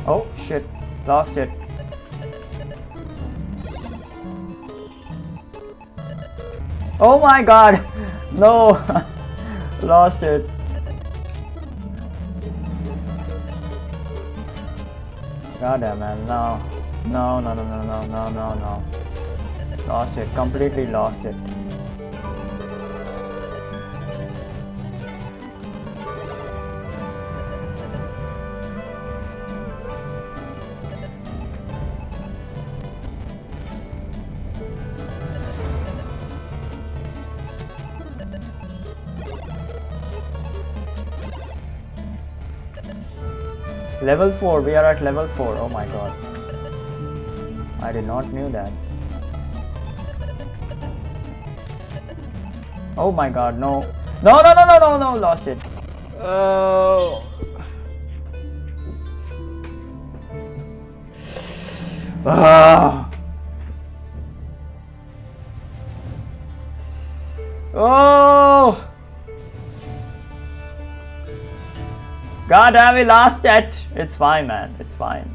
Oh shit, lost it. Oh my god, no, lost it. God damn, man, no. Lost it, completely lost it. Level 4, we are at level 4. Oh my god. I did not knew that. Oh my god, no. No, lost it. Oh. Ah. Oh. God damn, we lost it. It's fine, man. It's fine.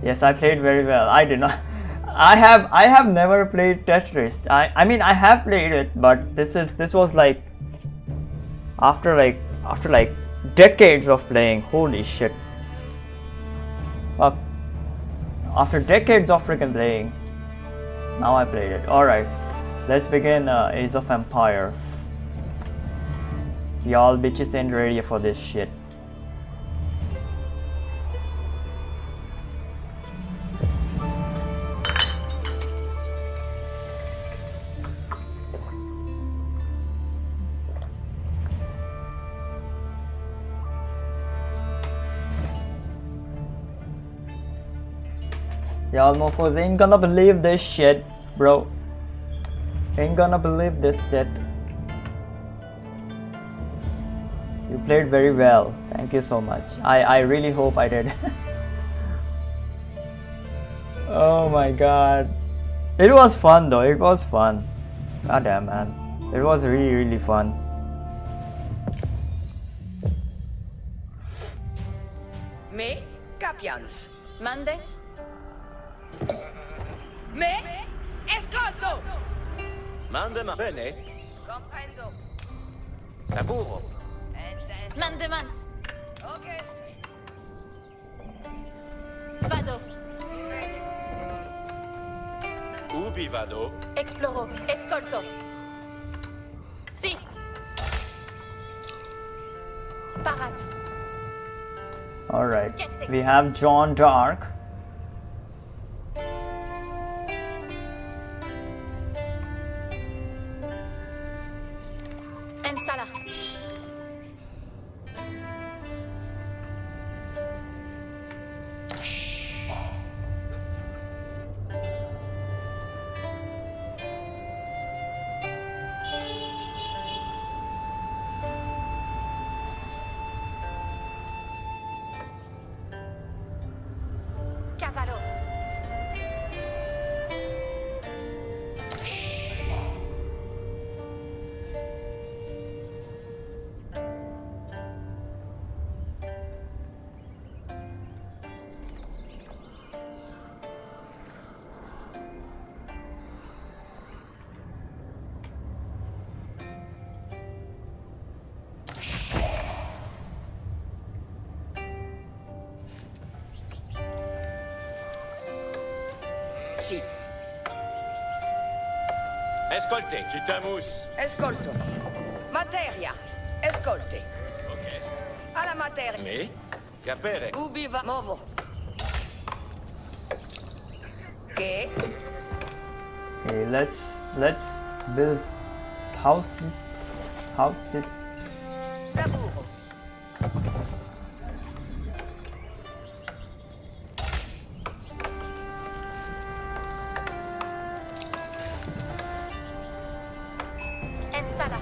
Yes, I played very well. I did not. I have never played Tetris. I mean I have played it, but this was like after decades of playing. Holy shit. Fuck. After decades of freaking playing, now I played it. Alright. Let's begin Age of Empires. Y'all bitches ain't ready for this shit. Y'all mofos ain't gonna believe this shit, bro. Ain't gonna believe this shit. You played very well. Thank you so much. I really hope I did. Oh my god. It was fun though. It was fun. God damn, man. It was really fun. Me capians. Mandes? Me escolto. Mande bene. Comprendo. Lavoro. Man demands. Orchestre. Vado. Ubi vado? Esploro. Escolto. Sì. Parat. All right. We have John Dark. Ensala. Cavallo. Sì. Ascolti, Kitamus. Ascolto. Materia. Ascolti. Orchestre. Alla materia. Me? Capere. Ubi va movo. Che? Okay, let's build houses. Lavoro. Ensala.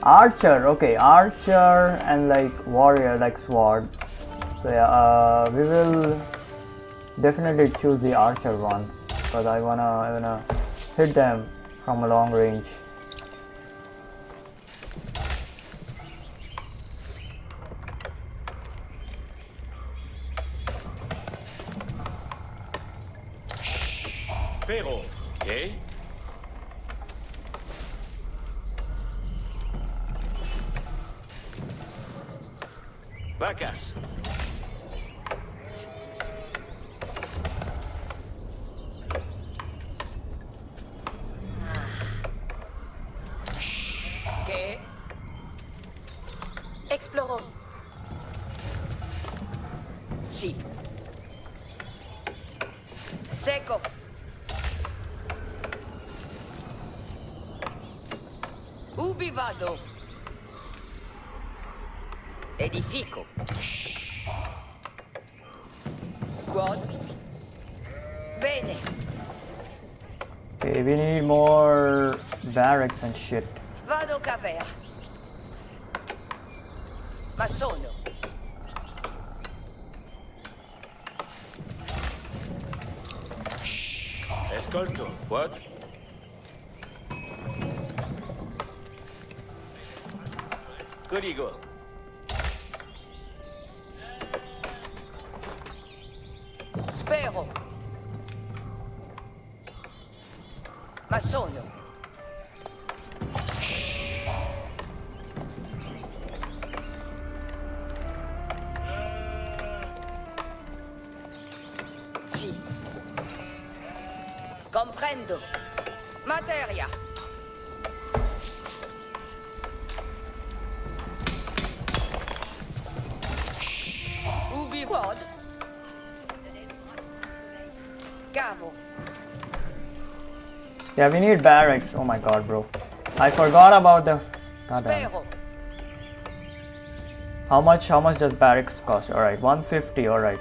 Archer, okay, archer and like warrior, like sword. So yeah, we will definitely choose the archer one because I wanna hit them from a long range. Spero. Okay. Vacas. Che? Esploro. Sì. Secco. Ubi vado. Edifico. Quad. Bene. Okay, we need more barracks and shit. Vado cavea. Ma sono. Ascolto. What? Codigo. Spero. Ma sono. Sì. Comprendo. Materia. Ubi quad. Cavo. Yeah, we need barracks. Oh my god, bro. I forgot about the. Goddamn. Spero. How much does barracks cost? Alright, 150, alright.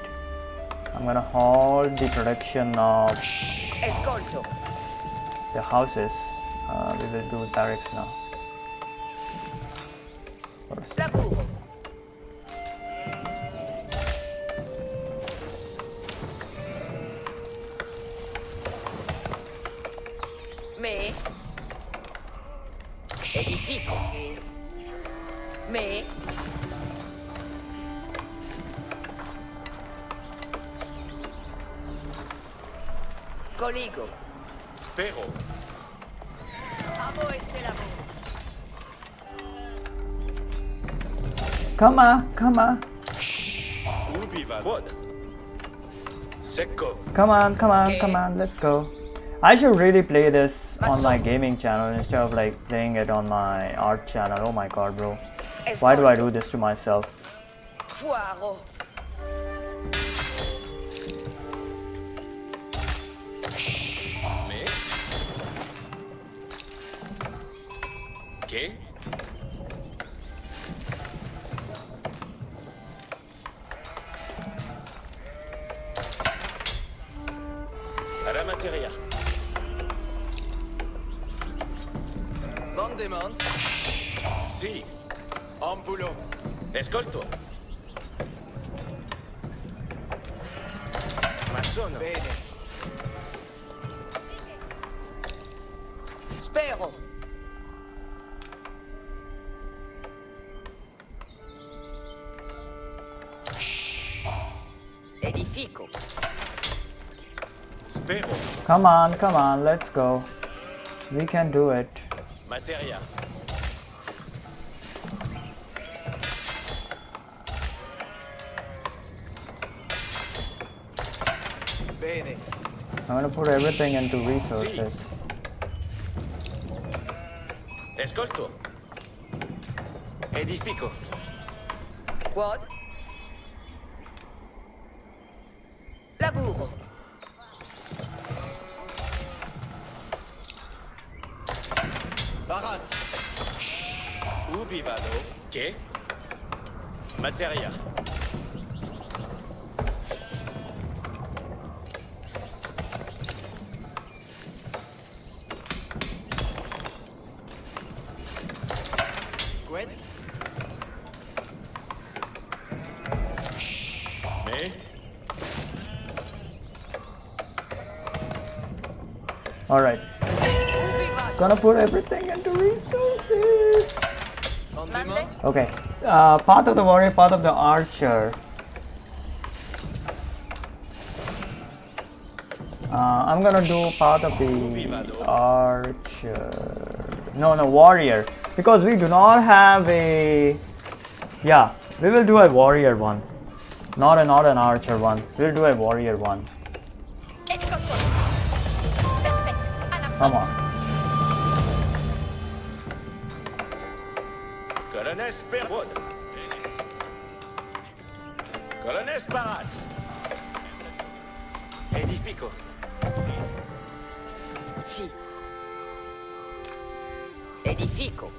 I'm gonna hold the production of Ascolto. the houses. We will do barracks now. First. Lavoro. Me. Edifico. Me. Coligo. Spero. Amo este labo. Come on, come on. Ubi va? What? Secco. Come on, come on, come on, let's go. I should really play this on my gaming channel instead of like playing it on my art channel. Oh my god, bro. Why do I do this to myself? Fuaro. Me? Che? Alla materia. Non demande. Si. En boulot. Escolto. Ma sono. Bene. Spero. Edifico. Spero. Come on, let's go. We can do it. Materia. Bene. I'm gonna put everything into resources. Escolto. Edifico. What? Laburo. Baraz. Ubi vado? Che? Materia. Gwen? Me? Alright. Ubi vado? Gonna put everything into resources. On Mande? demande? Okay. Path of the warrior, path of the archer. I'm gonna do path of the archer. No, warrior. Because we do not have a. Yeah, we will do a warrior one. Not an archer one. We'll do a warrior one. Escolto. Perfect. Alla Come front. on. Colonel Sperwood. Colonel Sparas. Edifico. Si. Edifico.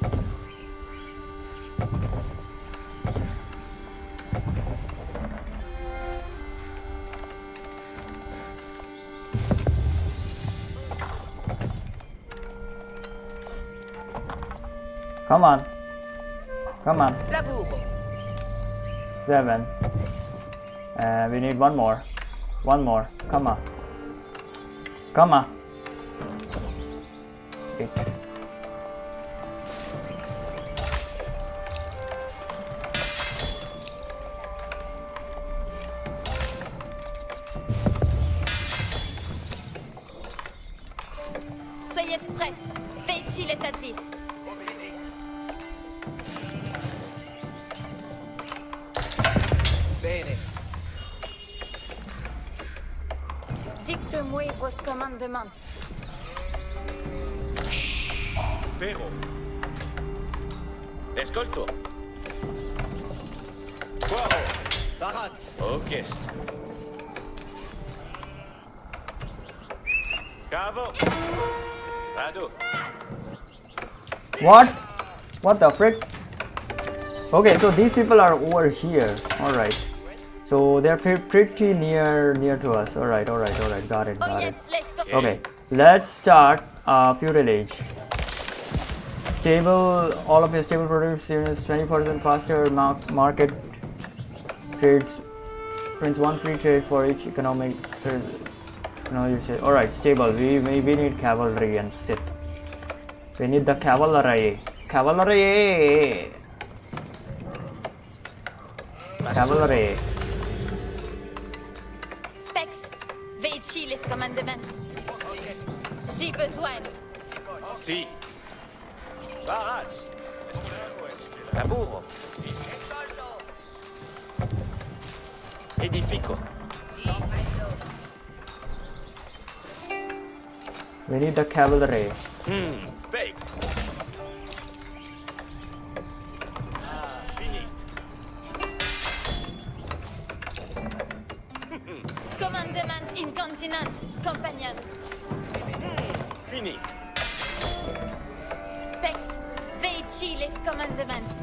Come on. Come on. Laburo. 7. We need one more. One more. Come on. Come on. 8. Soyez prest. Veici les services. Bene. Dicte-moi vos commandements. Spero. Escolto. Fuaro. Baraz. Orchest. Cavo. Vado. What? What the frick? Okay, so these people are over here. Alright. So they're pretty near to us. Alright. Got it. Oh yes, let's go. Okay, let's start feudal age. Stable, all of your stable produce units 20% faster market trades. Prints 1 free trade for each economic. Alright, stable. We need cavalry and sit. We need the cavalry. Cavalry. Specs. Veici les commandements. Si besoin. Si. Barats. Laburo. Escolto. Edifico. Si, mezzo. We need the cavalry. Fake. Fini. Commandement incontinent, compagnon. Fini. Pex, veici les commandements.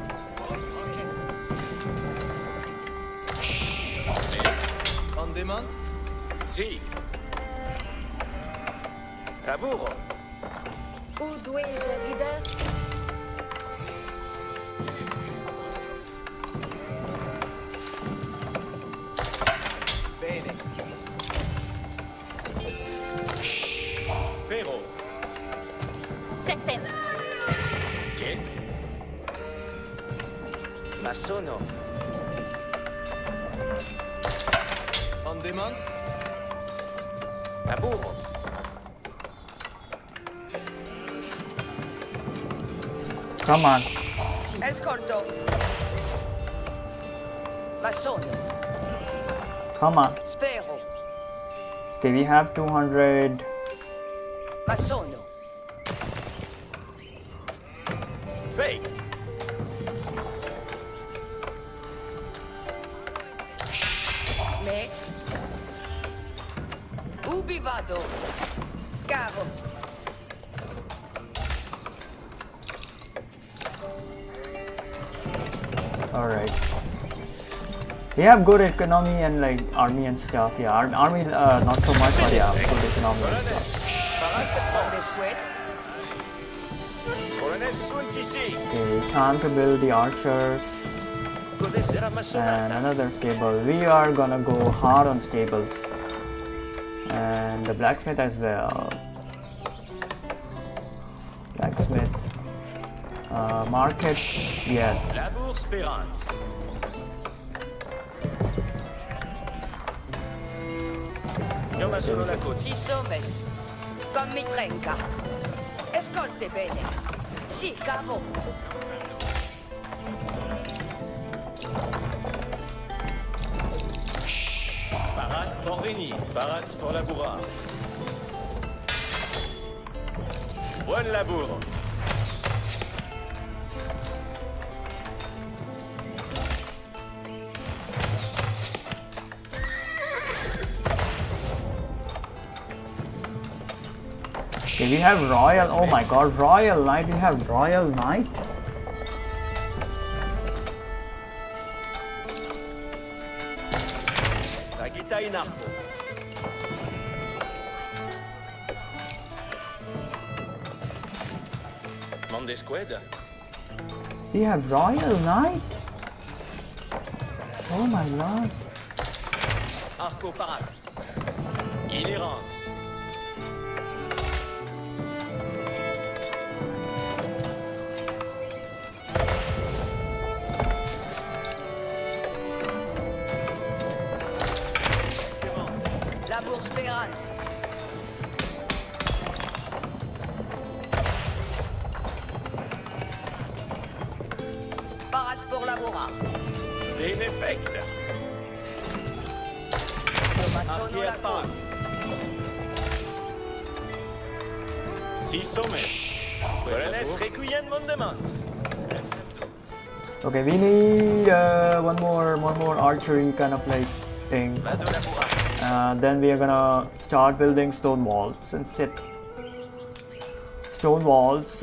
On demand? Si. Laburo. Où dois-je, leader? Bene. Spero. Sentence. Che? Ma sono. On demand? Laburo. Come on. Escolto. Ma sono. Come on. Spero. Okay, we have 200. Ma sono. Fake. Me. Ubi vado. Cavo. Alright. We have good economy and like army and stuff. Yeah, army not so much, but yeah, good economy and stuff. On the sweat. Colonel sunt ici. Okay, time to build the archers Cos'è sarà and massonata? another stable. We are gonna go hard on stables and the blacksmith as well. Blacksmith, market, yes. Labour Spérance. Chiama solo la côte. Si sommes. Con mi trenca. Escolte bene. Si, cavo. Parade pour venir. Parade pour labourar. Bonne labour. Okay, we have royal. Oh my god, royal knight. We have royal knight. Sagitta in arco. Mande squad. We have royal knight. Oh my lord. Arco parade. Inhérence. Labour Spérance. Parade pour labourar. In effect. Ma sono la cause. Si sommes. Colonel requiem mon demande. Okay, we need one more archery kind of like thing. Va de labourar. Then we are gonna start building stone walls and sit. Stone walls.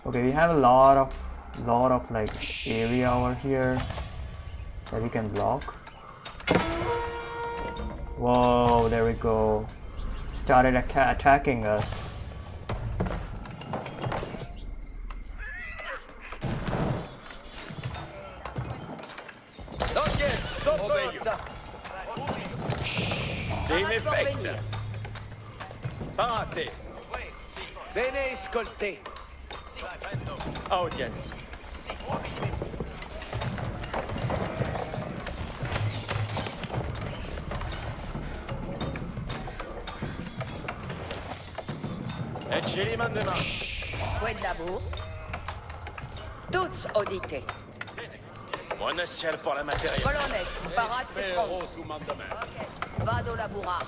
Okay, we have a lot of like area over here that we can block. Whoa, there we go. Started attacking us. In effect. Parate. Bene ascolté. Audience. Ecce mandement. Fouet de labour. Toutes audités. Buon ciel pour la matériel. Polonais, parade c'est Espero France. tu mandement. Vado labourard.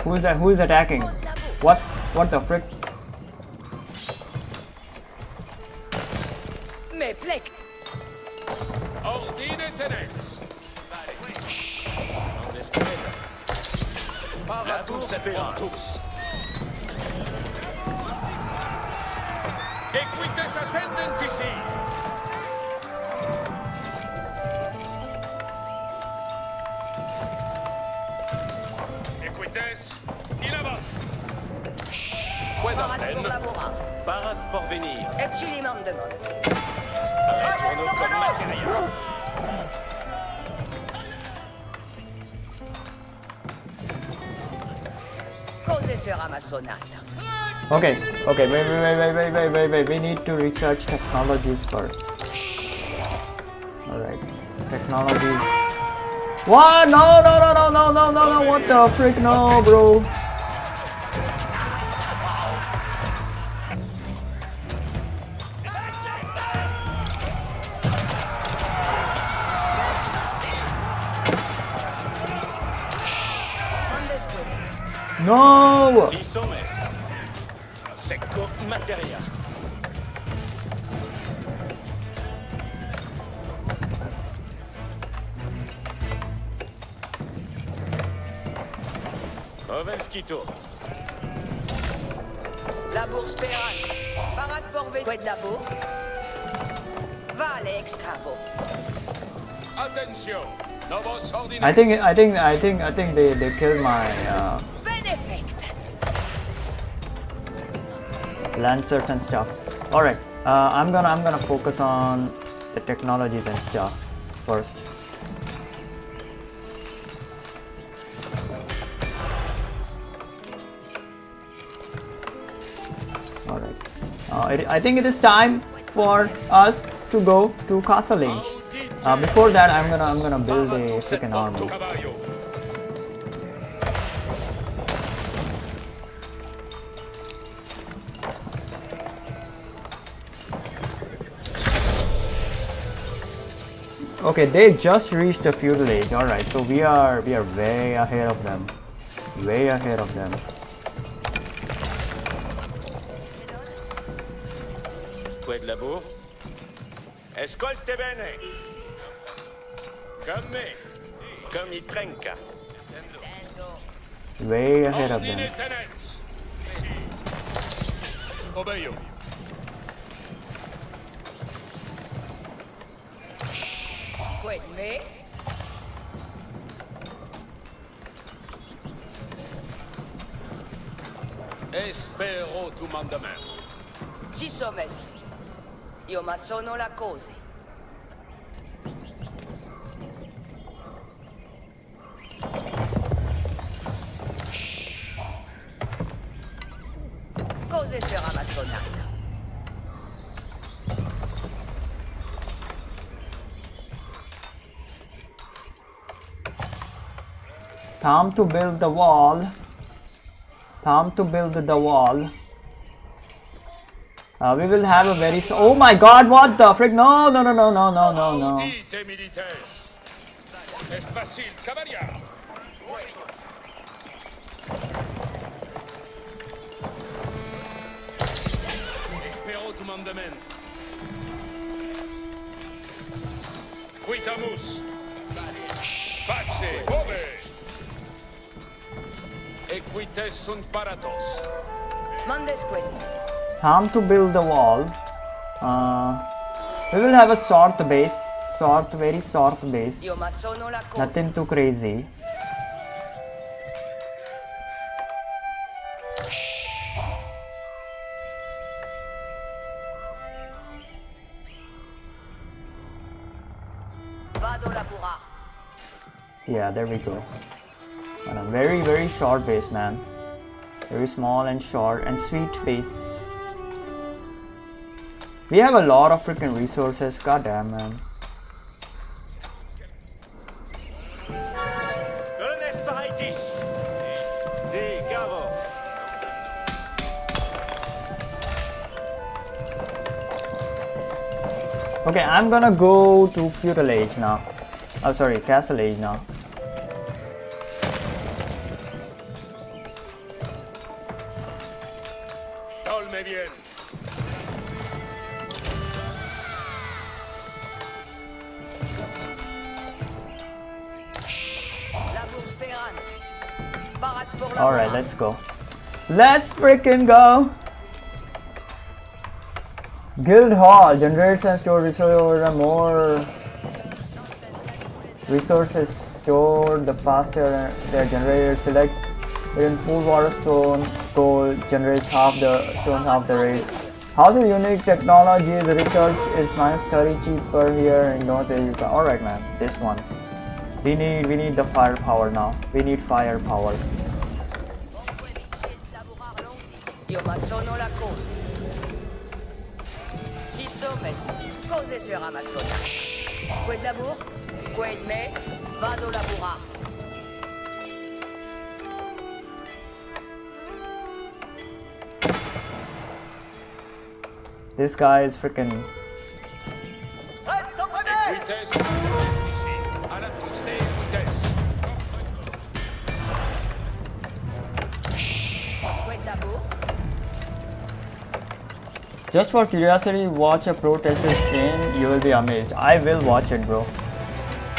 Who is that? Who is attacking? What? What the frick? Mais plec. Ordine tenens. Non descreta. La tous tous. Equites attendent ici. Equites, in avant. Parade pour labourard. Parade pour venir. Ecce mandement. Retourne comme matériel. Cose sera ma sonata. Okay, wait. We need to research technologies first. Alright. Technologies. What? No. What the frick? No, bro. No! Si somes. Secco materia. Ovenskito. Labour Spérance. Parade pour venir. Fouet de labour. Vale excavo. Attention. Novos ordines. I think they killed my Benefect. lancers and stuff. Alright, I'm gonna focus on the technologies and stuff first. Alright, I think it is time for us to go to Castle Age. Before that, I'm gonna build a second army. Okay, they just reached the feudal age. All right, so we are way ahead of them. Way ahead of them. Fouet de labour. Escolte bene. Comme i trenca. Way ahead of them. Ordine tenens. Obeyo. Fouet de mai. Espero tu mandament. Si somes. Io ma sono la cose. Cose sera ma sonata. Time to build the wall. Time to build the wall. We will have a very. Oh my God! What the frick? No! Audite milites. Est facile, cavalier. Espero tu mandament. Quitamus. Pace, ove. Equites sunt paratos. Mandesqueti. Time to build the wall. We will have a short base. Very short base. Io ma sono la cose. Nothing too crazy. Vado labourard. Yeah, there we go. And a very short base, man. Very small and short and sweet base. We have a lot of freaking resources. God damn, man. Okay, I'm gonna go to feudal age now. Oh, sorry, castle age now. Dolme bien. Alright, let's go. Let's freaking go! Guild Hall generates and stores resources. The more resources stored, the faster they're generated. Select in full water stone. Gold generates half the stone, half the rate. House of unique technology. The research is -30 cheaper here in North America. Alright, man, this one. We need the firepower now. We need firepower. Io ma sono la cosa. Ci sommes, cose sera ma sono. Quid labur, quid me, vado laburar. This guy is freaking. Vitesse. Ici. À la stay vitesse. Quid labur. Just for curiosity, watch a pro tester stream. You will be amazed. I will watch it, bro.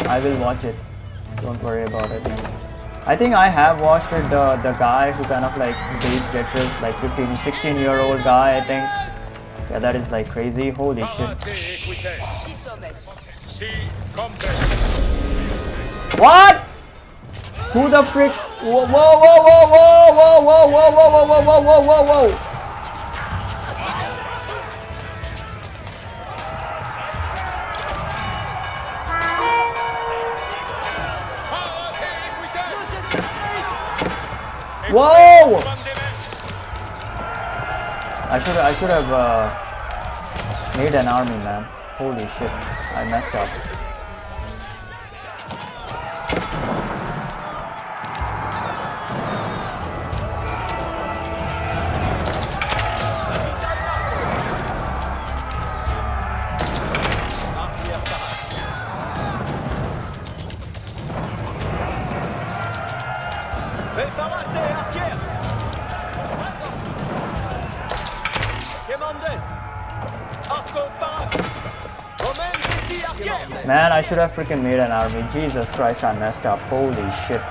I will watch it. Don't worry about it. I think I have watched it. The guy who kind of like dates veterans, like 15, 16-year-old guy. I think. Yeah, that is like crazy. Holy shit. What? Who the frick? Whoa, whoa, whoa, whoa, whoa, whoa, whoa, whoa, whoa, whoa, whoa, whoa, whoa, whoa. Whoa! I should have made an army, man. Holy shit, I messed up. Man, I should have freaking made an army. Jesus Christ, I messed up. Holy shit.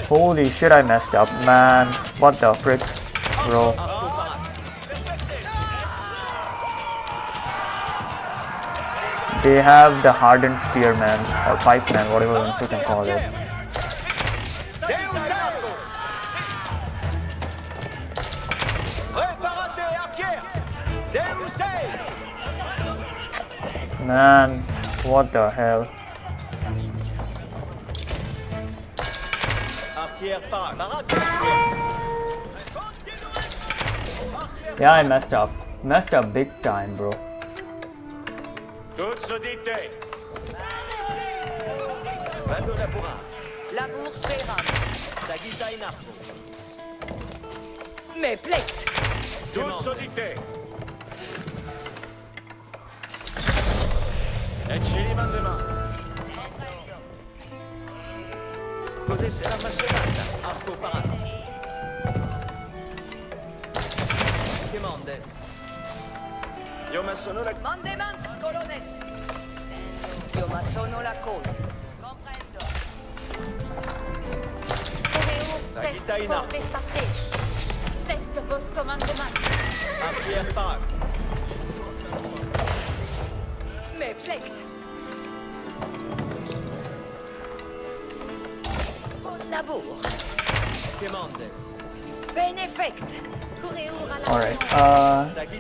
Holy shit, I messed up, man. What the frick, bro. They have the hardened spearman or pipeman, whatever you can call it. Man, what the hell? Yeah, I messed up. Messed up big time, bro. ArtsySIDDD. Labour speranza. Me plect. ArtsySIDDD. Ecce mandement. Cos'è sarà massionata? Arco parato. Che mondes? Io ma sono la... Mandements colones. Io ma sono la cosa. Comprendo. Test potestatis. Sest vos commandement. Arquier part. Me plect. Labour. Che mondes? Benefect. Alright,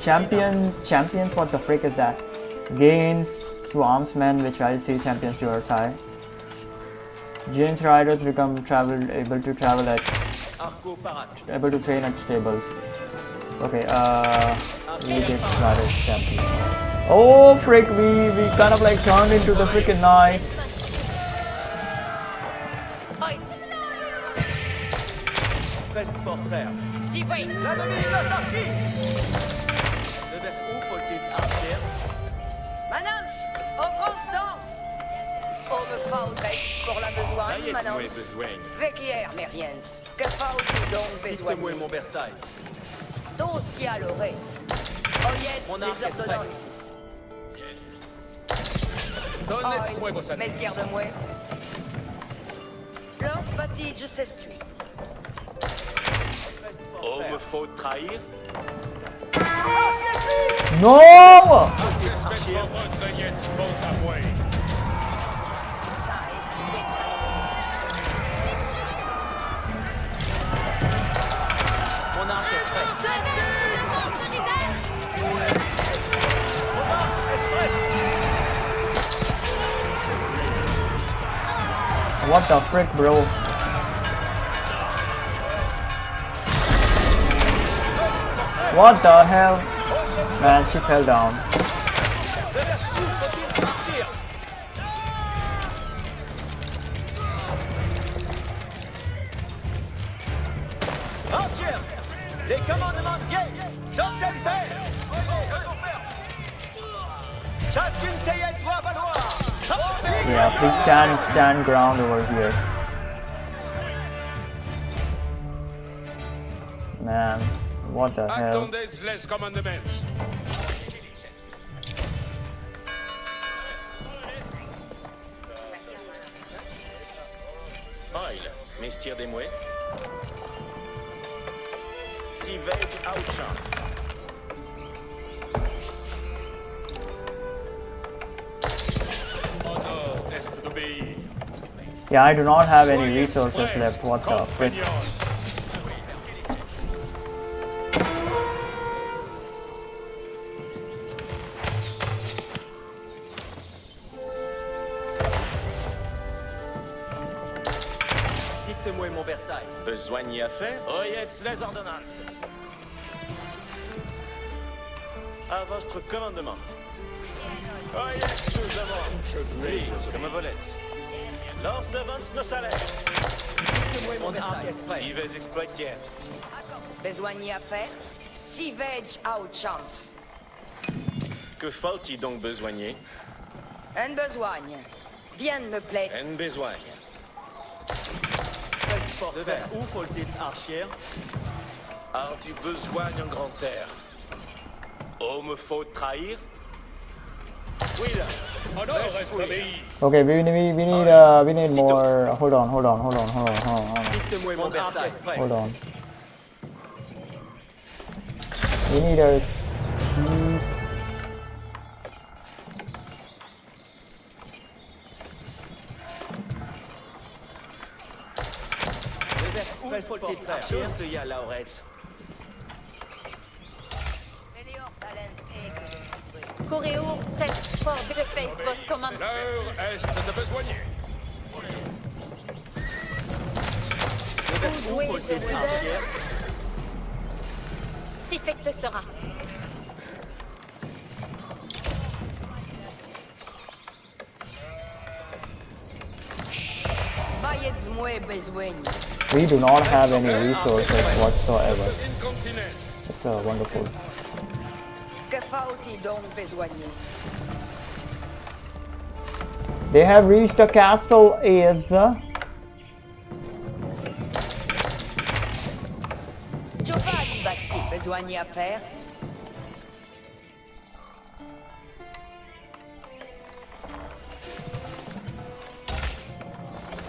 champions, what the frick is that? Gains to armsmen, which I'll see champions to your side. James riders become able to travel at Able to train at stables. Okay, we did Scottish champion. Oh frick, we kind of like turned into the freaking knight. Si oui. Manans, au constant. Oh, me faut pour la besoin, Manans. Vecchier, meriens. Que faut-il donc besoin? mon Versailles. Dos qui lores. Oyez les ordonnances. Donnez-moi vos services. Mestière de moi. Lors batige s'estui. Oh, me faut trahir. No! Mon arc est prêt. What the frick, bro? What the hell? Man, she fell down. Entière. Les commandements de guerre. Chantez le père. Chacune sait être doit valoir. Yeah, please stand ground over here. Man, what the hell? Attendez les commandements. Oil, mestière des mouets. Si veille out chance. Honor est d'obéir. Yeah, I do not have any resources left. What the frick? Dites-moi mon Versailles. Besoin à faire? Oyez les ordonnances. À votre commandement. Oyez sous-amant. Comme un volet. Lors devant nos salaires. Dites-moi mon Versailles. Si vous exploitiez. Besoin à faire? Si veg out chance. Que faut-il donc besoigner? Un besoin. Bien me plaît. Un besoin. Où faut-il archière? As-tu besoin d'un grand terre? Oh, me faut trahir? Oui là. Honor est d'obéir. Okay, we need more. Hold on. Dites-moi mon Versailles. Hold on. We need a. Où faut-il archière? Juste y a Lauretz. Coréo, presse fort, je face vos commandes. L'heure est de besoigner. Où faut-il archière? Si fait te sera. Voyez-moi besoin. We do not have any resources whatsoever. Incontinent. It's wonderful. Que faut-il donc besoigner? They have reached the castle is. Giovanni Basti, besoin à faire?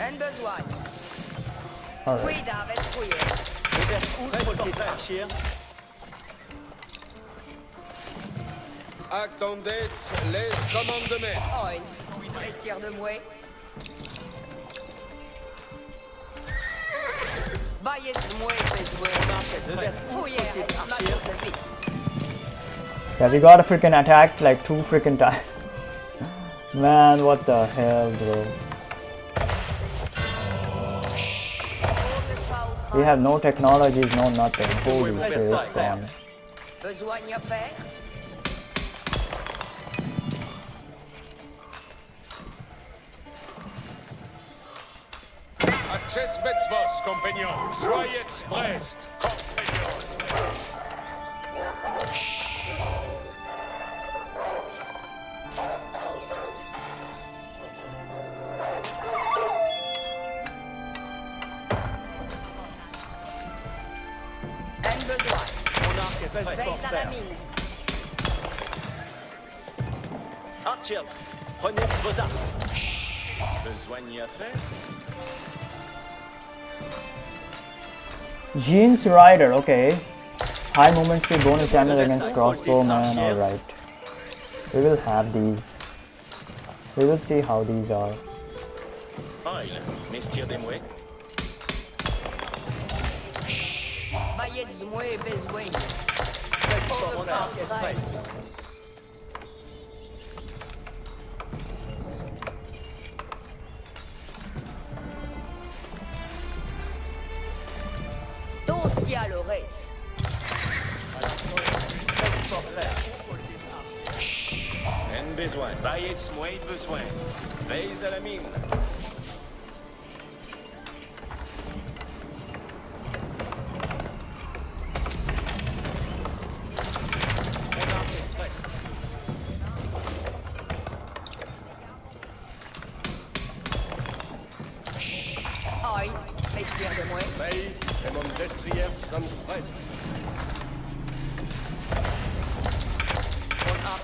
Un besoin. Alright. Cuida avec fouiller. Où faut-il archière? Attendez les commandements. Oi, vestiaire de mouet. Voyez-moi besoin. Fouiller avec ma de vie. Yeah, we got a freaking attacked like 2 freaking times. Man, what the hell, bro? We have no technologies, no nothing. Holy shit, it's gone. Besogne à faire? Acest vos, compagnons. Soyez expressed, compagnons. Un besoin. Veille à la mine. Archers, prenez vos armes. Besogne à faire? Jeans Rider, okay. High movement speed, bonus damage against crossbowman, alright. We will have these. We will see how these are. Oil, mestir des mouets. Baillez-moi besoin. Overfall. Tostia l'oreille. En besoin. Baillez-moi besoin. Veille à la mine. Aïe, mestir de moi. Veille, et mon destrier some presse.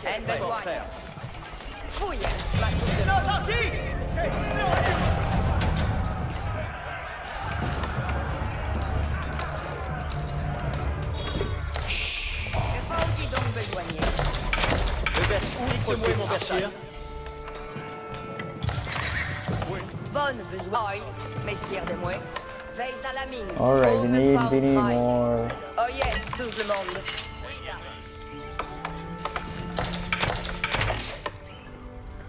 Un besoin. Fouille, ma coupe de... Que faut-il donc besoigner? Uniquement mon berchier. Bonne besoin. Aïe, mestir de moi. Veille à la mine. Alright, we need more. Oh yes, tout le monde.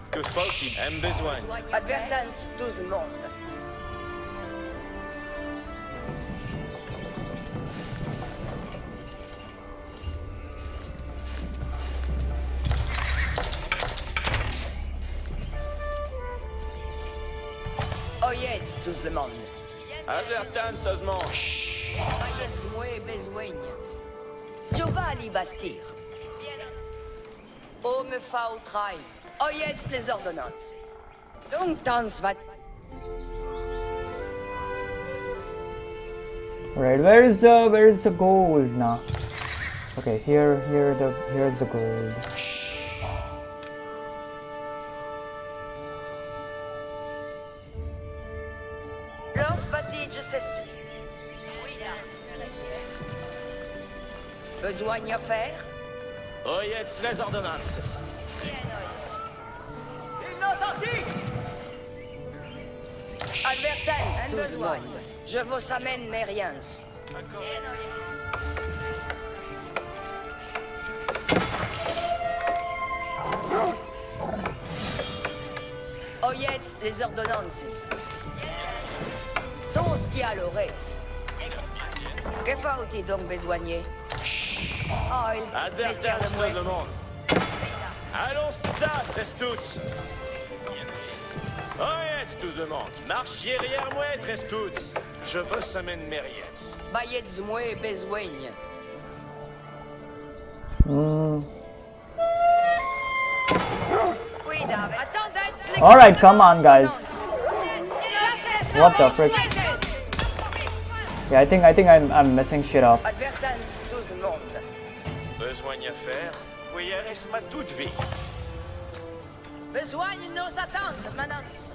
Que faut-il? En besoin. Advertance, tout le monde. Oh yes, tout le monde. Advertance seulement. Baillez-moi besoin. Giovanni Bastir. Oh, me faut train. Oh yes, les ordonnances. Donc, dans va... Right, where is the gold now? Okay, here's the gold. Lance Batige, c'est-tu? Oui, là. Besoin à faire? Oyez les ordonnances. Advertance, tout le monde. Je vous amène mes riens. Oyez les ordonnances. Tostia l'oreille. Que faut-il donc besoigner? Oh, il mestir Advertance de moi. le monde. Allons ça, Trestuts. Oyez tout le monde. Marchiez derrière moi, Trestuts. Je vous amène mes riens. Baillez-moi besoin. Alright, come on, guys. What the frick? Yeah, I think I'm messing shit up. Advertance, tout le monde. Besoin à faire. Oui, reste ma toute vie. Besoin de nos attentes, manance.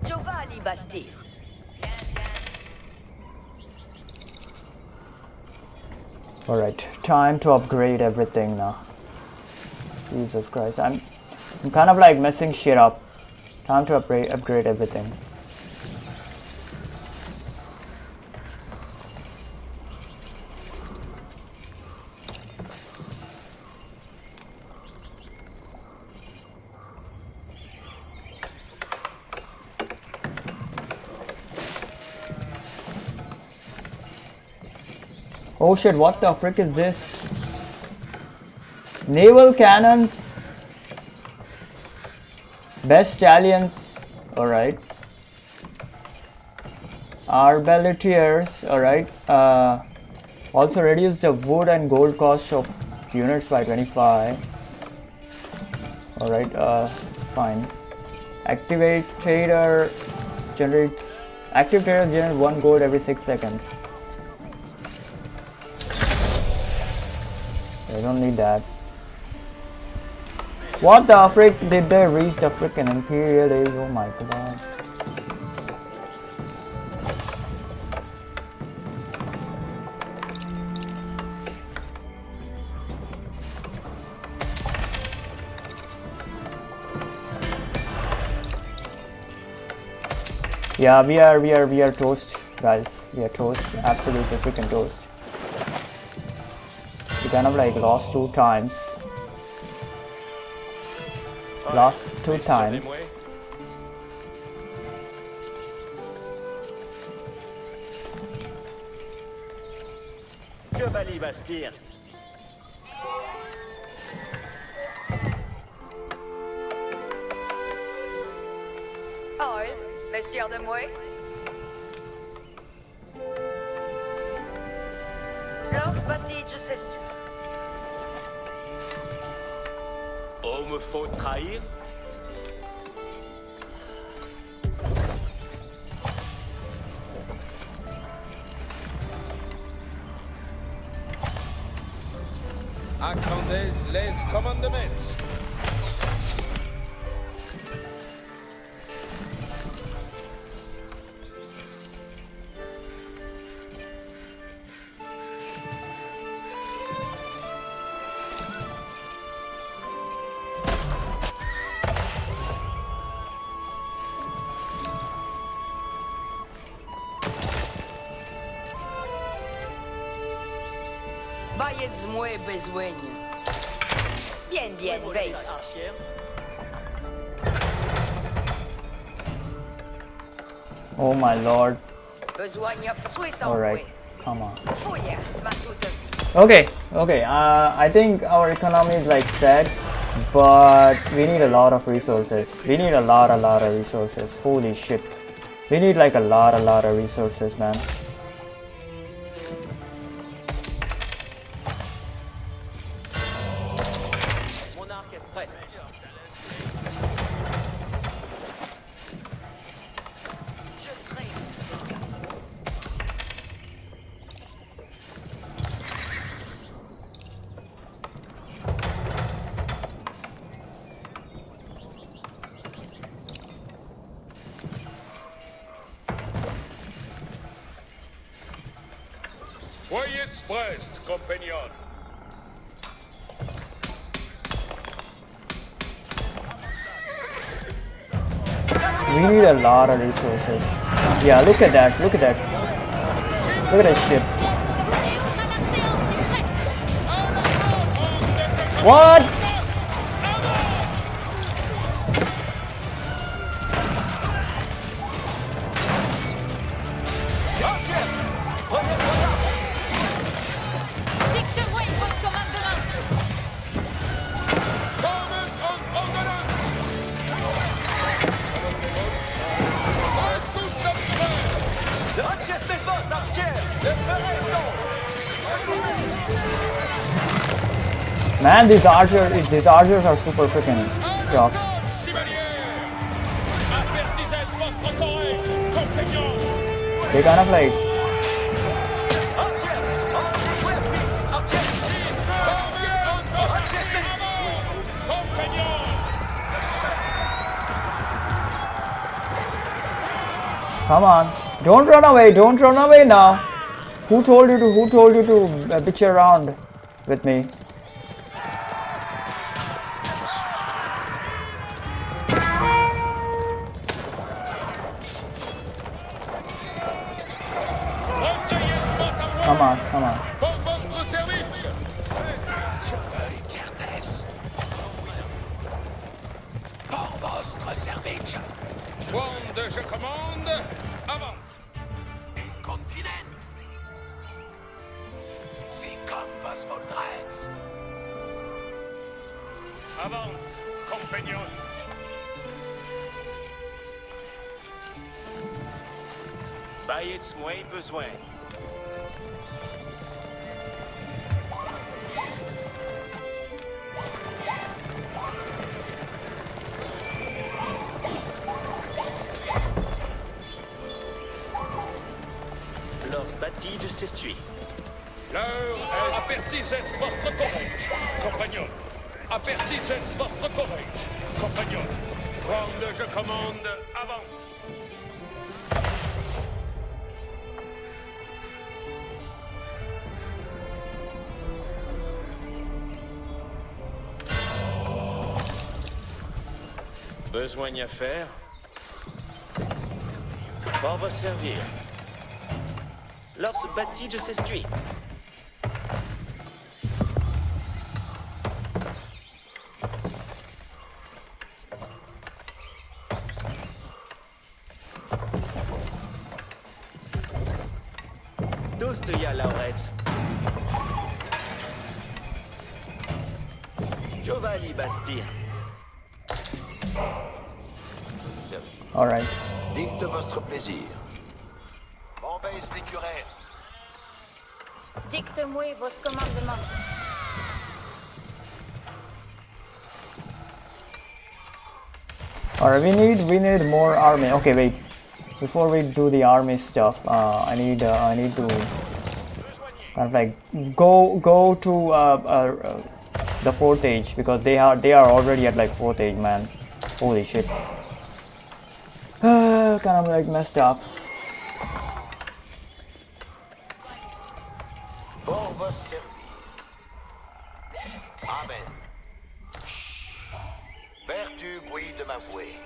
Giovanni Bastir. Alright, time to upgrade everything now. Jesus Christ, I'm kind of like messing shit up. Time to upgrade everything. Oh shit, what the frick is this? Naval cannons. Best stallions. Alright. Arbaletiers. Alright. Also reduce the wood and gold cost of units by 25. Alright, fine. Activator generates. Activator generates 1 gold every 6 seconds. I don't need that. What the frick did they reach the frickin' Imperial Age? Oh my god. Yeah, we are toast, guys. We are toast. Absolutely freaking toast. We kind of like lost 2 times. Lost 2 times. Que Bali Bastille. Oil, vestiaire de mouet. Lord Battige, sais-tu? Oh, me faut trahir. Attendez les commandements. Baillez-moi besoin. Bien, veille. Oh my lord. Besoin of Swiss. Alright, come on. Fouillast, ma toute. Okay, I think our economy is like set, but we need a lot of resources. We need a lot of resources. Holy shit. We need like a lot of resources, man. Voyez prest, compagnon. We need a lot of resources. Yeah, look at that. Look at that. Look at that ship. What? Man, these archers are super freaking tough. They kind of like. Come on, don't run away now. Who told you to bitch around with me? Come on. Pour votre service. Je veux Certes. Pour votre service. Wand, je commande. Avant. Incontinent. Avant, compagnon. Bayez moins besoin. Los bâtisse s'essuie. L'heure est apertisens vostre courage, compagnon. Apertisens vostre courage, compagnon. Quand je commande, avant. Besoin à faire. Pour vous servir. Lors bâtisse s'essuie. Tous de ya Laurets. Giovanni Bastille. All right. Dicte votre plaisir. Bombay d'écureuil. Dicte-moi vos commandements. All right, we need more army. Okay, wait. Before we do the army stuff, I need to kind of like go to the 4th age, because they are already at like 4th age, man. Holy shit. Kind of like messed up. Pour vous servir. Amen. Vertu bruit de m'avouer.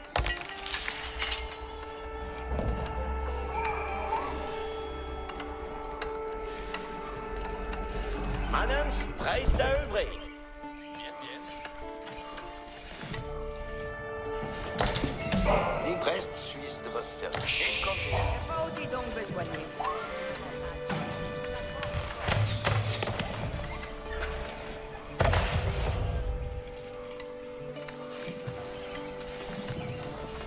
Manens, presse d'œuvrer. Bien, bien. Des restes suisses de votre service. Faut-il donc besoigner?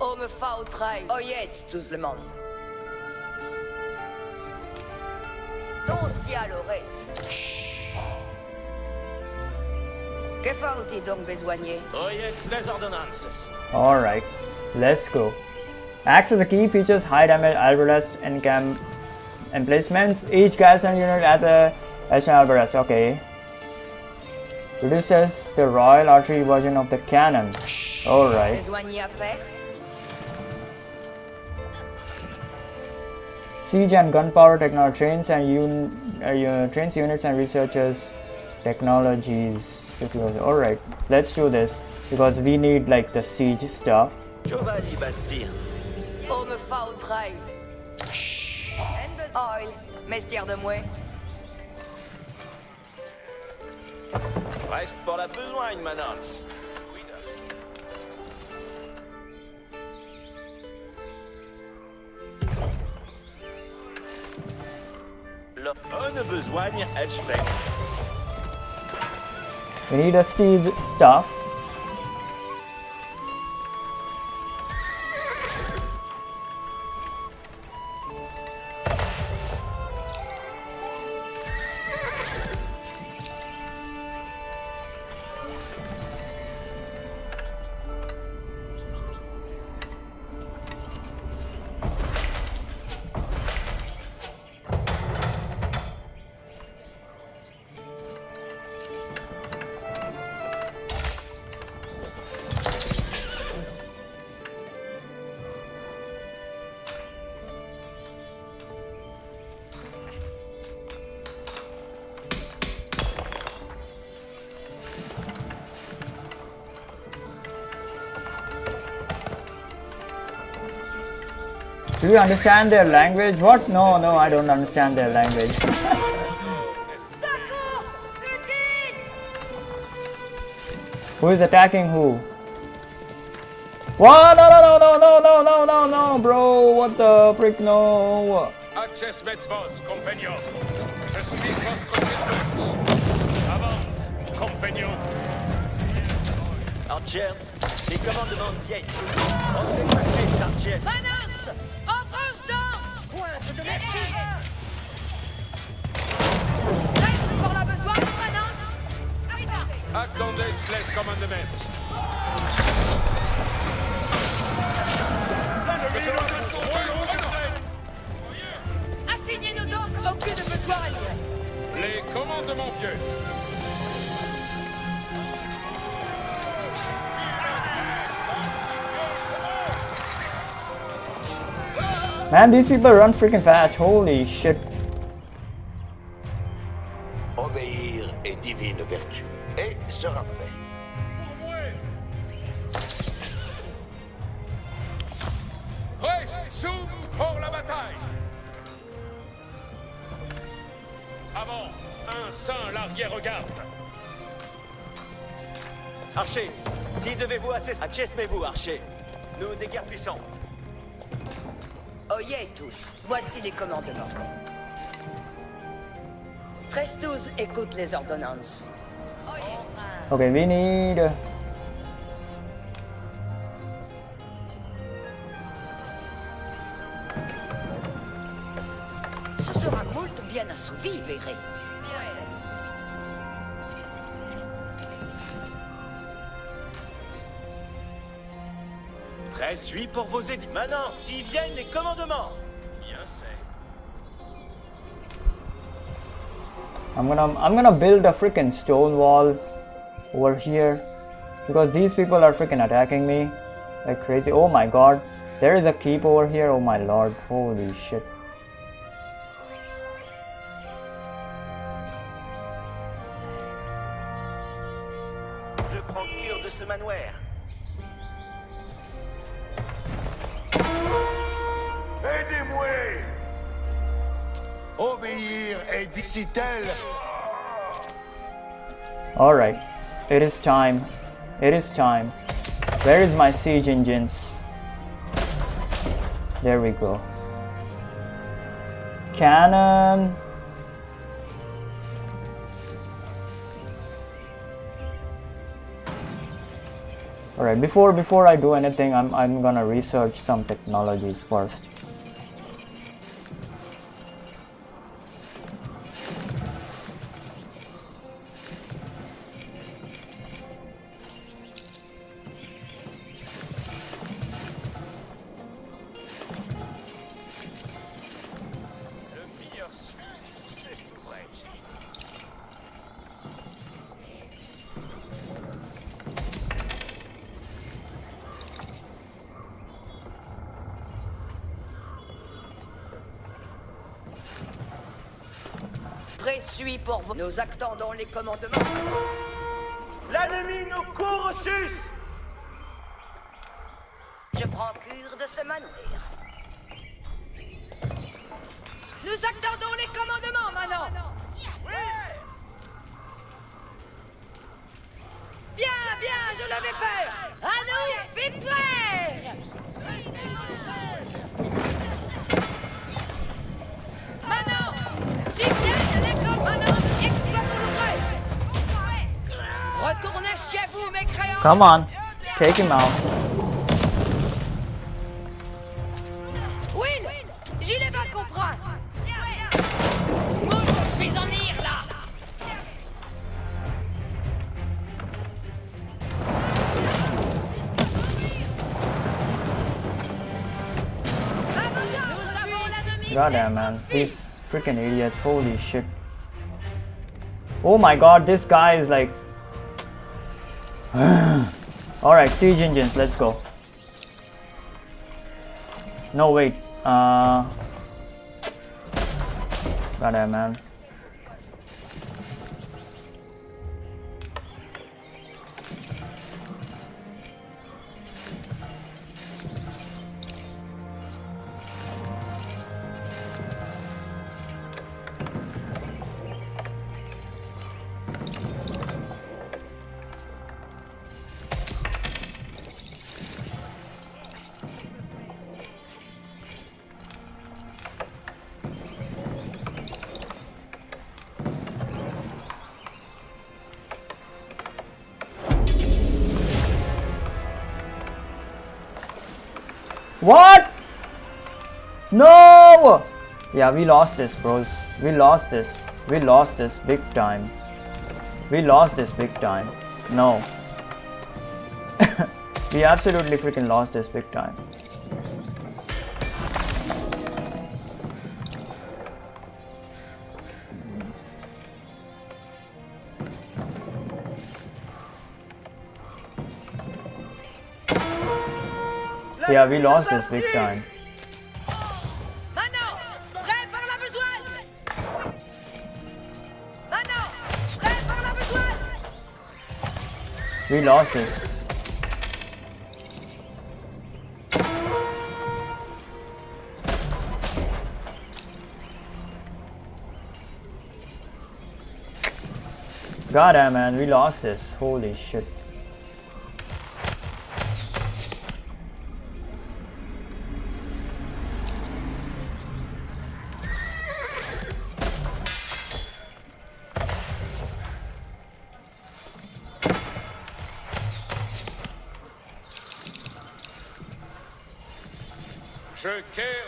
Oh, me faut trail. Oh, jetzt, tout le monde. Don stia l'ores. Que faut-il donc besoigner? Oh yes, les ordonnances. All right, let's go. Access the key features high damage arbalest encamp emplacements. Each garrison unit at the additional arbalest. Okay. Reduces the Royal Artillery version of the cannon. All right. Besoigner à faire? Siege and gunpowder technology trains trains units and researchers technologies. All right, let's do this because we need like the siege stuff. Giovanni Bastille. Oh, me faut trail. Oil, mestière de moi. Reste pour la besogne, Manance. Là, on a besoin d'être. We need a siege stuff. Do you understand their language? What? No, I don't understand their language. Who is attacking who? What? No, bro. What the frick? No. Access vos, compagnon. Je suis votre service. Avant, compagnon. Archers, les commandements viennent. On fait passer, Archers. Manance, en branche d'or. Pointe de merci. Reste pour la besoin, Manance. Attendez les commandements. Ce sera un assaut Assignez-nous donc aucune besogne. Les commandements vieux. Man, these people run freaking fast. Holy shit. Obéir est divine vertu, et sera fait. Reste sous pour la bataille. Avant, un saint l'arrière-garde. Archer, si devez-vous achèvez-vous, Archer. Nous, des guerres puissants. Oyez tous, voici les commandements. 13-12 écoute les ordonnances. Okay, we need. Ce sera moult bien assouvi, verrez. 13-8 pour vos édits. Maintenant, s'ils viennent les commandements. Bien c'est. I'm gonna build a freaking stone wall over here because these people are freaking attacking me like crazy. Oh my god, there is a keep over here. Oh my lord, holy shit. Je prends cure de ce manoir. Aidez-moi! Obéir est dixit-elle. Alright, it is time. It is time. Where is my siege engines? There we go. Cannon. Alright, before I do anything, I'm gonna research some technologies first. Présuit pour vous. Nous attendons les commandements. L'ennemi nous court au sus. Je prends cure de ce manoir. Nous attendons les commandements, Manon. Bien, bien, je le vais faire. À nous, victoire. Manon, si viennent les commandants, exploitons l'ouvrage. Retournez chez vous, mes créants. Come on, take him out. Will, Gilet va comprendre. Moi, je suis en ire, là. Goddamn, man, these freaking idiots, holy shit. Oh my god, this guy is like... Alright, siege engines, let's go. No, wait. Goddamn, man. What? No! Yeah, we lost this, bros. We lost this. We lost this big time. We lost this big time. No. We absolutely freaking lost this big time. Yeah, we lost this big time. Maintenant, prêt par la besogne. Maintenant, prêt par la besogne. We lost this. God damn, man, we lost this. Holy shit.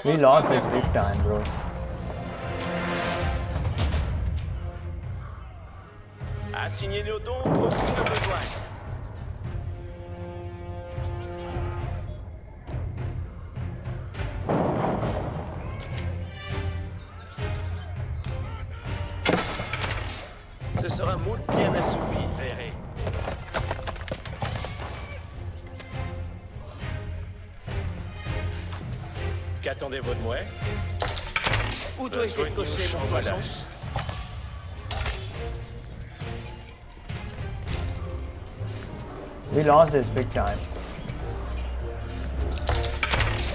We lost this big time, bro. Assignez-nous donc au but de besoin. Ce sera moult bien assouvi, verrez. Qu'attendez-vous de moi? Où dois-je descocher mon poisson? We lost this big time.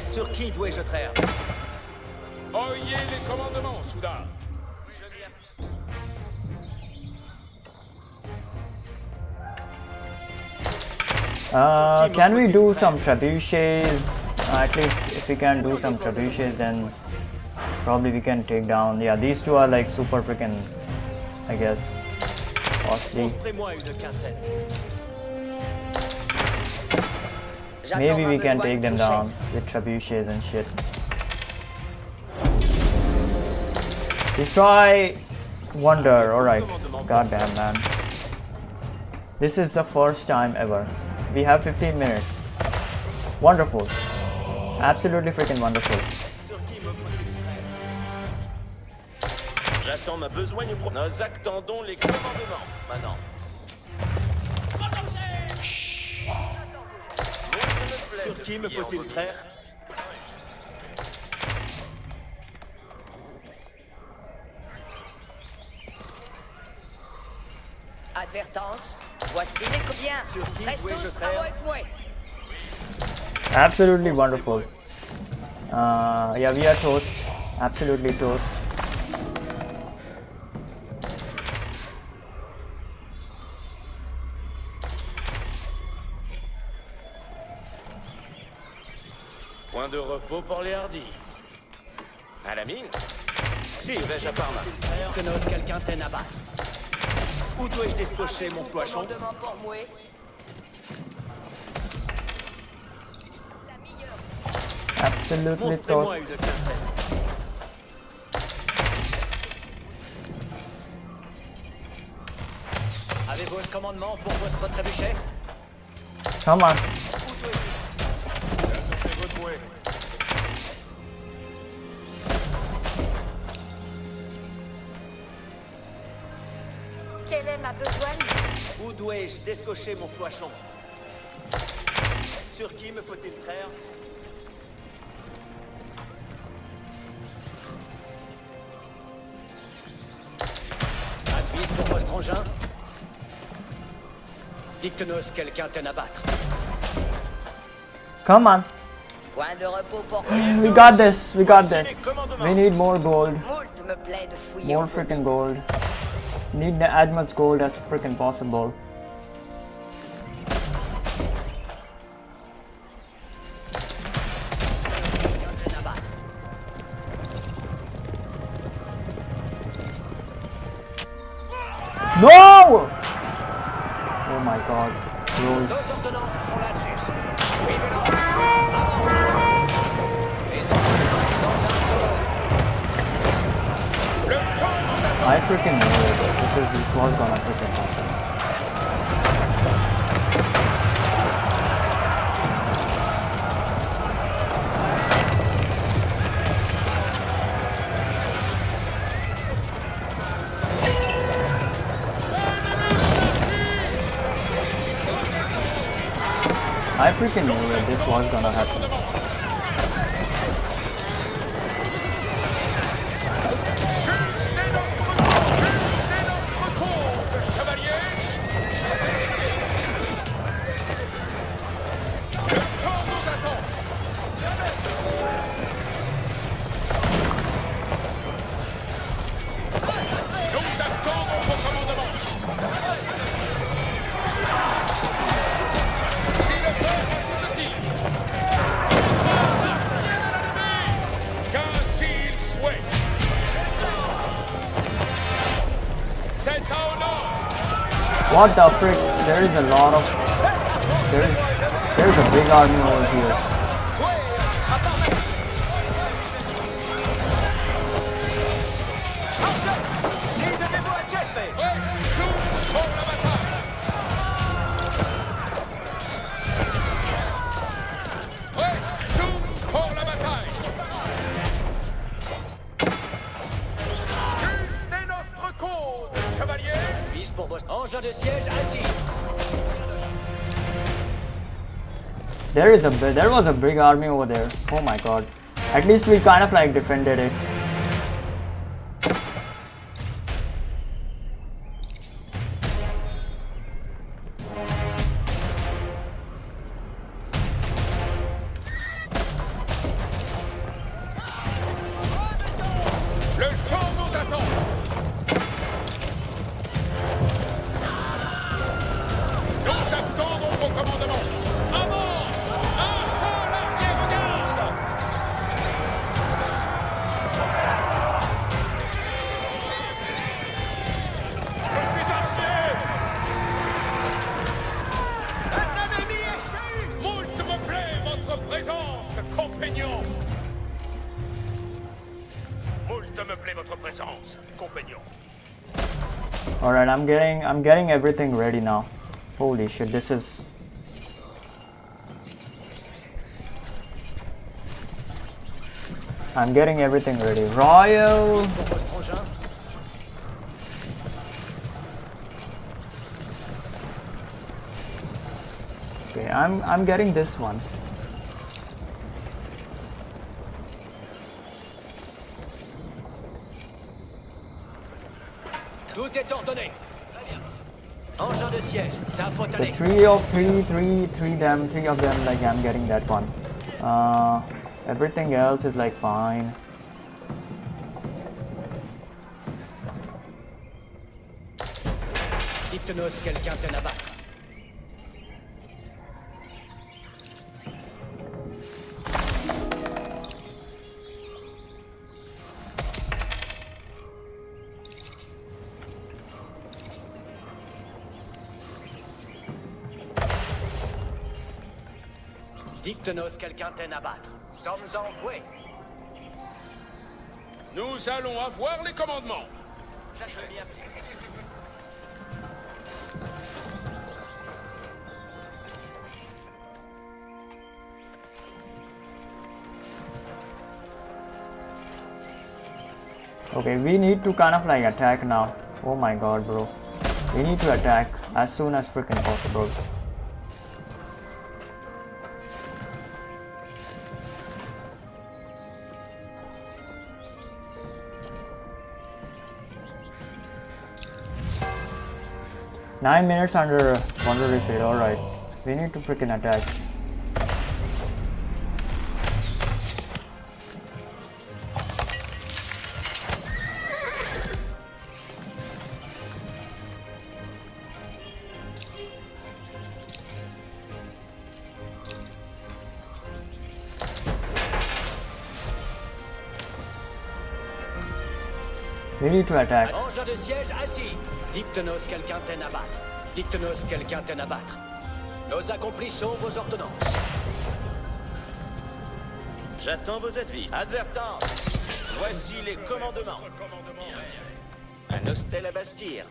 Sur qui dois-je traire? Oyez les commandements, soudain. Can we do some trebuchets? At least if we can do some trebuchets, then probably we can take down. Yeah, these two are like super freaking, I guess, costly. Maybe we can take them down with trebuchets and shit. Destroy Wonder. Alright. Goddamn, man. This is the first time ever. We have 15 minutes. Wonderful. Absolutely freaking wonderful. J'attends ma besogne pour... Nous attendons les commandements, maintenant. Sur qui me faut-il traire? Advertence, voici les combien. Restons avec moi. Absolutely wonderful. Yeah, we are toast. Absolutely toast. Point de repos pour les hardis. À la mine? Si, vais-je à Parma. Que n'ose quelqu'un t'en abattre. Où dois-je descocher mon poisson? Absolutely toast. Avez-vous un commandement pour votre trébuchet? Come on. Quelle est ma besogne? Où dois-je descocher mon poisson? Sur qui me faut-il traire? Advise pour votre engin? Dites-nous quelqu'un t'en abattre. Come on. Point de repos pour... We got this. We got this. We need more gold. Moult me plaît de fouiller. More freaking gold. Need as much gold as freaking possible. No! Oh my god. Rolls. Nos ordonnances sont là-dessus. Suivez-le. I freaking knew it. This was gonna freaking happen. I freaking knew that this was gonna happen. What the frick? There is a lot of... There's a big army over here. There was a big army over there. Oh my god. At least we kind of like defended it. Alright, I'm getting everything ready now. Holy shit, this is... I'm getting everything ready. Royal! Okay, I'm getting this one. Tout est ordonné. Engin de siège, c'est à faute à The three of them, like I'm getting that one. Everything else is like fine. Dites-nous quelqu'un t'en abattre. Dicte-nous quelqu'un t'en abattre. Sommes envoués. Nous allons avoir les commandements. Okay, we need to kind of like attack now. Oh my god, bro. We need to attack as soon as freaking possible. Nine minutes under refit, alright. We need to freaking attack. We need to attack. Engin de siège assis. Dicte-nous quelqu'un t'en abattre. Dicte-nous quelqu'un t'en abattre. Nous accomplissons vos ordonnances. J'attends vos avis. Advertence. Voici les commandements. Un Anosté la Bastille.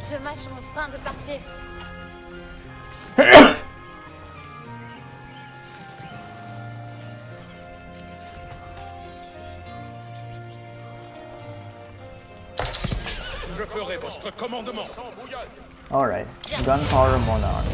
Je mâche mon frein de partir. Je ferai votre commandement. Alright, gunpowder monarch.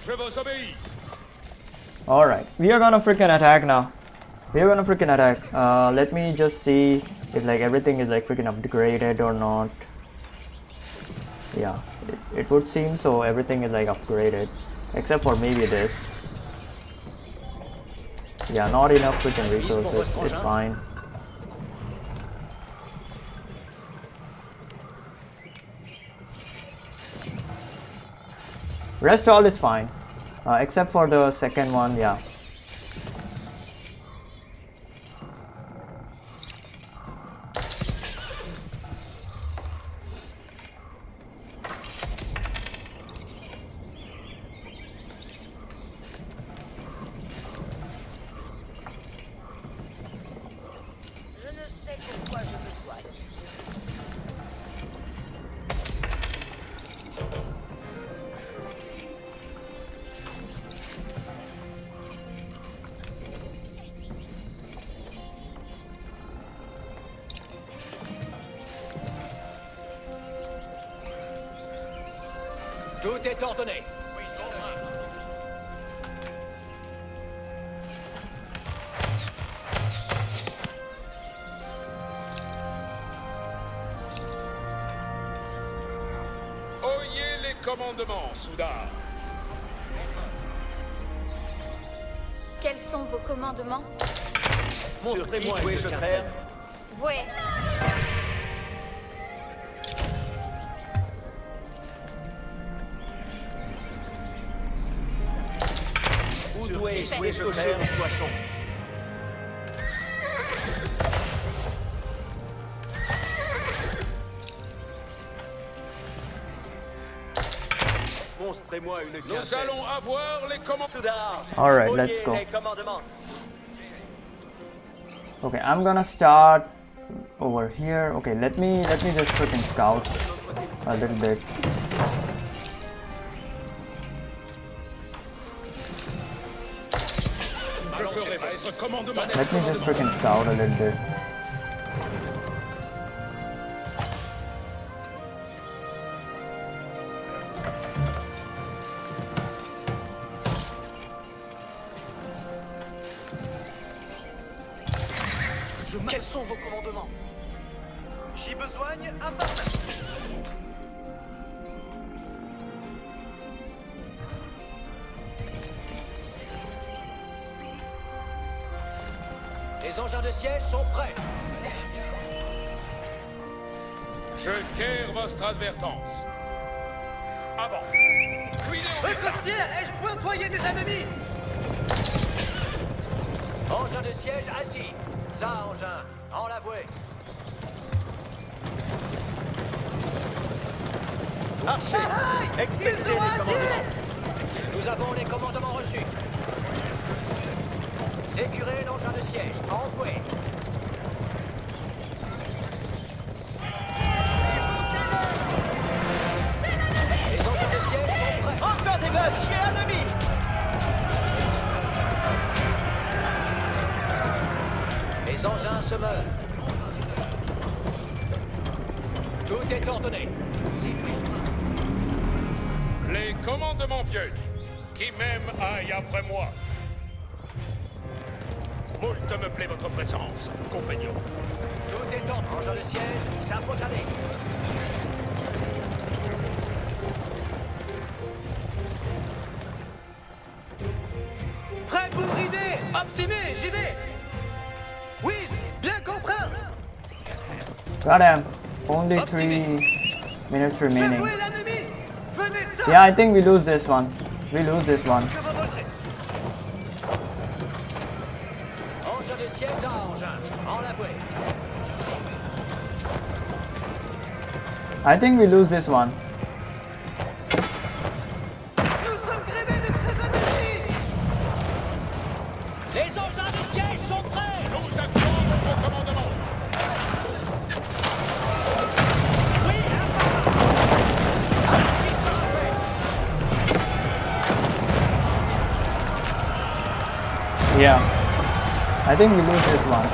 Je vous obéis. Alright, we are gonna freaking attack now. We are gonna freaking attack. Let me just see if like everything is like freaking upgraded or not. Yeah, it would seem so. Everything is like upgraded, except for maybe this. Yeah, not enough freaking resources. It's fine. Rest all is fine, except for the second one. Yeah. Je ne sais pourquoi je me soigne. Tout est ordonné. Oyez les commandements, Soudard. Quels sont vos commandements? Montrez-moi où je crève. Ouais. Où dois-je jouer je crève, poisson. Montrez-moi une quinzaine. Nous allons avoir les commandements. Soudard. Alright, Oyez let's go. les commandements. Okay, I'm gonna start over here. Okay, let me just freaking scout a little bit. Je ferai votre commandement. Let me just freaking scout a little bit. Quels sont vos commandements? J'y besoigne un partenaire. Les engins de siège sont prêts. Je quiers votre advertance. Avant. Costière, ai-je pointoyé des ennemis? Engin de siège assis. Ça, engin, en l'avouer. Archer, expectez les commandements. Nous avons les commandements reçus. Sécurez l'engin de siège, envoué. Les engins de siège sont prêts. Encore des bœufs chez l'ennemi. Les engins se meurent. Tout est ordonné. Les commandements vieux. Qui même aille après moi. Moult me plaît votre présence, compagnon. Tout est ordonné. Engin de siège, ça faut aller. Prêt pour idée, optimé, j'y vais. Oui, bien comprendre. Goddamn, only 3 minutes remaining. Yeah, I think we lose this one. We lose this one. de siège à engin. En l'avouer. I think we lose this one. Les engins de siège sont prêts. Nous accueillons votre commandement. Oui, Yeah, I think we lose this one.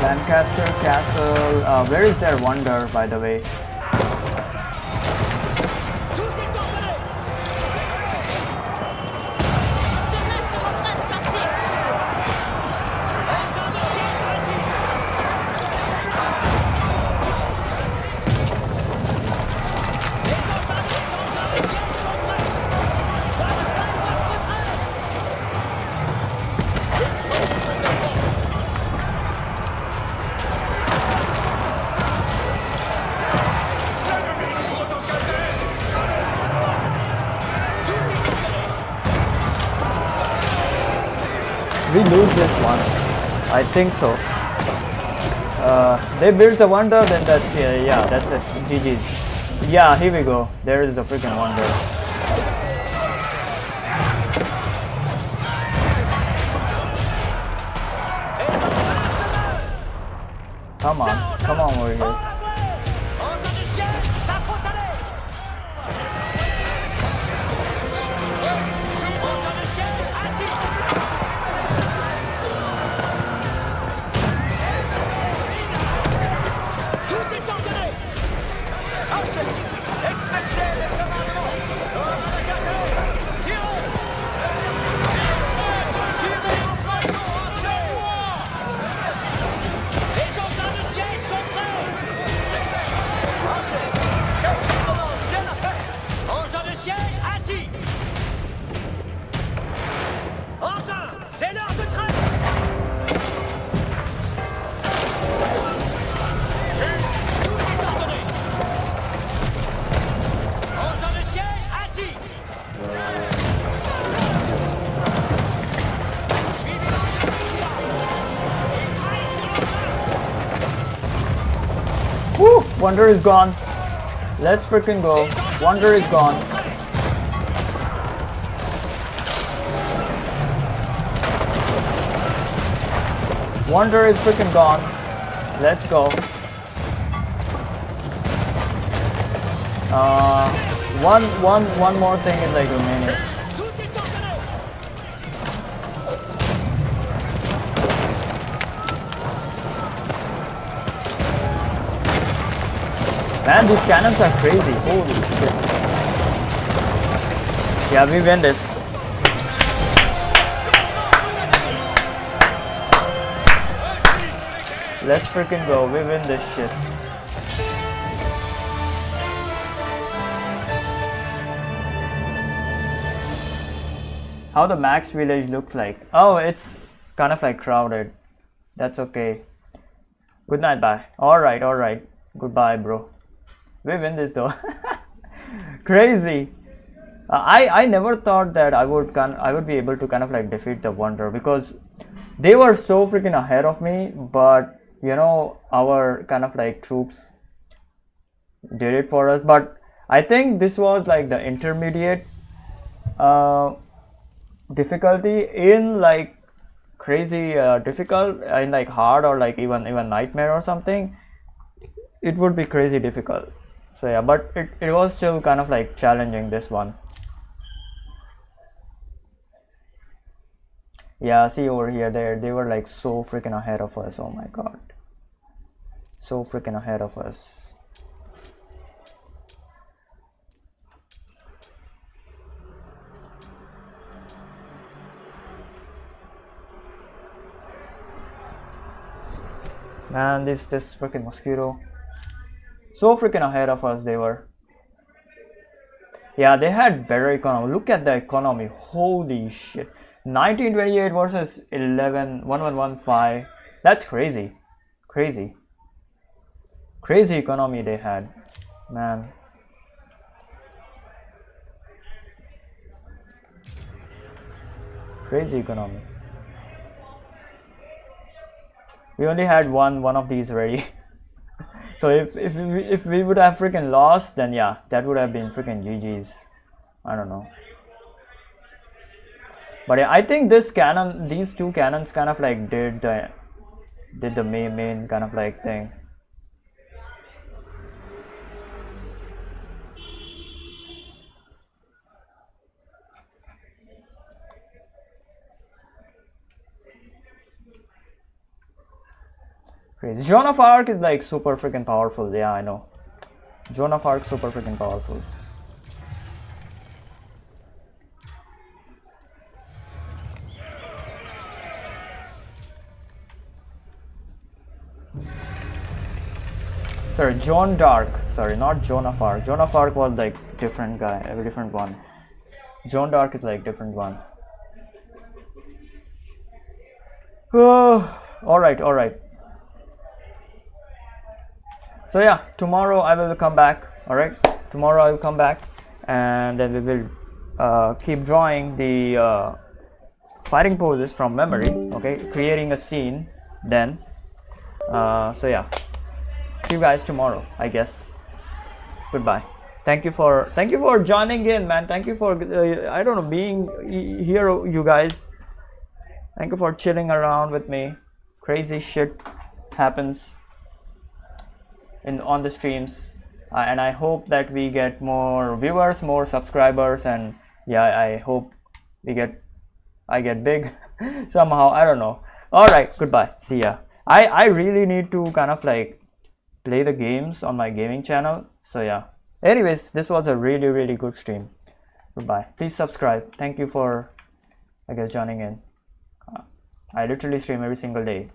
Lancaster Castle, where is their wonder, by the way? We lose this one. I think so. They built the wonder, then that's yeah, that's it. GG's. Yeah, here we go. There is the freaking wonder. Come on over here. Woo! Wonder is gone. Let's freaking go. Wonder is gone. Wonder is freaking gone. Let's go. One more thing is like remaining. Man, these cannons are crazy. Holy shit. Yeah, we win this. Let's freaking go. We win this shit. How the Max village looks like. Oh, it's kind of like crowded. That's okay. Good night, bye. Alright. Goodbye, bro. We win this though. Crazy. I never thought that I would be able to kind of like defeat the Wonder, because they were so freaking ahead of me, but you know, our kind of like troops did it for us. But I think this was like the intermediate difficulty. In like crazy difficult, in like hard or like even nightmare or something, it would be crazy difficult. So yeah, but it was still kind of like challenging, this one. Yeah, see over here, they were like so freaking ahead of us. Oh my god, so freaking ahead of us. Man, this freaking mosquito, so freaking ahead of us they were. Yeah, they had better economy. Look at the economy. Holy shit. 1928 versus 1115. That's crazy. Crazy. Crazy economy they had. Man. Crazy economy. We only had one of these ready. So if we would have freaking lost, then yeah, that would have been freaking GG's. I don't know. But yeah, I think this cannon, these two cannons kind of like did the main kind of like thing. Crazy. Joan of Arc is like super freaking powerful. Yeah, I know. Joan of Arc super freaking powerful. Sorry, Joan Dark. Sorry, not Joan of Arc. Joan of Arc was like different guy, a different one. Joan Dark is like different one. Oh, all right. So yeah, tomorrow I will come back. All right, tomorrow I will come back, and then we will keep drawing the fighting poses from memory. Okay, creating a scene. Then, so yeah, see you guys tomorrow, I guess. Goodbye. Thank you for joining in, man. Thank you for I don't know, being here, you guys. Thank you for chilling around with me. Crazy shit happens on the streams, and I hope that we get more viewers, more subscribers, and yeah, I hope I get big somehow. I don't know. All right, goodbye. See ya. I really need to kind of like play the games on my gaming channel. So yeah. Anyways, this was a really good stream. Goodbye. Please subscribe. Thank you for, I guess, joining in. I literally stream every single day.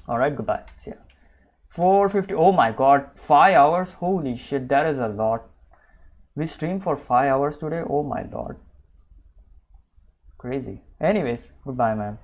All right, goodbye. See ya. 450. Oh my god, 5 hours. Holy shit, that is a lot. We streamed for 5 hours today. Oh my lord, crazy. Anyways, goodbye, man.